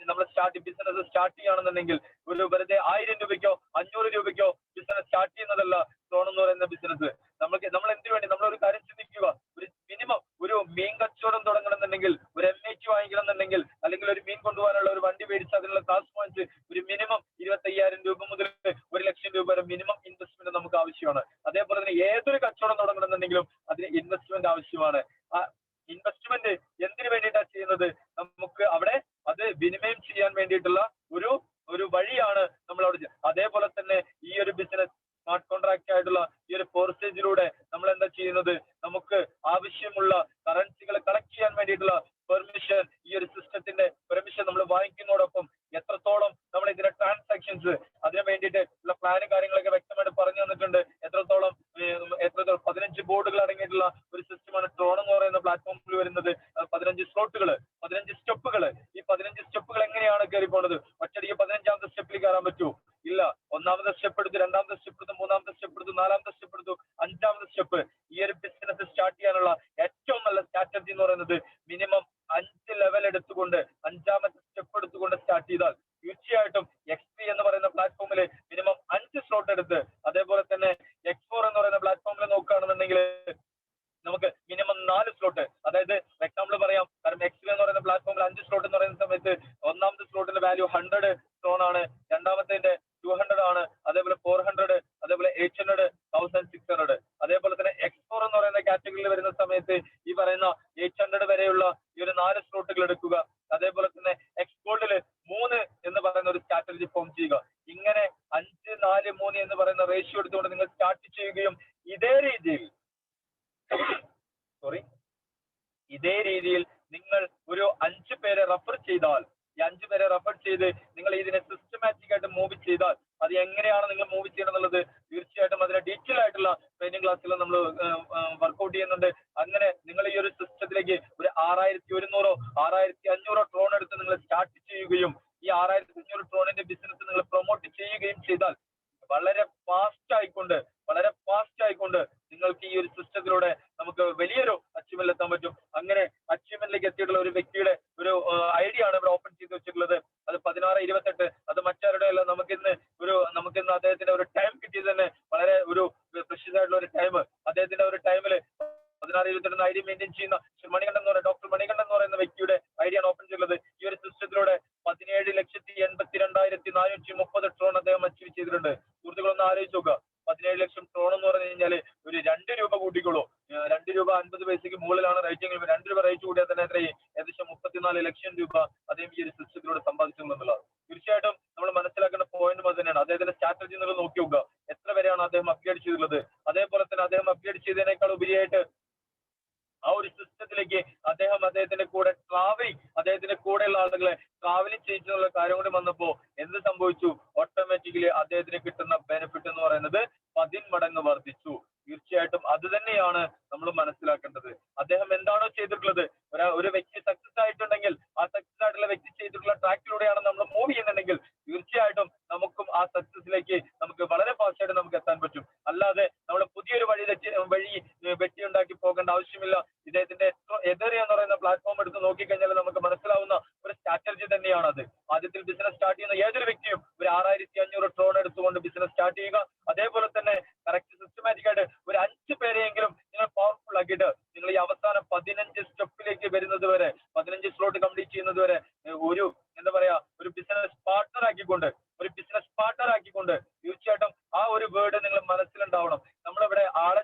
നമ്മൾ ബിസിനസ് സ്റ്റാർട്ട് ചെയ്യുകയാണെന്നുണ്ടെങ്കിൽ ഒരു വെറുതെ 1000 രൂപയ്ക്കോ 500 രൂപയ്ക്കോ ബിസിനസ് സ്റ്റാർട്ട് ചെയ്യുന്നതല്ല ട്രോൺ എന്ന് പറയുന്ന ബിസിനസ്. നമ്മൾ എന്തിനു വേണ്ടി നമ്മളൊരു കാര്യം ചിന്തിക്കുക, ഒരു മിനിമം ഒരു മീൻ കച്ചവടം തുടങ്ങണമെന്നുണ്ടെങ്കിൽ, ഒരു MH വാങ്ങിക്കണം എന്നുണ്ടെങ്കിൽ, അല്ലെങ്കിൽ ഒരു മീൻ കൊണ്ടുപോകാനുള്ള ഒരു വണ്ടി മേടിച്ച് അതിനുള്ള കാശ് വാങ്ങിച്ച് ഒരു മിനിമം 25,000 രൂപ മുതൽ 1,00,000 രൂപ വരെ മിനിമം ഇൻവെസ്റ്റ്മെന്റ് നമുക്ക് ആവശ്യമാണ്. അതേപോലെ തന്നെ ഏതൊരു കച്ചവടം തുടങ്ങണമെന്നുണ്ടെങ്കിലും അതിന് ഇൻവെസ്റ്റ്മെന്റ് ആവശ്യമാണ്. ആ ഇൻവെസ്റ്റ്മെന്റ് എന്തിനു വേണ്ടിയിട്ടാണ് ചെയ്യുന്നത്? നമുക്ക് അവിടെ അത് വിനിമയം ചെയ്യാൻ വേണ്ടിയിട്ടുള്ള ഒരു വഴിയാണ് നമ്മൾ അവിടെ. അതേപോലെ തന്നെ ഈ ഒരു ബിസിനസ് സ്മാർട്ട് കോൺട്രാക്ട് ആയിട്ടുള്ള ഈ ഒരു ഫോർസേജിലൂടെ നമ്മൾ എന്താ ചെയ്യുന്നത്? നമുക്ക് ആവശ്യമുള്ള കറൻസികൾ കളക്ട് ചെയ്യാൻ വേണ്ടിയിട്ടുള്ള പെർമിഷൻ, ഈ ഒരു സിസ്റ്റത്തിന്റെ പെർമിഷൻ നമ്മൾ വാങ്ങിക്കുന്നതോടൊപ്പം എത്രത്തോളം നമ്മൾ ഇതിന്റെ ട്രാൻസാക്ഷൻസ് അതിനു വേണ്ടിയിട്ട് ഉള്ള പ്ലാനും കാര്യങ്ങളൊക്കെ വ്യക്തമായിട്ട് പറഞ്ഞു തന്നിട്ടുണ്ട്. എത്രത്തോളം 15 ബോർഡുകൾ അടങ്ങിയിട്ടുള്ള ഒരു സിസ്റ്റമാണ് ട്രോൺ എന്ന് പറയുന്ന പ്ലാറ്റ്ഫോമിൽ വരുന്നത്. 15 സ്ലോട്ടുകൾ, 15 സ്റ്റെപ്പുകൾ. ഈ 15 സ്റ്റെപ്പുകൾ എങ്ങനെയാണ് കയറി പോകുന്നത്? ഒറ്റയടിക്ക് 15ാമത്തെ സ്റ്റെപ്പിൽ കയറാൻ പറ്റൂ? ഇല്ല. 1ാമത്തെ സ്റ്റെപ്പ് എടുത്ത്, 2ാമത്തെ സ്റ്റെപ്പ് എടുത്ത്, 3ാമത്തെ സ്റ്റെപ്പ് എടുത്ത്, 4ാമത്തെ സ്റ്റെപ്പ് എടുത്തു, 5ാമത്തെ സ്റ്റെപ്പ്. ഈ ഒരു ബിസിനസ് സ്റ്റാർട്ട് ചെയ്യാനുള്ള ഏറ്റവും നല്ല സ്ട്രാറ്റജി എന്ന് പറയുന്നത് മിനിമം 5 ലെവൽ എടുത്തുകൊണ്ട് 5ാമത്തെ സ്റ്റെപ്പ് എടുത്തുകൊണ്ട് സ്റ്റാർട്ട് ചെയ്താൽ തീർച്ചയായിട്ടും XP എന്ന് പറയുന്ന പ്ലാറ്റ്ഫോമിൽ മിനിമം 5 സ്ലോട്ട് എടുത്ത്, അതേപോലെ തന്നെ X4 എന്ന് പറയുന്ന പ്ലാറ്റ്ഫോമിൽ നോക്കുകയാണെന്നുണ്ടെങ്കിൽ നമുക്ക് മിനിമം 4 സ്ലോട്ട്. അതായത് എക്സാമ്പിൾ പറയാം, കാരണം XP എന്ന് പറയുന്ന പ്ലാറ്റ്ഫോമിൽ 5 സ്ലോട്ട് എന്ന് പറയുന്ന സമയത്ത് 1ാമത്തെ സ്ലോട്ടിന്റെ വാല്യൂ 100 ട്രോൺ ആണ്, 2ാമത്തെ 200 ആണ്, അതേപോലെ 400, അതേപോലെ 800, 1600. അതേപോലെ തന്നെ X4 എന്ന് പറയുന്ന കാറ്റഗറിയിൽ വരുന്ന സമയത്ത് ഈ പറയുന്ന 800 വരെയുള്ള ഈ ഒരു 4 സ്ലോട്ടുകൾ എടുക്കുക. അതേപോലെ തന്നെ X-Gold 3 എന്ന് പറയുന്ന ഒരു സ്ട്രാറ്റജി ഫോം ചെയ്യുക. ഇങ്ങനെ 5, 4, 3 എന്ന് പറയുന്ന റേഷ്യോ എടുത്തുകൊണ്ട് നിങ്ങൾ സ്റ്റാർട്ട് ചെയ്യുകയും ഇതേ രീതിയിൽ നിങ്ങൾ ഒരു 5 പേരെ റെഫർ ചെയ്താൽ, ഈ 5 പേരെ റെഫർ ചെയ്ത് നിങ്ങൾ ഇതിനെ സിസ്റ്റമാറ്റിക് ആയിട്ട് മൂവ് ചെയ്താൽ, അത് എങ്ങനെയാണ് നിങ്ങൾ മൂവ് ചെയ്യണം എന്നുള്ളത് തീർച്ചയായിട്ടും അതിന്റെ ഡീറ്റെയിൽ ആയിട്ടുള്ള ട്രെയിനിങ് ക്ലാസ്സിൽ നമ്മൾ വർക്ക്ഔട്ട് ചെയ്യുന്നുണ്ട്. അങ്ങനെ നിങ്ങൾ ഈ ഒരു സിസ്റ്റത്തിലേക്ക് ഒരു 6100 6500 ട്രോൺ എടുത്ത് നിങ്ങൾ സ്റ്റാർട്ട് ചെയ്യുകയും ഈ 6500 ട്രോണിന്റെ ബിസിനസ് നിങ്ങൾ പ്രൊമോട്ട് ചെയ്യുകയും ചെയ്താൽ വളരെ ഫാസ്റ്റ് ആയിക്കൊണ്ട് നിങ്ങൾക്ക് ഈ ഒരു സിസ്റ്റത്തിലൂടെ നമുക്ക് വലിയൊരു അച്ചീവ്മെന്റ് എത്താൻ പറ്റും. അങ്ങനെ അച്ചീവ്മെന്റിലേക്ക് എത്തിയിട്ടുള്ള ഒരു വ്യക്തിയുടെ ഒരു ഐഡിയ ആണ് ഇവിടെ ഓപ്പൺ ചെയ്ത് വെച്ചിട്ടുള്ളത്. അത് 1628. അത് മറ്റാരുടെ അല്ല, നമുക്കിന്ന് അദ്ദേഹത്തിന്റെ ഒരു ടൈം കിട്ടിയത് തന്നെ വളരെ ഒരു പ്രഷ്യസ് ആയിട്ടുള്ള ഒരു ടൈം. അദ്ദേഹത്തിന്റെ ഒരു ടൈമില് 1628 ഐഡിയ മെയിൻറ്റെയിൻ ചെയ്യുന്ന ഡോക്ടർ മണികണ്ഠൻ എന്ന് പറയുന്ന വ്യക്തിയുടെ ഐഡിയ ആണ് ഓപ്പൺ ചെയ്തിട്ടുള്ളത്. ഈ ഒരു സിസ്റ്റത്തിലൂടെ 17,82,430 ട്രോൺ അദ്ദേഹം അച്ചീവ് ചെയ്തിട്ടുണ്ട്. സുഹൃത്തുക്കളൊന്ന് ആലോചിച്ച് നോക്കുക. 17 ലക്ഷം ടോൺ എന്ന് പറഞ്ഞു കഴിഞ്ഞാല് ഒരു 2 രൂപ കൂട്ടിക്കോളൂ. 2 രൂപ 50 പൈസക്ക് മുകളിലാണ് റേറ്റ് എങ്കിൽ 2 രൂപ റേറ്റ് കൂടിയാൽ തന്നെ എത്രയും ഏകദേശം 34 ലക്ഷം രൂപ അദ്ദേഹം ഈ ഒരു സിസ്റ്റത്തിലൂടെ സമ്പാദിച്ചിട്ടുള്ളതാണ്. തീർച്ചയായിട്ടും നമ്മൾ മനസ്സിലാക്കേണ്ട പോയിന്റ് അത് തന്നെയാണ്. അദ്ദേഹത്തിന്റെ സ്ട്രാറ്റജി നിങ്ങൾ നോക്കി നോക്കുക, എത്ര വരെയാണ് അദ്ദേഹം അപ്ഗ്രേഡ് ചെയ്തിട്ടുള്ളത്. അതേപോലെ തന്നെ അദ്ദേഹം അപ്ഗ്രേഡ് ചെയ്തതിനേക്കാൾ ഉപരിയായിട്ട് ആ ഒരു സിസ്റ്റത്തിലേക്ക് അദ്ദേഹത്തിന്റെ കൂടെ അദ്ദേഹത്തിന്റെ കൂടെയുള്ള ആളുകളെ ട്രാവലിംഗ് ചെയ്തിട്ടുള്ള കാര്യം കൂടി വന്നപ്പോ എന്ത് സംഭവിച്ചു? ഓട്ടോമാറ്റിക്കലി അദ്ദേഹത്തിന് കിട്ടുന്ന ബെനിഫിറ്റ് എന്ന് പറയുന്നത് 10 മടങ്ങ് വർദ്ധിച്ചു. തീർച്ചയായിട്ടും അത് തന്നെയാണ് നമ്മൾ മനസ്സിലാക്കേണ്ടത്. അദ്ദേഹം എന്താണോ ചെയ്തിട്ടുള്ളത്, ഒരു വ്യക്തി സക്സസ് ആയിട്ടുണ്ടെങ്കിൽ ആ സക്സസ് ആയിട്ടുള്ള വ്യക്തി ചെയ്തിട്ടുള്ള ട്രാക്കിലൂടെയാണ് നമ്മൾ മൂവ് ചെയ്യുന്നുണ്ടെങ്കിൽ തീർച്ചയായിട്ടും നമുക്കും ആ സക്സസിലേക്ക് നമുക്ക് വളരെ ഫാസ്റ്റ് ആയിട്ട് നമുക്ക് എത്താൻ പറ്റും. അല്ലാതെ നമ്മൾ പുതിയൊരു വഴി വെട്ടിയുണ്ടാക്കി പോകേണ്ട ആവശ്യമില്ല. ഇദ്ദേഹത്തിന്റെ എതേറിയ എന്ന് പറയുന്ന പ്ലാറ്റ്ഫോം എടുത്ത് നോക്കിക്കഴിഞ്ഞാൽ നമുക്ക് മനസ്സിലാവുന്ന ഒരു സ്ട്രാറ്റജി തന്നെയാണ് അത്. ആദ്യത്തിൽ ബിസിനസ് സ്റ്റാർട്ട് ചെയ്യുന്ന ഏതൊരു വ്യക്തിയും ഒരു 6500 ടോൺ എടുത്തുകൊണ്ട് ബിസിനസ് സ്റ്റാർട്ട് ചെയ്യുക. അതേപോലെ തന്നെ കറക്റ്റ് സിസ്റ്റമാറ്റിക് ആയിട്ട് ഒരു 5 പേരെയെങ്കിലും നിങ്ങൾ പവർഫുൾ ആക്കിയിട്ട് നിങ്ങൾ ഈ അവസാനം 15 സ്റ്റെപ്പിലേക്ക് വരുന്നത് വരെ, 15 സ്ലോട്ട് കംപ്ലീറ്റ് ചെയ്യുന്നത് വരെ ഒരു ബിസിനസ് പാർട്ണർ ആക്കിക്കൊണ്ട് തീർച്ചയായിട്ടും ആ ഒരു വേർഡ് നിങ്ങൾ മനസ്സിലുണ്ടാവണം. നമ്മളിവിടെ ആളെ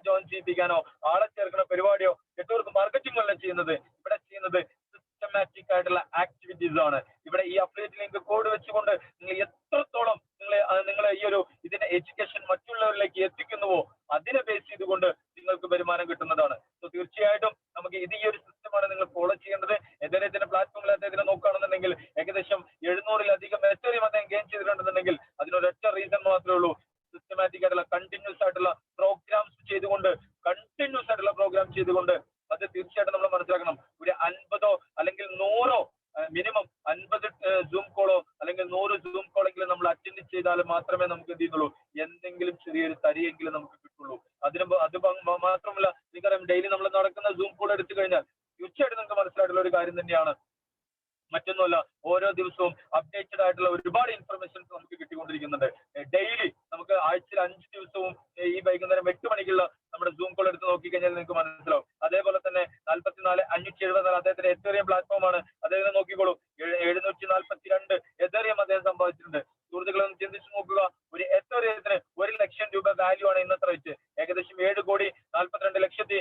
ജോയിൻ ചെയ്യിപ്പിക്കാനോ ആളെ ചേർക്കുന്ന പരിപാടിയോ നെറ്റ്വർക്ക് മാർക്കറ്റിംഗ് അല്ല ചെയ്യുന്നത്. ഇവിടെ ചെയ്യുന്നത് സിസ്റ്റമാറ്റിക് ആയിട്ടുള്ള ആക്ടിവിറ്റീസ് ആണ്. ഇവിടെ ഈ അഫിലിയേറ്റ് ലിങ്ക് കോഡ് വെച്ചുകൊണ്ട് നിങ്ങൾ എത്രത്തോളം നിങ്ങൾ ഈ ഒരു ഇതിന്റെ എഡ്യൂക്കേഷൻ മറ്റുള്ളവരിലേക്ക് എത്തിക്കുന്നുവോ അതിനെ ബേസ് ചെയ്തുകൊണ്ട് നിങ്ങൾക്ക് വരുമാനം കിട്ടുന്നതാണ്. സോ തീർച്ചയായിട്ടും നമുക്ക് ഈ ഒരു സിസ്റ്റമാണ് നിങ്ങൾ ഫോളോ ചെയ്യേണ്ടത്. അദ്ദേഹത്തിന്റെ പ്ലാറ്റ്ഫോമിൽ അദ്ദേഹത്തിനെ നോക്കുകയാണെന്നുണ്ടെങ്കിൽ ഏകദേശം 700-ലധികം എത്രയും അദ്ദേഹം ഗെയിൻ ചെയ്തിട്ടുണ്ടെന്നുണ്ടെങ്കിൽ അതിനൊരൊറ്റ റീസൺ മാത്രമേ ഉള്ളൂ. സിസ്റ്റമാറ്റിക് ആയിട്ടുള്ള കണ്ടിന്യൂസ് ആയിട്ടുള്ള പ്രോഗ്രാംസ് ചെയ്തുകൊണ്ട് അത് തീർച്ചയായിട്ടും നമ്മൾ മനസ്സിലാക്കണം. ഒരു 50 അല്ലെങ്കിൽ 100 മിനിമം 50 സൂം കോളോ അല്ലെങ്കിൽ 100 സൂം കോളെങ്കിലും നമ്മൾ അറ്റൻഡ് ചെയ്താൽ മാത്രമേ നമുക്ക് എന്ത് ചെയ്യുന്നുള്ളൂ, എന്തെങ്കിലും ചെറിയൊരു തരിയെങ്കിലും നമുക്ക് കിട്ടുള്ളൂ. അത് മാത്രമല്ല, നിങ്ങൾക്കറിയാം ഡെയിലി നമ്മൾ നടക്കുന്ന സൂം കോൾ എടുത്തു കഴിഞ്ഞാൽ തീർച്ചയായിട്ടും നിങ്ങൾക്ക് മനസ്സിലായിട്ടുള്ള ഒരു കാര്യം തന്നെയാണ്. മറ്റൊന്നുമല്ല, ഓരോ ദിവസവും അപ്ഡേറ്റഡ് ആയിട്ടുള്ള ഒരുപാട് ഇൻഫർമേഷൻസ് നമുക്ക് കിട്ടിക്കൊണ്ടിരിക്കുന്നുണ്ട്. ഡെയിലി നമുക്ക് ആഴ്ചയിൽ 5 ദിവസവും ഈ വൈകുന്നേരം 8 മണിക്കുള്ള നമ്മുടെ സൂം കോൾ എടുത്ത് നോക്കിക്കഴിഞ്ഞാൽ നിങ്ങൾക്ക് മനസ്സിലാവും. അതേപോലെ തന്നെ 44,574 അദ്ദേഹത്തിന്റെ എത്തേറിയം പ്ലാറ്റ്ഫോമാണ്. അദ്ദേഹത്തെ നോക്കിക്കോളൂ, 742 എത്തേറിയം അദ്ദേഹം സമ്പാദിച്ചിട്ടുണ്ട്. സുഹൃത്തുക്കളെ ഒന്ന് ചിന്തിച്ചു നോക്കുക, ഒരു എത്തേറിയത്തിന് 1 ലക്ഷം രൂപ വാല്യൂ ആണ് ഇന്നത്തെ റേറ്റ്. ഏകദേശം 7,42,00,000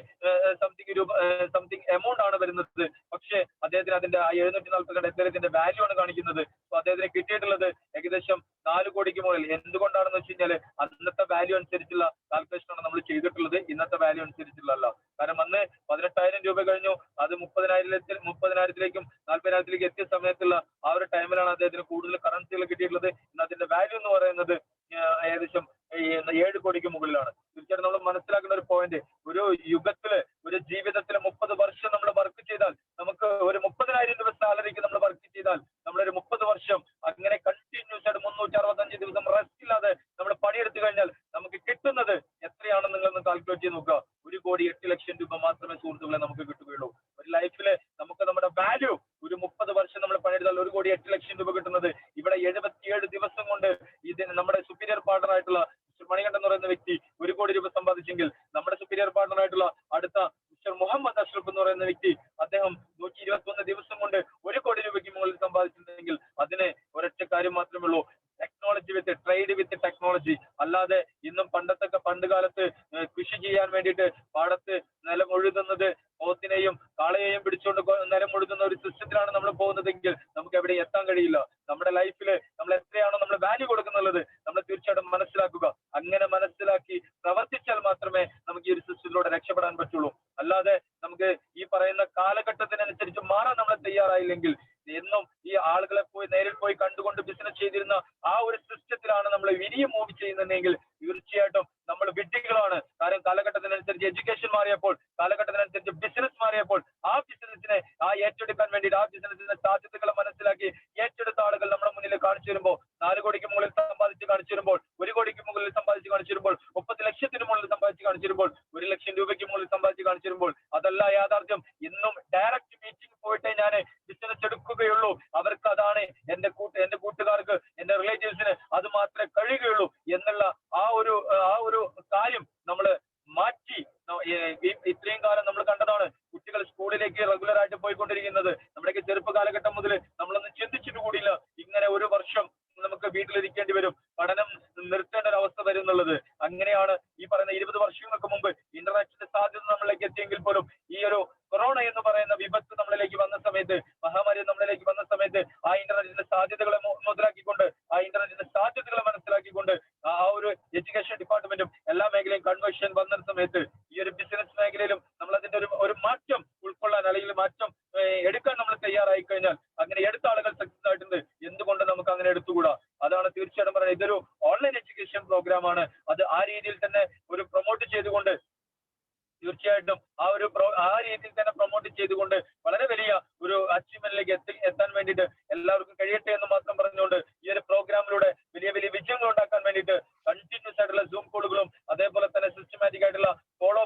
സംതിങ് എമൗണ്ട് ആണ് വരുന്നത്. പക്ഷേ അദ്ദേഹത്തിന് അതിന്റെ 742 എത്തേറിയത്തിന്റെ വാല്യൂ ആണ് കാണിക്കുന്നത്. സോ അദ്ദേഹത്തിന് കിട്ടിയിട്ടുള്ളത് ഏകദേശം 4 കോടിക്ക് മുകളിൽ. എന്തുകൊണ്ടാണെന്ന് വെച്ച് കഴിഞ്ഞാൽ അന്നത്തെ വാല്യൂ അനുസരിച്ചുള്ള കാൽക്കുലേഷൻ ആണ് നമ്മൾ ചെയ്തിട്ടുള്ളത്, ഇന്നത്തെ വാല്യൂ അനുസരിച്ചുള്ള. കാരണം അന്ന് 18,000 രൂപ കഴിഞ്ഞു, അത് 30,000-ലേക്കും 40,000-ലേക്കും എത്തിയ സമയത്തുള്ള ആ ഒരു ടൈമിലാണ് അദ്ദേഹത്തിന് കൂടുതൽ കറൻസികൾ കിട്ടിയിട്ടുള്ളത്. ഇന്ന് അതിന്റെ വാല്യൂ എന്ന് പറയുന്നത് ഏകദേശം 7 കോടിക്ക് മുകളിലാണ്. തീർച്ചയായിട്ടും നമ്മൾ മനസ്സിലാക്കുന്ന ഒരു പോയിന്റ്, ഒരു യുഗത്തില് ഒരു ജീവിതത്തില് 30 വർഷം നമ്മൾ വർക്ക് ചെയ്താൽ, നമുക്ക് ഒരു 30,000 രൂപ സാലറിക്ക് നമ്മൾ വർക്ക് ചെയ്താൽ നമ്മളൊരു 30 വർഷം അങ്ങനെ കണ്ടിന്യൂസ് ആയിട്ട് 365 ദിവസം റെസ്റ്റ് ഇല്ലാതെ നമ്മൾ പണിയെടുത്തു കഴിഞ്ഞാൽ നമുക്ക് കിട്ടുന്നത് എത്രയാണെന്ന് നിങ്ങളൊന്ന് കാൽക്കുലേറ്റ് ചെയ്ത് നോക്കുക. 1,08,00,000 രൂപ മാത്രമേ സുഹൃത്തുക്കളെ നമുക്ക് കിട്ടുകയുള്ളൂ. ഒരു ലൈഫില് നമുക്ക് നമ്മുടെ വാല്യൂ ഒരു 30 വർഷം നമ്മൾ പണിയെടുത്താൽ 1,08,00,000 രൂപ കിട്ടുന്നത് ഇവിടെ 77 ദിവസം കൊണ്ട് നമ്മുടെ സുപ്പീരിയർ പാർട്ണർ ആയിട്ടുള്ള മണികണ്ഠൻ എന്ന് പറയുന്ന വ്യക്തി 1 കോടി രൂപ സമ്പാദിച്ചെങ്കിൽ നമ്മുടെ സുപ്പീരിയർ പാർട്ണർ ആയിട്ടുള്ള അടുത്ത മിസ്റ്റർ മുഹമ്മദ് അഷ്റഫ് എന്ന് പറയുന്ന വ്യക്തി അദ്ദേഹം 121 ദിവസം കൊണ്ട് 1 കോടി രൂപയ്ക്ക് മുകളിൽ സമ്പാദിച്ചിട്ടുണ്ടെങ്കിൽ അതിന് ഒരൊറ്റ കാര്യം മാത്രമേ ഉള്ളൂ, ടെക്നോളജി ട്രേഡ് വിത്ത് ടെക്നോളജി. അല്ലാതെ ഇന്നും പണ്ട് കാലത്ത് കൃഷി ചെയ്യാൻ വേണ്ടിയിട്ട് പാടത്ത് നിലമൊഴുകുന്നത് പോത്തിനെയും കാളയെയും പിടിച്ചുകൊണ്ട് നിലമൊഴുകുന്ന ഒരു സിസ്റ്റത്തിലാണ് നമ്മൾ പോകുന്നതെങ്കിൽ നമുക്ക് എവിടെ എത്താൻ കഴിയില്ല. നമ്മുടെ ലൈഫിൽ നമ്മൾ എത്രയാണോ നമ്മൾ വാല്യൂ കൊടുക്കുന്നുള്ളത് നമ്മൾ തീർച്ചയായിട്ടും മനസ്സിലാക്കുക. അങ്ങനെ മനസ്സിലാക്കി പ്രവർത്തിച്ചാൽ മാത്രമേ നമുക്ക് ഈ ഒരു സിസ്റ്റത്തിലൂടെ രക്ഷപ്പെടാൻ പറ്റുള്ളൂ. അല്ലാതെ നമുക്ക് ഈ പറയുന്ന കാലഘട്ടത്തിനനുസരിച്ച് മാറാൻ നമ്മൾ തയ്യാറായില്ലെങ്കിൽ എന്നും ഈ ആളുകളെ നേരിൽ പോയി കണ്ടുകൊണ്ട് ബിസിനസ് ചെയ്തിരുന്ന ആ ഒരു സിസ്റ്റത്തിലാണ് നമ്മൾ ഇനിയും മൂവ് ചെയ്യുന്നതെങ്കിൽ തീർച്ചയായിട്ടും നമ്മൾ വിഡ്ഢികളാണ്. കാരണം കാലഘട്ടത്തിനനുസരിച്ച് എഡ്യൂക്കേഷൻ മാറിയപ്പോൾ, കാലഘട്ടത്തിനനുസരിച്ച് ബിസിനസ് മാറിയപ്പോൾ ആ ബിസിനസിനെ ഏറ്റെടുക്കാൻ വേണ്ടിയിട്ട് ആ ബിസിനസിന്റെ സാധ്യതകളെ മനസ്സിലാക്കി ഏറ്റെടുത്ത ആളുകൾ നമ്മുടെ മുന്നിൽ കാണിച്ചു വരുമ്പോൾ 4 കോടിക്ക് മുകളിൽ സമ്പാദിച്ച് കാണിച്ചു വരുമ്പോൾ, 1 കോടിക്ക് മുകളിൽ സമ്പാദിച്ച് കാണിച്ചു വരുമ്പോൾ, 30 ലക്ഷത്തിന് മുകളിൽ സമ്പാദിച്ച് കാണിച്ചു വരുമ്പോൾ, 1 ലക്ഷം രൂപയ്ക്ക് മുകളിൽ സമ്പാദിച്ച് കാണിച്ചു വരുമ്പോൾ അതല്ല യാഥാർത്ഥ്യം. ഇന്നും ഡയറക്റ്റ് മീറ്റിംഗ് പോയിട്ടേ ഞാൻ ബിസിനസ് എടുക്കുകയുള്ളൂ, അവർക്ക് അതാണ് എന്റെ കൂട്ടുകാർക്ക് എന്റെ റിലേറ്റീവ്സിന് അത് മാത്രമേ കഴിയുകയുള്ളൂ എന്നുള്ള ആ ഒരു കാര്യം നമ്മൾ മാറ്റി. ഇത്രയും കാലം നമ്മൾ കണ്ടതാണ്, കുട്ടികൾ സ്കൂളിലേക്ക് റെഗുലർ ആയിട്ട് പോയിക്കൊണ്ടിരിക്കുന്നത്. നമ്മുടെയൊക്കെ ചെറുപ്പ കാലഘട്ടം മുതൽ നമ്മളൊന്നും ചിന്തിച്ചിട്ട് കൂടിയില്ല ഇങ്ങനെ 1 വർഷം നമുക്ക് വീട്ടിലിരിക്കേണ്ടി വരും, പഠനം നിർത്തേണ്ട ഒരു അവസ്ഥ വരുന്നുള്ളത്. നമുക്ക് അങ്ങനെ എടുത്തുകൂടാ. അതാണ് തീർച്ചയായിട്ടും പറയുന്നത്. ഇതൊരു ഓൺലൈൻ എഡ്യൂക്കേഷൻ പ്രോഗ്രാം ആണ്. അത് ആ രീതിയിൽ തന്നെ ഒരു പ്രൊമോട്ട് ചെയ്തുകൊണ്ട് തീർച്ചയായിട്ടും ആ രീതിയിൽ തന്നെ പ്രൊമോട്ട് ചെയ്തുകൊണ്ട് വളരെ വലിയ ഒരു അച്ചീവ്മെന്റിലേക്ക് എത്താൻ വേണ്ടിയിട്ട് എല്ലാവർക്കും കഴിയട്ടെ എന്ന് മാത്രം പറഞ്ഞുകൊണ്ട് ഈ ഒരു പ്രോഗ്രാമിലൂടെ വലിയ വലിയ വിജയങ്ങൾ ഉണ്ടാക്കാൻ വേണ്ടിയിട്ട് കണ്ടിന്യൂസ് ആയിട്ടുള്ള സൂം കോളുകളും അതേപോലെ തന്നെ സിസ്റ്റമാറ്റിക് ആയിട്ടുള്ള ഫോളോ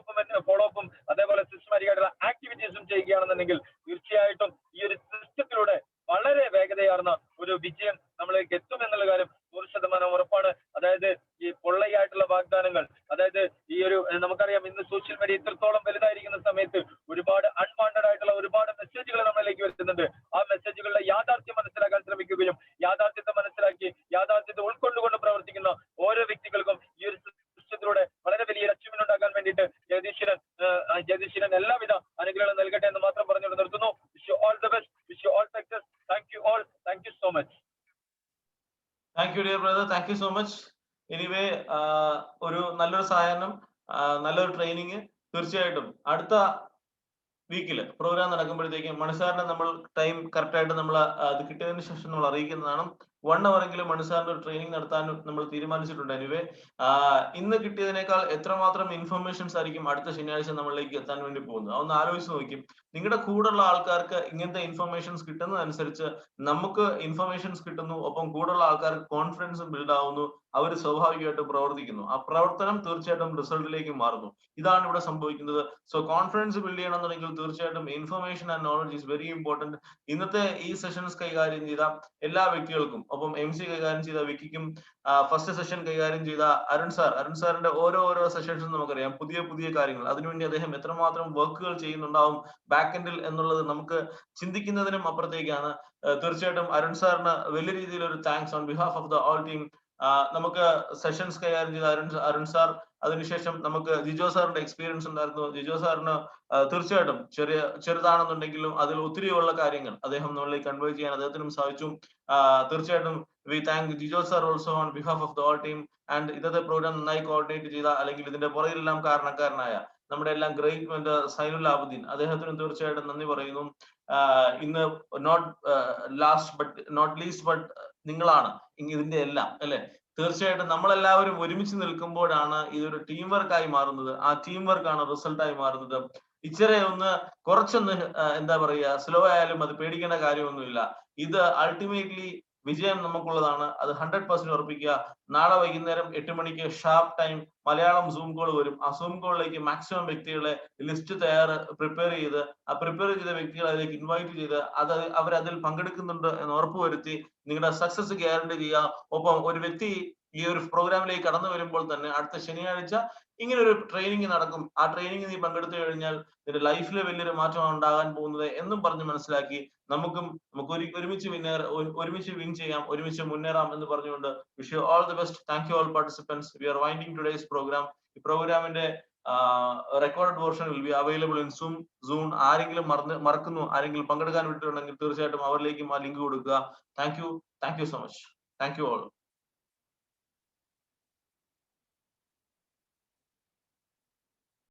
അപ്പും അതേപോലെ സിസ്റ്റമാറ്റിക് ആയിട്ടുള്ള ആക്ടിവിറ്റീസും ചെയ്യുകയാണെന്നുണ്ടെങ്കിൽ തീർച്ചയായിട്ടും ഈ ഒരു സിസ്റ്റത്തിലൂടെ വളരെ വേഗതയാർന്ന ഒരു വിജയം നമ്മളിലേക്ക് എത്തും എന്നുള്ള കാര്യം 100% ഉറപ്പാണ്. അതായത് ഈ പൊള്ളയായിട്ടുള്ള വാഗ്ദാനങ്ങൾ, അതായത് ഈ ഒരു നമുക്കറിയാം ഇന്ന് സോഷ്യൽ മീഡിയ ഇത്രത്തോളം വലുതായിരിക്കുന്ന സമയത്ത് ഒരുപാട് അൺവാണ്ടഡ് ആയിട്ടുള്ള ഒരുപാട് മെസ്സേജുകൾ നമ്മളിലേക്ക് വരുത്തുന്നുണ്ട്. ആ മെസ്സേജുകളുടെ യാഥാർത്ഥ്യം മനസ്സിലാക്കാൻ ശ്രമിക്കുകയും യാഥാർത്ഥ്യത്തെ മനസ്സിലാക്കി യാഥാർത്ഥ്യത്തെ ഉൾക്കൊണ്ടുകൊണ്ട് പ്രവർത്തിക്കുന്ന ഓരോ വ്യക്തികൾക്കും ഈ ഒരു സിസ്റ്റത്തിലൂടെ വളരെ വലിയ അച്ചീവ്മെന്റ് ഉണ്ടാക്കാൻ വേണ്ടിയിട്ട് ജഗദീശ്വരൻ എല്ലാവിധ അനുഗ്രഹങ്ങളും നൽകട്ടെ എന്ന് മാത്രം പറഞ്ഞുകൊണ്ട് നിർത്തുന്നു. Wish you all the best, wish you all success. Thank you all, thank you so much. Thank you dear brother, thank you so much. Anyway ഒരു നല്ലൊരു സായാഹ്നം, നല്ലൊരു ട്രെയിനിങ്. തീർച്ചയായിട്ടും അടുത്ത വീക്കില് പ്രോഗ്രാം നടക്കുമ്പോഴത്തേക്കും മണിസാറിനെ നമ്മൾ ടൈം കറക്റ്റ് ആയിട്ട് നമ്മൾ അത് കിട്ടിയതിന് ശേഷം നമ്മൾ അറിയിക്കുന്നതാണ്. 1 hour എങ്കിലും മണിസാറിന്റെ ഒരു ട്രെയിനിങ് നടത്താനും നമ്മൾ തീരുമാനിച്ചിട്ടുണ്ട്. എനിവേ ഇന്ന് കിട്ടിയതിനേക്കാൾ എത്രമാത്രം ഇൻഫർമേഷൻസ് ആയിരിക്കും അടുത്ത ശനിയാഴ്ച നമ്മളിലേക്ക് എത്താൻ വേണ്ടി പോകുന്നത്. അതൊന്ന് ആലോചിച്ച് നോക്കും. നിങ്ങളുടെ കൂടെയുള്ള ആൾക്കാർക്ക് ഇങ്ങനത്തെ ഇൻഫർമേഷൻസ് കിട്ടുന്നതനുസരിച്ച് നമുക്ക് ഇൻഫർമേഷൻസ് കിട്ടുന്നു, ഒപ്പം കൂടെയുള്ള ആൾക്കാർക്ക് കോൺഫിഡൻസും ബിൽഡ് ആവുന്നു, അവർ സ്വാഭാവികമായിട്ട് പ്രവർത്തിക്കുന്നു. ആ പ്രവർത്തനം തീർച്ചയായിട്ടും റിസൾട്ടിലേക്ക് മാറുന്നു. ഇതാണ് ഇവിടെ സംഭവിക്കുന്നത്. സോ കോൺഫിഡൻസ് ബിൽഡ് ചെയ്യണമെന്നുണ്ടെങ്കിൽ തീർച്ചയായിട്ടും information and knowledge is very important. ഇന്നത്തെ ഈ സെഷൻസ് കൈകാര്യം ചെയ്ത എല്ലാ വ്യക്തികൾക്കും, ഒപ്പം MC കൈകാര്യം ചെയ്ത വിക്കിക്കും, ഫസ്റ്റ് സെഷൻ കൈകാര്യം ചെയ്ത അരുൺ സാറിന്റെ ഓരോ സെഷൻസും നമുക്കറിയാം പുതിയ പുതിയ കാര്യങ്ങൾ. അതിനുവേണ്ടി അദ്ദേഹം എത്രമാത്രം വർക്കുകൾ ചെയ്യുന്നുണ്ടാവും ബാക്ക് എൻഡിൽ എന്നുള്ളത് നമുക്ക് ചിന്തിക്കുന്നതിനും അപ്പുറത്തേക്കാണ്. തീർച്ചയായിട്ടും അരുൺ സാറിന് വലിയ രീതിയിൽ ഒരു thanks on behalf of the all team. നമുക്ക് സെഷൻസ് കൈകാര്യം ചെയ്ത അരുൺ സാർ, അതിനുശേഷം നമുക്ക് ജിജോ സാറിന്റെ എക്സ്പീരിയൻസ് ഉണ്ടായിരുന്നു. ജിജോ സാറിന് തീർച്ചയായിട്ടും ചെറുതാണെന്നുണ്ടെങ്കിലും അതിൽ ഒത്തിരിയുള്ള കാര്യങ്ങൾ അദ്ദേഹം നമ്മളിലേക്ക് കൺവേ ചെയ്യാൻ അദ്ദേഹത്തിനും സാധിച്ചു. തീർച്ചയായിട്ടും V thank Jijo sir also on behalf of the all team. And ഇന്നത്തെ പ്രോഗ്രാം നന്നായി കോർഡിനേറ്റ് ചെയ്ത, അല്ലെങ്കിൽ ഇതിന്റെ പുറകിലെല്ലാം കാരണക്കാരനായ നമ്മുടെ എല്ലാം ഗ്രേറ്റ് സൈനുൽ ആബുദ്ദീൻ, അദ്ദേഹത്തിനും തീർച്ചയായിട്ടും നന്ദി പറയുന്നു. ഇന്ന് not last but not least but നിങ്ങളാണ് ഇതിന്റെ എല്ലാം, അല്ലെ? തീർച്ചയായിട്ടും നമ്മളെല്ലാവരും ഒരുമിച്ച് നിൽക്കുമ്പോഴാണ് ഇതൊരു ടീം വർക്കായി മാറുന്നത്. ആ ടീം വർക്കാണ് റിസൾട്ടായി മാറുന്നത്. കുറച്ചൊന്ന് എന്താ പറയുക, സ്ലോ ആയാലും അത് പേടിക്കേണ്ട കാര്യമൊന്നുമില്ല. ഇത് അൾട്ടിമേറ്റ്ലി വിജയം നമുക്കുള്ളതാണ്. അത് 100% ഉറപ്പിക്കുക. നാളെ വൈകുന്നേരം 8 മണിക്ക് sharp time Malayalam zoom call വരും. ആ സൂം കോളിലേക്ക് മാക്സിമം വ്യക്തികളെ ലിസ്റ്റ് പ്രിപ്പയർ ചെയ്ത്, ആ പ്രിപ്പയർ ചെയ്ത വ്യക്തികളെ അതിലേക്ക് ഇൻവൈറ്റ് ചെയ്ത് അവരതിൽ പങ്കെടുക്കുന്നുണ്ട് എന്ന് ഉറപ്പുവരുത്തി നിങ്ങളുടെ സക്സസ് ഗ്യാരണ്ടി ചെയ്യുക. ഒപ്പം ഒരു വ്യക്തി ഈ ഒരു പ്രോഗ്രാമിലേക്ക് കടന്നു വരുമ്പോൾ തന്നെ അടുത്ത ശനിയാഴ്ച ഇങ്ങനെ ഒരു ട്രെയിനിങ് നടക്കും. ആ ട്രെയിനിങ് നീ പങ്കെടുത്തു കഴിഞ്ഞാൽ നിന്റെ ലൈഫിൽ വലിയൊരു മാറ്റമാണ് ഉണ്ടാകാൻ പോകുന്നത് എന്നും പറഞ്ഞ് മനസ്സിലാക്കി നമുക്ക് ഒരുമിച്ച് വിൻ ചെയ്യാം, ഒരുമിച്ച് മുന്നേറാം എന്ന് പറഞ്ഞുകൊണ്ട് wish you all the best. Thank you all participants. We are winding today's program. ഈ പ്രോഗ്രാമിന്റെ record version will be available in soon. ആരെങ്കിലും മറക്കുന്നു, ആരെങ്കിലും പങ്കെടുക്കാൻ വിട്ടിട്ടുണ്ടെങ്കിൽ തീർച്ചയായിട്ടും അവരിലേക്കും ആ ലിങ്ക് കൊടുക്കുക. Thank you so much. Thank you all.